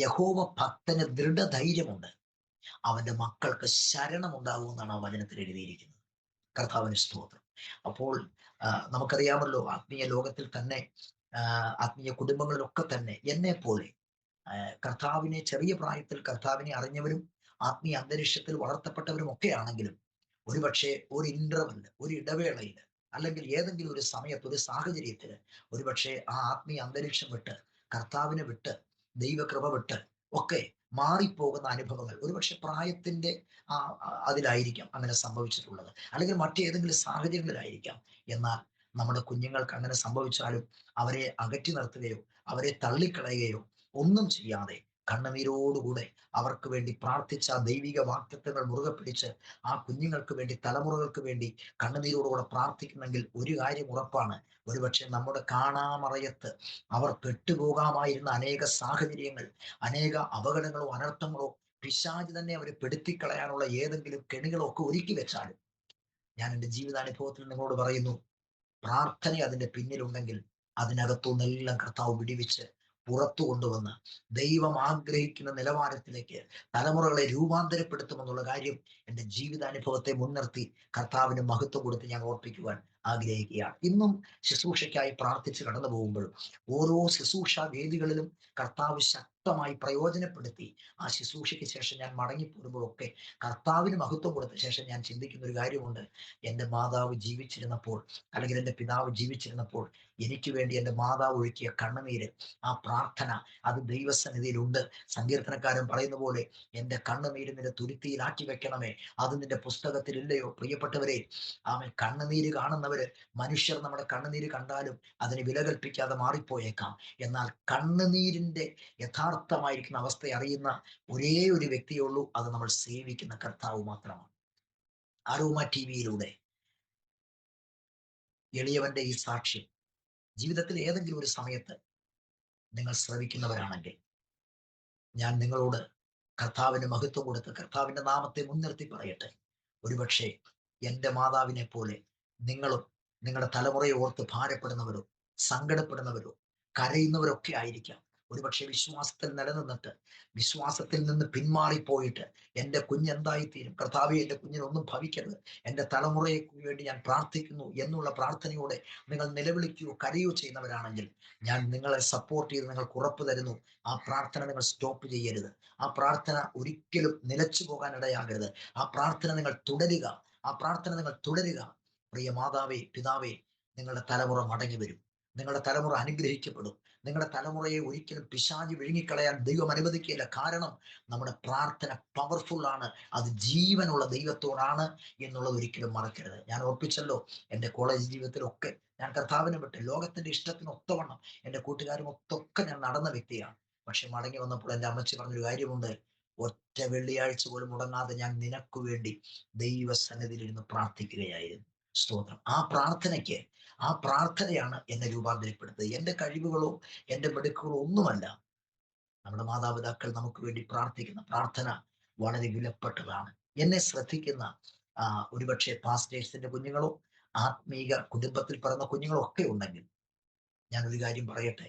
Speaker 5: യഹോവ ഭക്തന് ദൃഢധൈര്യമുണ്ട്, അവന്റെ മക്കൾക്ക് ശരണമുണ്ടാകുമെന്നാണ് ആ വചനത്തിൽ എഴുതിയിരിക്കുന്നത്. കർത്താവിന് സ്തോത്രം. അപ്പോൾ നമുക്കറിയാമല്ലോ, ആത്മീയ ലോകത്തിൽ തന്നെ, ആത്മീയ കുടുംബങ്ങളിലൊക്കെ തന്നെ എന്നെ പോലെ കർത്താവിനെ ചെറിയ പ്രായത്തിൽ കർത്താവിനെ അറിഞ്ഞവരും ആത്മീയ അന്തരീക്ഷത്തിൽ വളർത്തപ്പെട്ടവരും ഒക്കെ ആണെങ്കിലും ഒരുപക്ഷെ ഒരു ഇന്റർവെല്ല്, ഒരു ഇടവേളയിൽ, അല്ലെങ്കിൽ ഏതെങ്കിലും ഒരു സമയത്ത്, ഒരു സാഹചര്യത്തിൽ ഒരുപക്ഷെ ആ ആത്മീയ അന്തരീക്ഷം വിട്ട്, കർത്താവിനെ വിട്ട്, ദൈവകൃപ വിട്ട് ഒക്കെ മാറിപ്പോകുന്ന അനുഭവങ്ങൾ ഒരുപക്ഷെ പ്രായത്തിന്റെ അതിലായിരിക്കാം അങ്ങനെ സംഭവിച്ചിട്ടുള്ളത്, അല്ലെങ്കിൽ മറ്റേതെങ്കിലും സാഹചര്യങ്ങളിലായിരിക്കാം. എന്നാൽ നമ്മുടെ കുഞ്ഞുങ്ങൾക്ക് അങ്ങനെ സംഭവിച്ചാലും അവരെ അകറ്റി നിർത്തുകയോ അവരെ തള്ളിക്കളയുകയോ ഒന്നും ചെയ്യാതെ കണ്ണുനീരോടുകൂടെ അവർക്ക് വേണ്ടി പ്രാർത്ഥിച്ച ദൈവിക വാഗ്ദത്തങ്ങൾ മുറുകെ പിടിച്ച് ആ കുഞ്ഞുങ്ങൾക്ക് വേണ്ടി, തലമുറകൾക്ക് വേണ്ടി കണ്ണുനീരോടുകൂടെ പ്രാർത്ഥിക്കുന്നെങ്കിൽ ഒരു കാര്യം ഉറപ്പാണ്, ഒരുപക്ഷെ നമ്മുടെ കാണാമറയത്ത് അവർ പെട്ടുപോകാമായിരുന്ന അനേക സാഹചര്യങ്ങൾ, അനേക അപകടങ്ങളോ അനർത്ഥങ്ങളോ പിശാച് തന്നെ അവരെ പെടുത്തിക്കളയാനുള്ള ഏതെങ്കിലും കെണികളോ ഒക്കെ ഒരുക്കി വെച്ചാലും, ഞാൻ എൻ്റെ ജീവിതാനുഭവത്തിൽ നിങ്ങളോട് പറയുന്നു, പ്രാർത്ഥന അതിൻ്റെ പിന്നിലുണ്ടെങ്കിൽ അതിനകത്തുനിന്നെല്ലാം കർത്താവ് വിടിവിച്ച് പുറത്തു കൊണ്ടുവന്ന് ദൈവം ആഗ്രഹിക്കുന്ന നിലവാരത്തിലേക്ക് തലമുറകളെ രൂപാന്തരപ്പെടുത്തുമെന്നുള്ള കാര്യം എൻ്റെ ജീവിതാനുഭവത്തെ മുൻനിർത്തി കർത്താവിന് മഹത്വം കൊടുത്ത് ഞാൻ ഓർപ്പിക്കുവാൻ ആഗ്രഹിക്കുകയാണ്. ഇന്നും ശുശ്രൂഷയ്ക്കായി പ്രാർത്ഥിച്ച് കടന്നു പോകുമ്പോഴും ഓരോ ശുശ്രൂഷ വേദികളിലും കർത്താവ് ശക്തമായി പ്രയോജനപ്പെടുത്തി ആ ശുശ്രൂഷയ്ക്ക് ശേഷം ഞാൻ മടങ്ങിപ്പോരുമ്പോഴൊക്കെ കർത്താവിന് മഹത്വം കൊടുത്ത ശേഷം ഞാൻ ചിന്തിക്കുന്ന ഒരു കാര്യമുണ്ട്. എൻ്റെ മാതാവ് ജീവിച്ചിരുന്നപ്പോൾ, അല്ലെങ്കിൽ എൻ്റെ പിതാവ് ജീവിച്ചിരുന്നപ്പോൾ എനിക്ക് വേണ്ടി എൻ്റെ മാതാവ് ഒഴുക്കിയ കണ്ണുനീര്, ആ പ്രാർത്ഥന, അത് ദൈവസന്നിധിയിലുണ്ട്. സങ്കീർത്തനക്കാരൻ പറയുന്ന പോലെ എൻ്റെ കണ്ണുനീര് നിന്റെ തുരുത്തിയിലാക്കി വെക്കണമേ, അത് നിന്റെ പുസ്തകത്തിലില്ലയോ? പ്രിയപ്പെട്ടവരെ, ആമേൻ, കണ്ണുനീര് കാണുന്നവര്, മനുഷ്യർ നമ്മുടെ കണ്ണുനീര് കണ്ടാലും അതിന് വില കൽപ്പിക്കാതെ മാറിപ്പോയേക്കാം. എന്നാൽ കണ്ണുനീരിന്റെ യഥാർത്ഥമായിരിക്കുന്ന അവസ്ഥ അറിയുന്ന ഒരേ ഒരു വ്യക്തിയേ ഉള്ളൂ, അത് നമ്മൾ സേവിക്കുന്ന കർത്താവ് മാത്രമാണ്. അരോമ ടിവിയിലൂടെ എളിയവന്റെ ഈ സാക്ഷ്യം ജീവിതത്തിൽ ഏതെങ്കിലും ഒരു സമയത്ത് നിങ്ങൾ ശ്രവിക്കുന്നവരാണെങ്കിൽ ഞാൻ നിങ്ങളോട് കർത്താവിന് മഹത്വം കൊടുത്ത് കർത്താവിന്റെ നാമത്തെ മുൻനിർത്തി പറയട്ടെ. ഒരുപക്ഷെ എൻ്റെ മാതാവിനെ പോലെ നിങ്ങളും നിങ്ങളുടെ തലമുറയെ ഓർത്ത് ഭാരപ്പെടുന്നവരോ സങ്കടപ്പെടുന്നവരോ കരയുന്നവരൊക്കെ ആയിരിക്കാം. ഒരുപക്ഷെ വിശ്വാസത്തിൽ നിലനിന്നിട്ട് വിശ്വാസത്തിൽ നിന്ന് പിന്മാറിപ്പോയിട്ട് എൻ്റെ കുഞ്ഞ് എന്തായിത്തീരും, കർത്താവെ എൻ്റെ കുഞ്ഞിനൊന്നും ഭവിക്കരുത്, എൻ്റെ തലമുറയെ വേണ്ടി ഞാൻ പ്രാർത്ഥിക്കുന്നു എന്നുള്ള പ്രാർത്ഥനയോടെ നിങ്ങൾ നിലവിളിക്കുകയോ കരയോ ചെയ്യുന്നവരാണെങ്കിൽ ഞാൻ നിങ്ങളെ സപ്പോർട്ട് ചെയ്ത് നിങ്ങൾക്ക് ഉറപ്പ് തരുന്നു, ആ പ്രാർത്ഥന നിങ്ങൾ സ്റ്റോപ്പ് ചെയ്യരുത്. ആ പ്രാർത്ഥന ഒരിക്കലും നിലച്ചു പോകാൻ ഇടയാകരുത്. ആ പ്രാർത്ഥന നിങ്ങൾ തുടരുക. ആ പ്രാർത്ഥന നിങ്ങൾ തുടരുക. പ്രിയ മാതാവേ, പിതാവേ, നിങ്ങളുടെ തലമുറ മടങ്ങി വരും. നിങ്ങളുടെ തലമുറ അനുഗ്രഹിക്കപ്പെടും. നിങ്ങളുടെ തലമുറയെ ഒരിക്കലും പിശാചി വിഴുങ്ങിക്കളയാൻ ദൈവം അനുവദിക്കില്ല. കാരണം നമ്മുടെ പ്രാർത്ഥന പവർഫുൾ ആണ്, അത് ജീവനുള്ള ദൈവത്തോടാണ് എന്നുള്ളത് ഒരിക്കലും മറക്കരുത്. ഞാൻ ഓർപ്പിച്ചല്ലോ, എൻ്റെ കോളേജ് ജീവിതത്തിലൊക്കെ ഞാൻ കർത്താവിനെ വിട്ട് ലോകത്തിന്റെ ഇഷ്ടത്തിന് ഒത്തവണ്ണം എൻ്റെ കൂട്ടുകാരും ഒത്തൊക്കെ ഞാൻ നടന്ന വ്യക്തിയാണ്. പക്ഷെ മടങ്ങി വന്നപ്പോൾ എൻ്റെ അമ്മച്ചി പറഞ്ഞൊരു കാര്യമുണ്ട്, ഒറ്റ വെള്ളിയാഴ്ച പോലും മുടങ്ങാതെ ഞാൻ നിനക്ക് വേണ്ടി ദൈവസന്നിധിയിൽ ഇരുന്ന് പ്രാർത്ഥിക്കുകയായിരുന്നു. സ്തോത്രം. ആ പ്രാർത്ഥനയാണ് എന്നെ രൂപാന്തരപ്പെടുത്തുന്നത്. എൻ്റെ കഴിവുകളോ എൻ്റെ മിടുക്കുകളോ ഒന്നുമല്ല. നമ്മുടെ മാതാപിതാക്കൾ നമുക്ക് വേണ്ടി പ്രാർത്ഥിക്കുന്ന പ്രാർത്ഥന വളരെ വിലപ്പെട്ടതാണ്. എന്നെ ശ്രദ്ധിക്കുന്ന ഒരുപക്ഷെ പാസ്റ്റേഴ്സിന്റെ കുഞ്ഞുങ്ങളോ ആത്മീക കുടുംബത്തിൽ പിറന്ന കുഞ്ഞുങ്ങളോ ഒക്കെ ഉണ്ടെങ്കിൽ ഞാനൊരു കാര്യം പറയട്ടെ,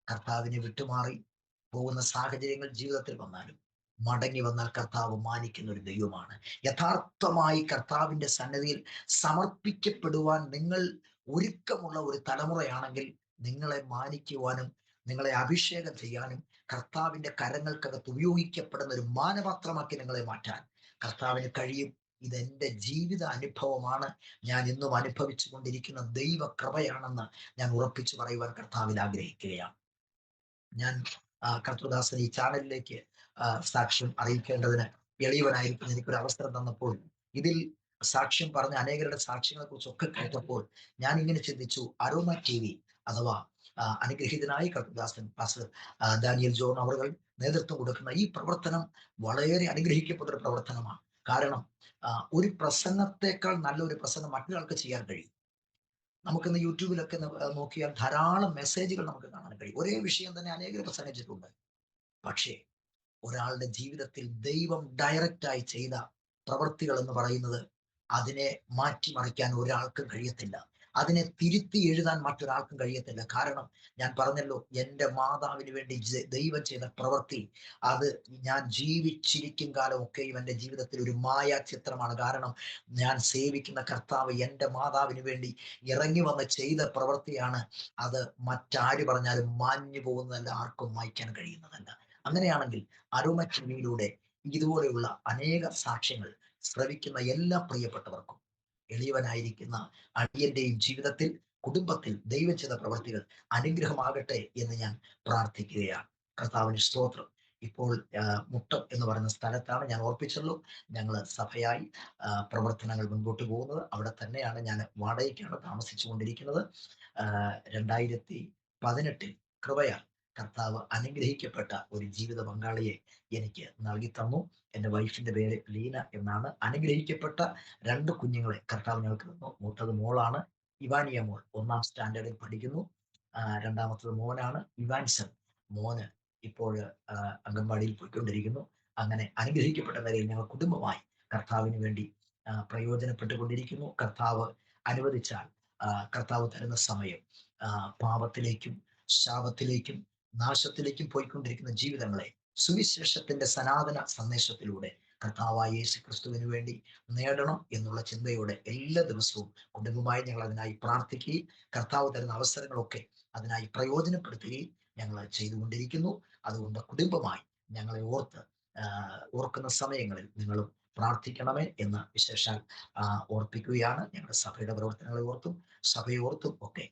Speaker 5: കർത്താവിനെ വിട്ടുമാറി പോകുന്ന സാഹചര്യങ്ങൾ ജീവിതത്തിൽ വന്നാലും മടങ്ങി വന്നാൽ കർത്താവ് മാനിക്കുന്ന ഒരു ദൈവമാണ്. യഥാർത്ഥമായി കർത്താവിന്റെ സന്നിധിയിൽ സമർപ്പിക്കപ്പെടുവാൻ നിങ്ങൾ ഒരുക്കമുള്ള ഒരു തലമുറയാണെങ്കിൽ നിങ്ങളെ മാനിക്കുവാനും നിങ്ങളെ അഭിഷേകം ചെയ്യാനും കർത്താവിന്റെ കരങ്ങൾക്കകത്ത് ഉപയോഗിക്കപ്പെടുന്ന ഒരു മാനപാത്രമാക്കി നിങ്ങളെ മാറ്റാൻ കർത്താവിന് കഴിയും. ഇതെന്റെ ജീവിത അനുഭവമാണ്. ഞാൻ ഇന്നും അനുഭവിച്ചു കൊണ്ടിരിക്കുന്ന ദൈവകൃപയാണെന്ന് ഞാൻ ഉറപ്പിച്ചു പറയുവാൻ കർത്താവിൽ ആഗ്രഹിക്കുകയാണ്. ഞാൻ കർത്തൃദാസൻ ഈ ചാനലിലേക്ക് സാക്ഷ്യം അറിയിക്കേണ്ടതിന് എളിയവനായിരിക്കും എനിക്കൊരു അവസരം തന്നപ്പോൾ ഇതിൽ സാക്ഷ്യം പറഞ്ഞ അനേകരുടെ സാക്ഷ്യങ്ങളെ കുറിച്ചൊക്കെ കേട്ടപ്പോൾ ഞാൻ ഇങ്ങനെ ചിന്തിച്ചു, അരോമ ടിവി അഥവാ അനുഗ്രഹീതനായ കർത്തൃദാസൻ പാസ്റ്റർ ഡാനിയൽ ജോൺ അവർ നേതൃത്വം കൊടുക്കുന്ന ഈ പ്രവർത്തനം വളരെ അനുഗ്രഹിക്കപ്പെട്ട ഒരു പ്രവർത്തനമാണ്. കാരണം ഒരു പ്രസംഗത്തെക്കാൾ നല്ലൊരു പ്രസംഗം മറ്റൊരാൾക്ക് ചെയ്യാൻ കഴിയും. നമുക്കിന്ന് യൂട്യൂബിലൊക്കെ നോക്കിയാൽ ധാരാളം മെസ്സേജുകൾ നമുക്ക് കാണാൻ കഴിയും. ഒരേ വിഷയം തന്നെ അനേകർ പ്രസംഗിച്ചിട്ടുണ്ട്. പക്ഷേ ഒരാളുടെ ജീവിതത്തിൽ ദൈവം ഡയറക്റ്റായി ചെയ്ത പ്രവൃത്തികൾ എന്ന് പറയുന്നത് അതിനെ മാറ്റിമറിക്കാൻ ഒരാൾക്കും കഴിയത്തില്ല. അതിനെ തിരുത്തി എഴുതാൻ മറ്റൊരാൾക്കും കഴിയത്തില്ല. കാരണം ഞാൻ പറഞ്ഞല്ലോ, എൻ്റെ മാതാവിന് വേണ്ടി ദൈവം ചെയ്ത പ്രവൃത്തി അത് ഞാൻ ജീവിച്ചിരിക്കും കാലമൊക്കെയും എൻ്റെ ജീവിതത്തിൽ ഒരു മായാ ചിത്രമാണ്. കാരണം ഞാൻ സേവിക്കുന്ന കർത്താവ് എൻ്റെ മാതാവിന് വേണ്ടി ഇറങ്ങി വന്ന് ചെയ്ത പ്രവൃത്തിയാണ്. അത് മറ്റാര് പറഞ്ഞാലും മാഞ്ഞു പോകുന്നതല്ല, ആർക്കും മായ്ക്കാൻ കഴിയുന്നതല്ല. അങ്ങനെയാണെങ്കിൽ അരോമ ടിവിയിലൂടെ ഇതുപോലെയുള്ള അനേക സാക്ഷ്യങ്ങൾ ശ്രവിക്കുന്ന എല്ലാ പ്രിയപ്പെട്ടവർക്കും എളിയവനായിരിക്കുന്ന അടിയന്റെയും ജീവിതത്തിൽ കുടുംബത്തിൽ ദൈവം ചെയ്ത പ്രവൃത്തികൾ അനുഗ്രഹമാകട്ടെ എന്ന് ഞാൻ പ്രാർത്ഥിക്കുകയാണ്. കർത്താവിന് സ്തോത്രം. ഇപ്പോൾ മുട്ടം എന്ന് പറയുന്ന സ്ഥലത്താണ്, ഞാൻ ഓർപ്പിച്ചല്ലോ, ഞങ്ങൾ സഭയായി പ്രവർത്തനങ്ങൾ മുൻപോട്ട് പോകുന്നത്. അവിടെ തന്നെയാണ്, ഞാൻ വാടകയ്ക്കാണ് താമസിച്ചു കൊണ്ടിരിക്കുന്നത്. 2018 കൃപയാൽ കർത്താവ് അനുഗ്രഹിക്കപ്പെട്ട ഒരു ജീവിത പങ്കാളിയെ എനിക്ക് നൽകി തന്നു. എൻ്റെ വൈഫിന്റെ പേര് ലീന എന്നാണ്. അനുഗ്രഹിക്കപ്പെട്ട 2 കുഞ്ഞുങ്ങളെ കർത്താവ് ഞങ്ങൾക്ക് തന്നു. മൂത്തത് മോളാണ്, ഇവാനിയ മോൾ 1ാം സ്റ്റാൻഡേർഡിൽ പഠിക്കുന്നു. രണ്ടാമത്തത് മോനാണ്, ഇവാൻസൺ. മോന് ഇപ്പോൾ അംഗൻവാടിയിൽ പോയിക്കൊണ്ടിരിക്കുന്നു. അങ്ങനെ അനുഗ്രഹിക്കപ്പെട്ട നിലയിൽ ഞങ്ങൾ കുടുംബമായി കർത്താവിന് വേണ്ടി പ്രയോജനപ്പെട്ടുകൊണ്ടിരിക്കുന്നു. കർത്താവ് അനുവദിച്ചാൽ കർത്താവ് തരുന്ന സമയം പാപത്തിലേക്കും ശാപത്തിലേക്കും നാശത്തിലേക്കും പോയിക്കൊണ്ടിരിക്കുന്ന ജീവിതങ്ങളെ സുവിശേഷത്തിന്റെ സനാതന സന്ദേശത്തിലൂടെ കർത്താവായ യേശു ക്രിസ്തുവിന് വേണ്ടി നേടണം എന്നുള്ള ചിന്തയോടെ എല്ലാ ദിവസവും കുടുംബമായി ഞങ്ങൾ അതിനായി പ്രാർത്ഥിക്കുകയും കർത്താവ് തരുന്ന അവസരങ്ങളൊക്കെ അതിനായി പ്രയോജനപ്പെടുത്തുകയും ഞങ്ങൾ ചെയ്തുകൊണ്ടിരിക്കുന്നു. അതുകൊണ്ട് കുടുംബമായി ഞങ്ങളെ ഓർക്കുന്ന സമയങ്ങളിൽ നിങ്ങളും പ്രാർത്ഥിക്കണമേ എന്ന് വിശേഷാൽ ഓർപ്പിക്കുകയാണ്. ഞങ്ങളുടെ സഭയുടെ പ്രവർത്തനങ്ങളെ ഓർത്തും സഭയെ ഓർത്തും ഒക്കെ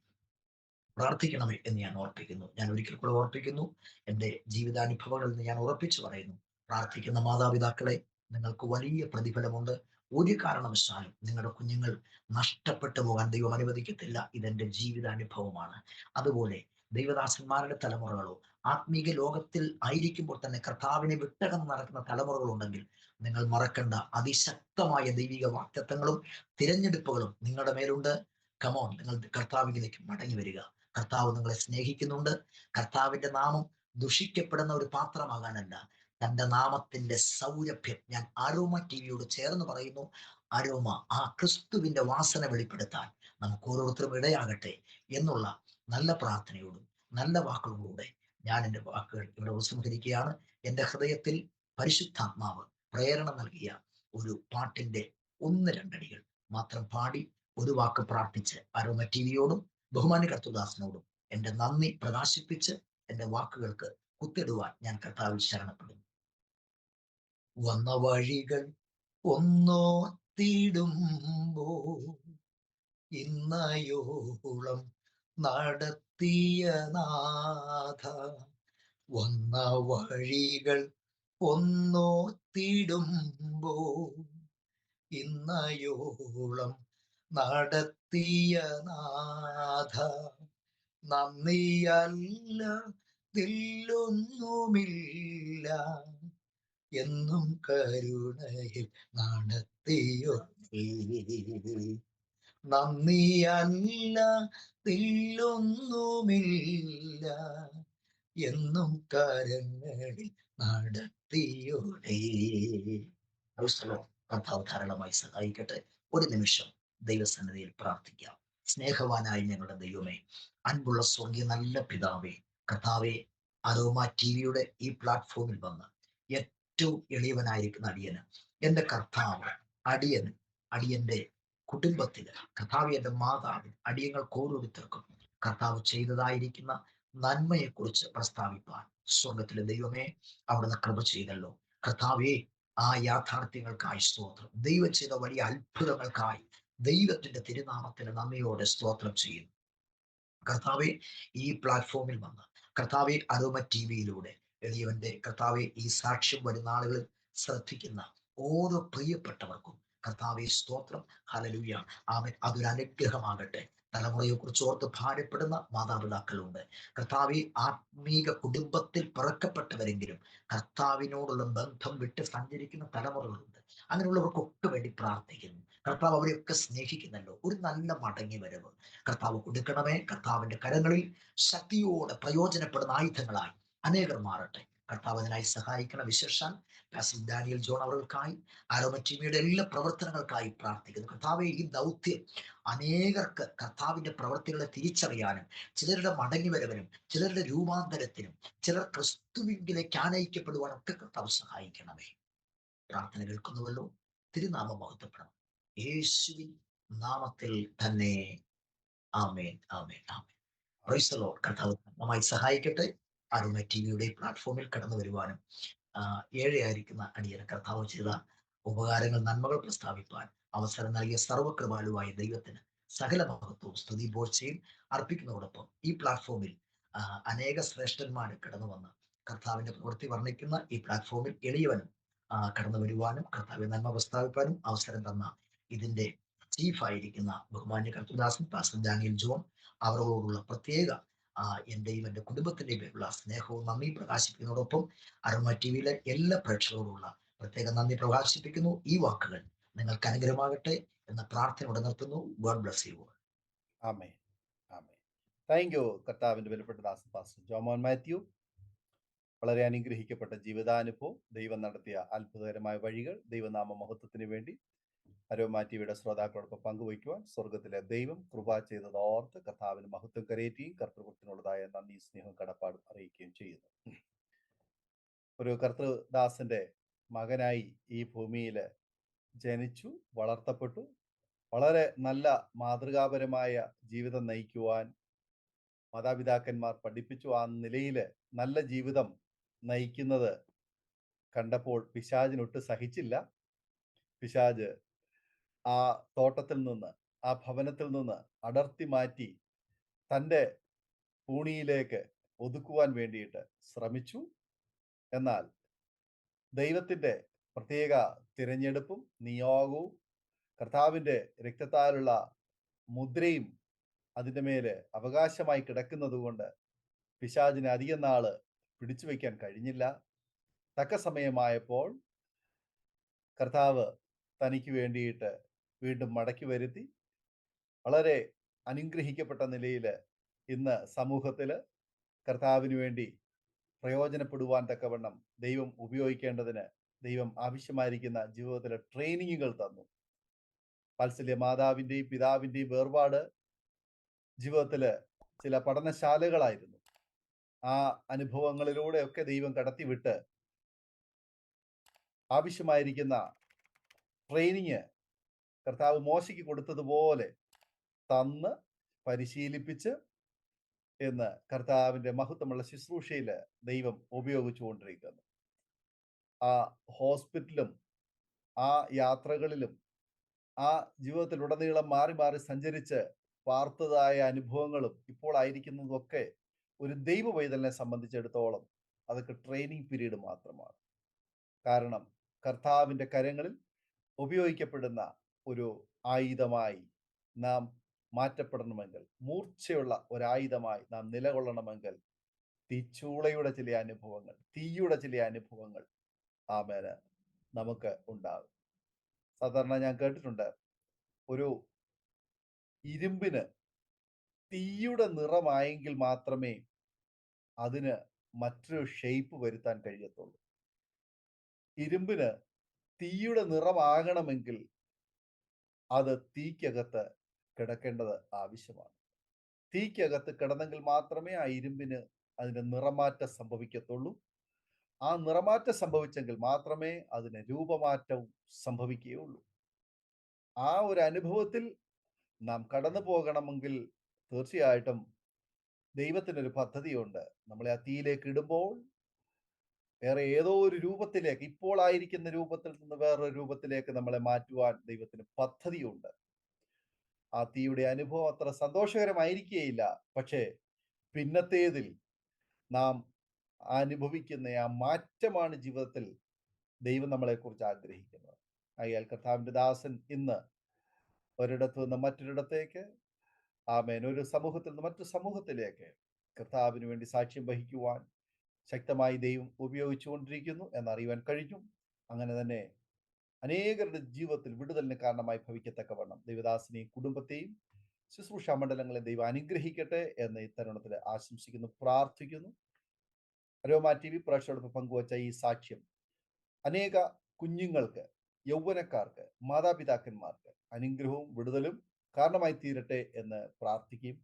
Speaker 5: പ്രാർത്ഥിക്കണമേ എന്ന് ഞാൻ ഓർപ്പിക്കുന്നു. ഞാൻ ഒരിക്കൽ കൂടെ ഓർപ്പിക്കുന്നു, എൻ്റെ ജീവിതാനുഭവങ്ങളിൽ നിന്ന് ഞാൻ ഉറപ്പിച്ചു പറയുന്നു, പ്രാർത്ഥിക്കുന്ന മാതാപിതാക്കളെ, നിങ്ങൾക്ക് വലിയ പ്രതിഫലമുണ്ട്. ഒരു കാരണവശാലും നിങ്ങളുടെ കുഞ്ഞുങ്ങൾ നഷ്ടപ്പെട്ടു പോകാൻ ദൈവം അനുവദിക്കത്തില്ല. ഇതെന്റെ ജീവിതാനുഭവമാണ്. അതുപോലെ ദൈവദാസന്മാരുടെ തലമുറകളോ ആത്മീക ലോകത്തിൽ ആയിരിക്കുമ്പോൾ തന്നെ കർത്താവിനെ വിട്ടകന്ന് നടക്കുന്ന തലമുറകളുണ്ടെങ്കിൽ നിങ്ങൾ മറക്കണ്ട, അതിശക്തമായ ദൈവിക വാക്തത്വങ്ങളും തിരഞ്ഞെടുപ്പുകളും നിങ്ങളുടെ മേലുണ്ട്. കമോൺ, നിങ്ങൾ കർത്താവിലേക്ക് മടങ്ങി വരിക. കർത്താവ് നിങ്ങളെ സ്നേഹിക്കുന്നുണ്ട്. കർത്താവിന്റെ നാമം ദുഷിക്കപ്പെടുന്ന ഒരു പാത്രമാകാനല്ല, തന്റെ നാമത്തിന്റെ സൗരഭ്യം, ഞാൻ അരോമ ടിവിയോട് ചേർന്ന് പറയുന്നു, അരോമ, ആ ക്രിസ്തുവിന്റെ വാസന വെളിപ്പെടുത്താൻ നമുക്ക് ഓരോരുത്തരും ഇടയാകട്ടെ എന്നുള്ള നല്ല പ്രാർത്ഥനയോടും നല്ല വാക്കുകളോടെ ഞാൻ എൻ്റെ വാക്കുകൾ ഇവിടെ ഉപസംഹരിക്കുകയാണ്. എൻ്റെ ഹൃദയത്തിൽ പരിശുദ്ധാത്മാവ് പ്രേരണ നൽകിയ ഒരു പാട്ടിന്റെ 1-2 അടികൾ മാത്രം പാടി ഒരു വാക്ക് പ്രാർത്ഥിച്ച് അരോമ ടിവിയോടും ബഹുമാന്യ കർത്തൃദാസനോടും എൻ്റെ നന്ദി പ്രകാശിപ്പിച്ച് എൻ്റെ വാക്കുകൾക്ക് കുത്തിടുവാൻ ഞാൻ കർത്താവിൽ ശരണപ്പെടുന്നു. വന്ന വഴികൾ ഒന്നോത്തിടുമ്പോ ഇന്നയോളം നടത്തിയ നാഥ, വന്ന വഴികൾ ഒന്നോത്തിടുമ്പോ ഇന്നയോളം നടത്തിയ നാഥ, നന്ദിയല്ല ദില്ലൊന്നുമില്ല, എന്നും കരുണയിൽ നടത്തിയോ. നന്ദിയല്ല ദില്ലൊന്നുമില്ല, എന്നും കരങ്ങളിൽ നടത്തിയോടേ. കർത്താവ് ധാരാളമായി സഹായിക്കട്ടെ. ഒരു നിമിഷം ദൈവസന്നിധിയിൽ പ്രാർത്ഥിക്കാം. സ്നേഹവാനായ ഞങ്ങളുടെ ദൈവമേ, അൻപുള്ള സ്വർഗീയ നല്ല പിതാവേ, കർത്താവെ, അരോമ ടിവിയുടെ ഈ പ്ലാറ്റ്ഫോമിൽ വന്ന് ഏറ്റവും എളിയവനായിരിക്കുന്ന അടിയന്, എൻ്റെ കർത്താവ്, അടിയന്റെ കുടുംബത്തില്, കർത്താവ് എൻ്റെ മാതാവിന്, അടിയങ്ങൾക്ക് ഓരോരുത്തർക്കും കർത്താവ് ചെയ്തതായിരിക്കുന്ന നന്മയെക്കുറിച്ച് പ്രസ്താവിപ്പാൻ സ്വർഗത്തിലെ ദൈവമേ അവിടുന്ന് കൃപ ചെയ്തല്ലോ. കർത്താവേ, ആ യാഥാർത്ഥ്യങ്ങൾക്കായി സ്തോത്രം. ദൈവം ചെയ്ത വലിയ അത്ഭുതങ്ങൾക്കായി ദൈവത്തിന്റെ തിരുനാമത്തിന് നന്ദിയോടെ സ്തോത്രം ചെയ്യുന്നു. കർത്താവെ, ഈ പ്ലാറ്റ്ഫോമിൽ വന്ന് കർത്താവെ, അരോമ ടിവിയിലൂടെ എളിയവന്റെ കർത്താവെ, ഈ സാക്ഷ്യം വരുന്ന ആളുകളിൽ ശ്രദ്ധിക്കുന്ന ഓരോ പ്രിയപ്പെട്ടവർക്കും കർത്താവെ സ്തോത്രം. ഹല്ലേലൂയ, ആമേൻ. അതൊരു അനുഗ്രഹമാകട്ടെ. തലമുറയെ കുറിച്ച് ഓർത്ത് ഭാരപ്പെടുന്ന മാതാപിതാക്കളുണ്ട്. കർത്താവെ, ആത്മീക കുടുംബത്തിൽ പിറക്കപ്പെട്ടവരെങ്കിലും കർത്താവിനോടുള്ള ബന്ധം വിട്ട് സഞ്ചരിക്കുന്ന തലമുറകളുണ്ട്. അങ്ങനെയുള്ളവർക്കൊക്കെ വേണ്ടി പ്രാർത്ഥിക്കുന്നു. കർത്താവ് അവരെയൊക്കെ സ്നേഹിക്കുന്നല്ലോ. ഒരു നല്ല മടങ്ങി വരവ് കർത്താവ് കൊടുക്കണമേ. കർത്താവിന്റെ കരങ്ങളിൽ ശക്തിയോടെ പ്രയോജനപ്പെടുന്ന ആയുധങ്ങളായി അനേകർ മാറട്ടെ. കർത്താവ് അതിനായി സഹായിക്കണം. വിശേഷാൽ പാസ്റ്റർ ഡാനിയൽ ജോൺ അവർക്കായി, അരോമ ടിവിയുടെ എല്ലാ പ്രവർത്തനങ്ങൾക്കായി പ്രാർത്ഥിക്കുന്നു. കർത്താവെ, ഈ ദൗത്യം അനേകർക്ക് കർത്താവിന്റെ പ്രവർത്തികളെ തിരിച്ചറിയാനും, ചിലരുടെ മടങ്ങിവരവിനും, ചിലരുടെ രൂപാന്തരത്തിനും, ചിലർ ക്രിസ്തുവിലേക്ക് ആനയിക്കപ്പെടുവാനും ഒക്കെ കർത്താവ് സഹായിക്കണമേ. പ്രാർത്ഥന കേൾക്കുന്നുവല്ലോ. തിരുനാമം മഹത്വപ്പെടണം. യേശുവിൻ നാമത്തിൽ തന്നെ. ആമേൻ, ആമേൻ, ആമേൻ. Praise the lord. കർത്താവ് നന്നായി സഹായിക്കട്ടെ. അരോമ ടിവിയുടെ പ്ലാറ്റ്ഫോമിൽ കടന്നു വരുവാനും ഏഴയായിരിക്കുന്ന അടിയന് കർത്താവ് ചെയ്ത ഉപകാരങ്ങൾ, നന്മകൾ പ്രസ്താവിപ്പാൻ അവസരം നൽകിയ സർവകൃപാലുവായ ദൈവത്തിന് സകല മഹത്വവും സ്തുതി ബോഴ്ചയും അർപ്പിക്കുന്നതോടൊപ്പം ഈ പ്ലാറ്റ്ഫോമിൽ അനേക ശ്രേഷ്ഠന്മാർ കടന്നു വന്ന് കർത്താവിന്റെ പ്രവൃത്തി വർണ്ണിക്കുന്ന ഈ പ്ലാറ്റ്ഫോമിൽ എളിയവനും കടന്നു വരുവാനും കർത്താവിന്റെ നന്മ പ്രസ്താവിപ്പാനും അവസരം തന്ന ഇതിന്റെ ചീഫായിരിക്കുന്ന ബഹുമാന്യ കർത്തൃദാസൻ പാസ്റ്റർ ഡാനിയൽ ജോൺ അവരോടുള്ള പ്രത്യേക എന്റെയും എൻ്റെ കുടുംബത്തിന്റെയും പേരുള്ള സ്നേഹവും നന്ദി പ്രകാശിപ്പിക്കുന്നതോടൊപ്പം അരോമ ടിവിയിലെ എല്ലാ പ്രേക്ഷകരോടുള്ള പ്രത്യേക നന്ദി പ്രകാശിപ്പിക്കുന്നു. ഈ വാക്കുകൾ നിങ്ങൾക്ക് അനുഗ്രഹമാകട്ടെ എന്ന പ്രാർത്ഥനയോടെ നിർത്തുന്നു. God bless you.
Speaker 4: Amen, amen. Thank you കർത്താവിന്റെ വിലപ്പെട്ട ദാസൻ പാസ്റ്റർ ജോമോൻ മാത്യു. വളരെ അനുഗ്രഹിക്കപ്പെട്ട ജീവിതാനുഭവം, ദൈവം നടത്തിയ അത്ഭുതകരമായ വഴികൾ, ദൈവനാമ മഹത്വത്തിന് വേണ്ടി അരോമ ടിവിയുടെ ശ്രോതാക്കളോടൊപ്പം പങ്കുവയ്ക്കുവാൻ സ്വർഗത്തിലെ ദൈവം കൃപ ചെയ്തത് ഓർത്ത് കർത്താവിന് മഹത്വം കരയേറ്റുകയും കർത്തൃകൃത്തിനുള്ളതായ നന്ദി സ്നേഹം കടപ്പാടും അറിയിക്കുകയും ചെയ്യുന്നു. ഒരു കർത്തൃദാസന്റെ മകനായി ഈ ഭൂമിയിൽ ജനിച്ചു, വളർത്തപ്പെട്ടു, വളരെ നല്ല മാതൃകാപരമായ ജീവിതം നയിക്കുവാൻ മാതാപിതാക്കന്മാർ പഠിപ്പിച്ചു. ആ നിലയിൽ നല്ല ജീവിതം നയിക്കുന്നത് കണ്ടപ്പോൾ പിശാചിനൊട്ട് സഹിച്ചില്ല. പിശാജ് ആ തോട്ടത്തിൽ നിന്ന്, ആ ഭവനത്തിൽ നിന്ന് അടർത്തി മാറ്റി തൻ്റെ പൂണിയിലേക്ക് ഒതുക്കുവാൻ വേണ്ടിയിട്ട് ശ്രമിച്ചു. എന്നാൽ ദൈവത്തിൻ്റെ പ്രത്യേക തിരഞ്ഞെടുപ്പും നിയോഗവും കർത്താവിൻ്റെ രക്തത്താലുള്ള മുദ്രയും അതിൻ്റെ മേല് അവകാശമായി കിടക്കുന്നത് കൊണ്ട് പിശാചിനെ അധികം നാള് പിടിച്ചു വയ്ക്കാൻ കഴിഞ്ഞില്ല. തക്ക സമയമായപ്പോൾ കർത്താവ് തനിക്ക് വേണ്ടിയിട്ട് വീണ്ടും മടക്കി വരുത്തി വളരെ അനുഗ്രഹിക്കപ്പെട്ട നിലയിൽ ഇന്ന് സമൂഹത്തിൽ കർത്താവിന് വേണ്ടി പ്രയോജനപ്പെടുവാൻ തക്കവണ്ണം ദൈവം ഉപയോഗിക്കേണ്ടതിന് ദൈവം ആവശ്യമായിരിക്കുന്ന ജീവിതത്തിലെ ട്രെയിനിങ്ങുകൾ തന്നു. വാത്സല്യ മാതാവിൻ്റെയും പിതാവിൻ്റെയും വേർപാട് ജീവിതത്തിൽ ചില പഠനശാലകളായിരുന്നു. ആ അനുഭവങ്ങളിലൂടെയൊക്കെ ദൈവം കടത്തിവിട്ട് ആവശ്യമായിരിക്കുന്ന ട്രെയിനിങ് കർത്താവ് മോശയ്ക്ക് കൊടുത്തതുപോലെ തന്ന് പരിശീലിപ്പിച്ച് എന്ന് കർത്താവിൻ്റെ മഹത്വമുള്ള ശുശ്രൂഷയിൽ ദൈവം ഉപയോഗിച്ചുകൊണ്ടിരിക്കുന്നു. ആ ഹോസ്പിറ്റലും ആ യാത്രകളിലും ആ ജീവിതത്തിലുടനീളം മാറി മാറി സഞ്ചരിച്ച് പാർത്തതായ അനുഭവങ്ങളും ഇപ്പോൾ ആയിരിക്കുന്നതൊക്കെ ഒരു ദൈവ പൈതലിനെ സംബന്ധിച്ചിടത്തോളം അതൊക്കെ ട്രെയിനിങ് പീരീഡ് മാത്രമാണ്. കാരണം കർത്താവിൻ്റെ കരങ്ങളിൽ ഉപയോഗിക്കപ്പെടുന്ന ഒരു ആയുധമായി നാം മാറ്റപ്പെടണമെങ്കിൽ, മൂർച്ചയുള്ള ഒരായുധമായി നാം നിലകൊള്ളണമെങ്കിൽ തീച്ചൂളയുടെ ചില അനുഭവങ്ങൾ, തീയുടെ ചില അനുഭവങ്ങൾ ആമേന് നമുക്ക് ഉണ്ടാകും. സാധാരണ ഞാൻ കേട്ടിട്ടുണ്ട്, ഒരു ഇരുമ്പിന് തീയുടെ നിറമായെങ്കിൽ മാത്രമേ അതിന് മറ്റൊരു ഷേപ്പ് വരുത്താൻ കഴിയത്തുള്ളൂ. ഇരുമ്പിന് തീയുടെ നിറമാകണമെങ്കിൽ അത് തീക്കകത്ത് കിടക്കേണ്ടത് ആവശ്യമാണ്. തീക്കകത്ത് കിടന്നെങ്കിൽ മാത്രമേ ആ ഇരുമ്പിന് അതിന് നിറമാറ്റം സംഭവിക്കത്തുള്ളൂ. ആ നിറമാറ്റം സംഭവിച്ചെങ്കിൽ മാത്രമേ അതിന് രൂപമാറ്റവും സംഭവിക്കുകയുള്ളൂ. ആ ഒരു അനുഭവത്തിൽ നാം കടന്നു പോകണമെങ്കിൽ തീർച്ചയായിട്ടും ദൈവത്തിനൊരു പദ്ധതിയുണ്ട്. നമ്മളെ ആ തീയിലേക്ക് ഇടുമ്പോൾ വേറെ ഏതോ ഒരു രൂപത്തിലേക്ക്, ഇപ്പോൾ ആയിരിക്കുന്ന രൂപത്തിൽ നിന്ന് വേറൊരു രൂപത്തിലേക്ക് നമ്മളെ മാറ്റുവാൻ ദൈവത്തിന് പദ്ധതിയുണ്ട്. ആ തീയുടെ അനുഭവം അത്ര സന്തോഷകരമായിരിക്കുകയില്ല. പക്ഷേ പിന്നത്തേതിൽ നാം അനുഭവിക്കുന്ന ആ മാറ്റമാണ് ജീവിതത്തിൽ ദൈവം നമ്മളെക്കുറിച്ച് ആഗ്രഹിക്കുന്നത്. ആയാൽ കർത്താവിൻ്റെ ദാസൻ ഇന്ന് ഒരിടത്തു നിന്ന് മറ്റൊരിടത്തേക്ക്, ആമേൻ, ഒരു സമൂഹത്തിൽ നിന്ന് മറ്റു സമൂഹത്തിലേക്ക് കർത്താവിന് വേണ്ടി സാക്ഷ്യം വഹിക്കുവാൻ ശക്തമായി ദൈവം ഉപയോഗിച്ചുകൊണ്ടിരിക്കുന്നു എന്നറിയുവാൻ കഴിഞ്ഞു. അങ്ങനെ തന്നെ അനേകരുടെ ജീവിതത്തിൽ വിടുതലിന് കാരണമായി ഭവിക്കത്തക്കവണ്ണം ദൈവദാസനെയും കുടുംബത്തെയും ശുശ്രൂഷ മണ്ഡലങ്ങളെ ദൈവം അനുഗ്രഹിക്കട്ടെ എന്ന് ഈ തരുണത്തിൽ ആശംസിക്കുന്നു, പ്രാർത്ഥിക്കുന്നു. അരോമ ടി വി പ്രേക്ഷകരോടൊപ്പം പങ്കുവച്ച ഈ സാക്ഷ്യം അനേക കുഞ്ഞുങ്ങൾക്ക്, യൗവനക്കാർക്ക്, മാതാപിതാക്കന്മാർക്ക് അനുഗ്രഹവും വിടുതലും കാരണമായി തീരട്ടെ എന്ന് പ്രാർത്ഥിക്കുകയും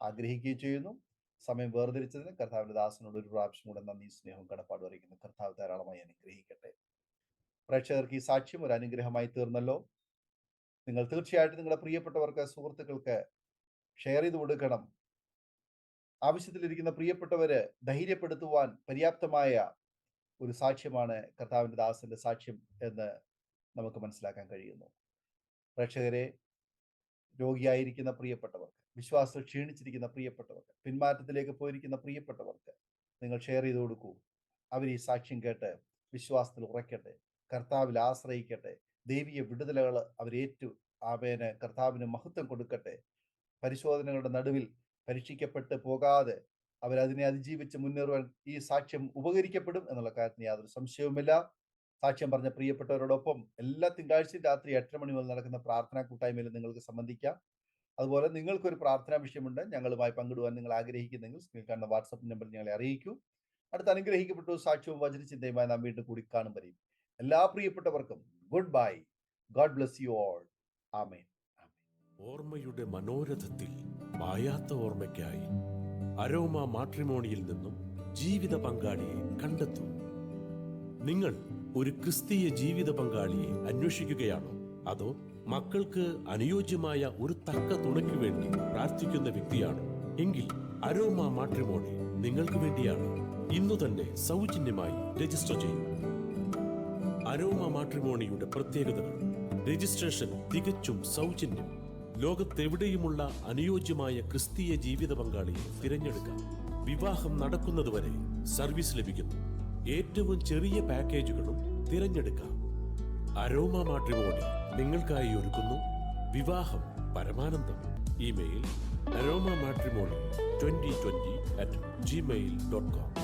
Speaker 4: ആഗ്രഹിക്കുകയും ചെയ്യുന്നു. സമയം വേർതിരിച്ചതിന് കർത്താവിൻ്റെ ദാസനോട് ഒരു പ്രാവശ്യം കൂടെ നന്ദി സ്നേഹവും കടപ്പാടും അറിയിക്കുന്നു. കർത്താവ് ധാരാളമായി അനുഗ്രഹിക്കട്ടെ. പ്രേക്ഷകർക്ക് ഈ സാക്ഷ്യം ഒരു അനുഗ്രഹമായി തീർന്നല്ലോ. നിങ്ങൾ തീർച്ചയായിട്ടും നിങ്ങളുടെ പ്രിയപ്പെട്ടവർക്ക്, സുഹൃത്തുക്കൾക്ക് ഷെയർ ചെയ്ത് കൊടുക്കണം. ആവശ്യത്തിലിരിക്കുന്ന പ്രിയപ്പെട്ടവര് ധൈര്യപ്പെടുത്തുവാൻ പര്യാപ്തമായ ഒരു സാക്ഷ്യമാണ് കർത്താവിൻ്റെ ദാസന്റെ സാക്ഷ്യം എന്ന് നമുക്ക് മനസ്സിലാക്കാൻ കഴിയുന്നു. പ്രേക്ഷകരെ, രോഗിയായിരിക്കുന്ന പ്രിയപ്പെട്ടവർക്ക്, വിശ്വാസം ക്ഷീണിച്ചിരിക്കുന്ന പ്രിയപ്പെട്ടവർക്ക്, പിന്മാറ്റത്തിലേക്ക് പോയിരിക്കുന്ന പ്രിയപ്പെട്ടവർക്ക് നിങ്ങൾ ഷെയർ ചെയ്ത് കൊടുക്കൂ. അവർ ഈ സാക്ഷ്യം കേട്ട് വിശ്വാസത്തിൽ ഉറയ്ക്കട്ടെ, കർത്താവിൽ ആശ്രയിക്കട്ടെ, ദൈവീയ വിടുതലുകൾ അവരേറ്റു ആവേന് കർത്താവിന് മഹത്വം കൊടുക്കട്ടെ. പരിശോധനകളുടെ നടുവിൽ പരീക്ഷിക്കപ്പെട്ട് പോകാതെ അവരതിനെ അതിജീവിച്ച് മുന്നേറുവാൻ ഈ സാക്ഷ്യം ഉപകരിക്കപ്പെടും എന്നുള്ള കാര്യത്തിന് യാതൊരു സംശയവുമില്ല. സാക്ഷ്യം പറഞ്ഞ പ്രിയപ്പെട്ടവരോടൊപ്പം എല്ലാ തിങ്കളാഴ്ചയും രാത്രി 8 മണി മുതൽ നടക്കുന്ന പ്രാർത്ഥനാ കൂട്ടായ്മയിൽ നിങ്ങൾക്ക് സംബന്ധിക്കാം. അതുപോലെ നിങ്ങൾക്കൊരു പ്രാർത്ഥനാ വിഷയമുണ്ട്, ഞങ്ങളുമായി പങ്കിടുവാൻ നിങ്ങൾ ആഗ്രഹിക്കുന്നെങ്കിൽ സ്ക്രീനിൽ കാണുന്ന വാട്സപ്പ് നമ്പറിൽ ഞങ്ങളെ അറിയിക്കൂ. അടുത്ത അനുഗ്രഹിക്കപ്പെട്ട സാക്ഷ്യവും വചനചിന്തയുമായി നാം വീണ്ടും കൂടി കാണും വരെയും എല്ലാ പ്രിയപ്പെട്ടവർക്കും good bye. God bless you all. ആമേൻ.
Speaker 7: ഓർമ്മയുടെ മനോരഥത്തിൽ മായാത്ത ഓർമ്മയ്ക്കായി അരോമ മാട്രിമോണിയിൽ നിന്നും ജീവിത പങ്കാളിയെ കണ്ടെത്തൂ. നിങ്ങൾ ഒരു ക്രിസ്തീയ ജീവിത പങ്കാളിയെ അന്വേഷിക്കുകയാണോ? അതോ മക്കൾക്ക് അനുയോജ്യമായ ഒരു തക്ക തുണയ്ക്ക് വേണ്ടി പ്രാർത്ഥിക്കുന്ന വ്യക്തിയാണോ? എങ്കിൽ അരോമ മാട്രിമോണി നിങ്ങൾക്ക് വേണ്ടിയാണ്. ഇന്നു തന്നെ സൗജന്യമായി രജിസ്റ്റർ ചെയ്യൂ. അരോമ മാട്രിമോണിയുടെ പ്രത്യേകതകൾ: രജിസ്ട്രേഷൻ തികച്ചും സൗജന്യം. ലോകത്തെവിടെയുമുള്ള അനുയോജ്യമായ ക്രിസ്തീയ ജീവിത പങ്കാളിയെ തിരഞ്ഞെടുക്കാം. വിവാഹം നടക്കുന്നതുവരെ സർവീസ് ലഭിക്കുന്നു. ഏറ്റവും ചെറിയ പാക്കേജുകളും തിരഞ്ഞെടുക്കാം. അരോമ മാട്രിമോണി നിങ്ങൾക്കായി ഒരുക്കുന്നു വിവാഹം പരമാനന്ദം. Email aroma matrimony2020@gmail.com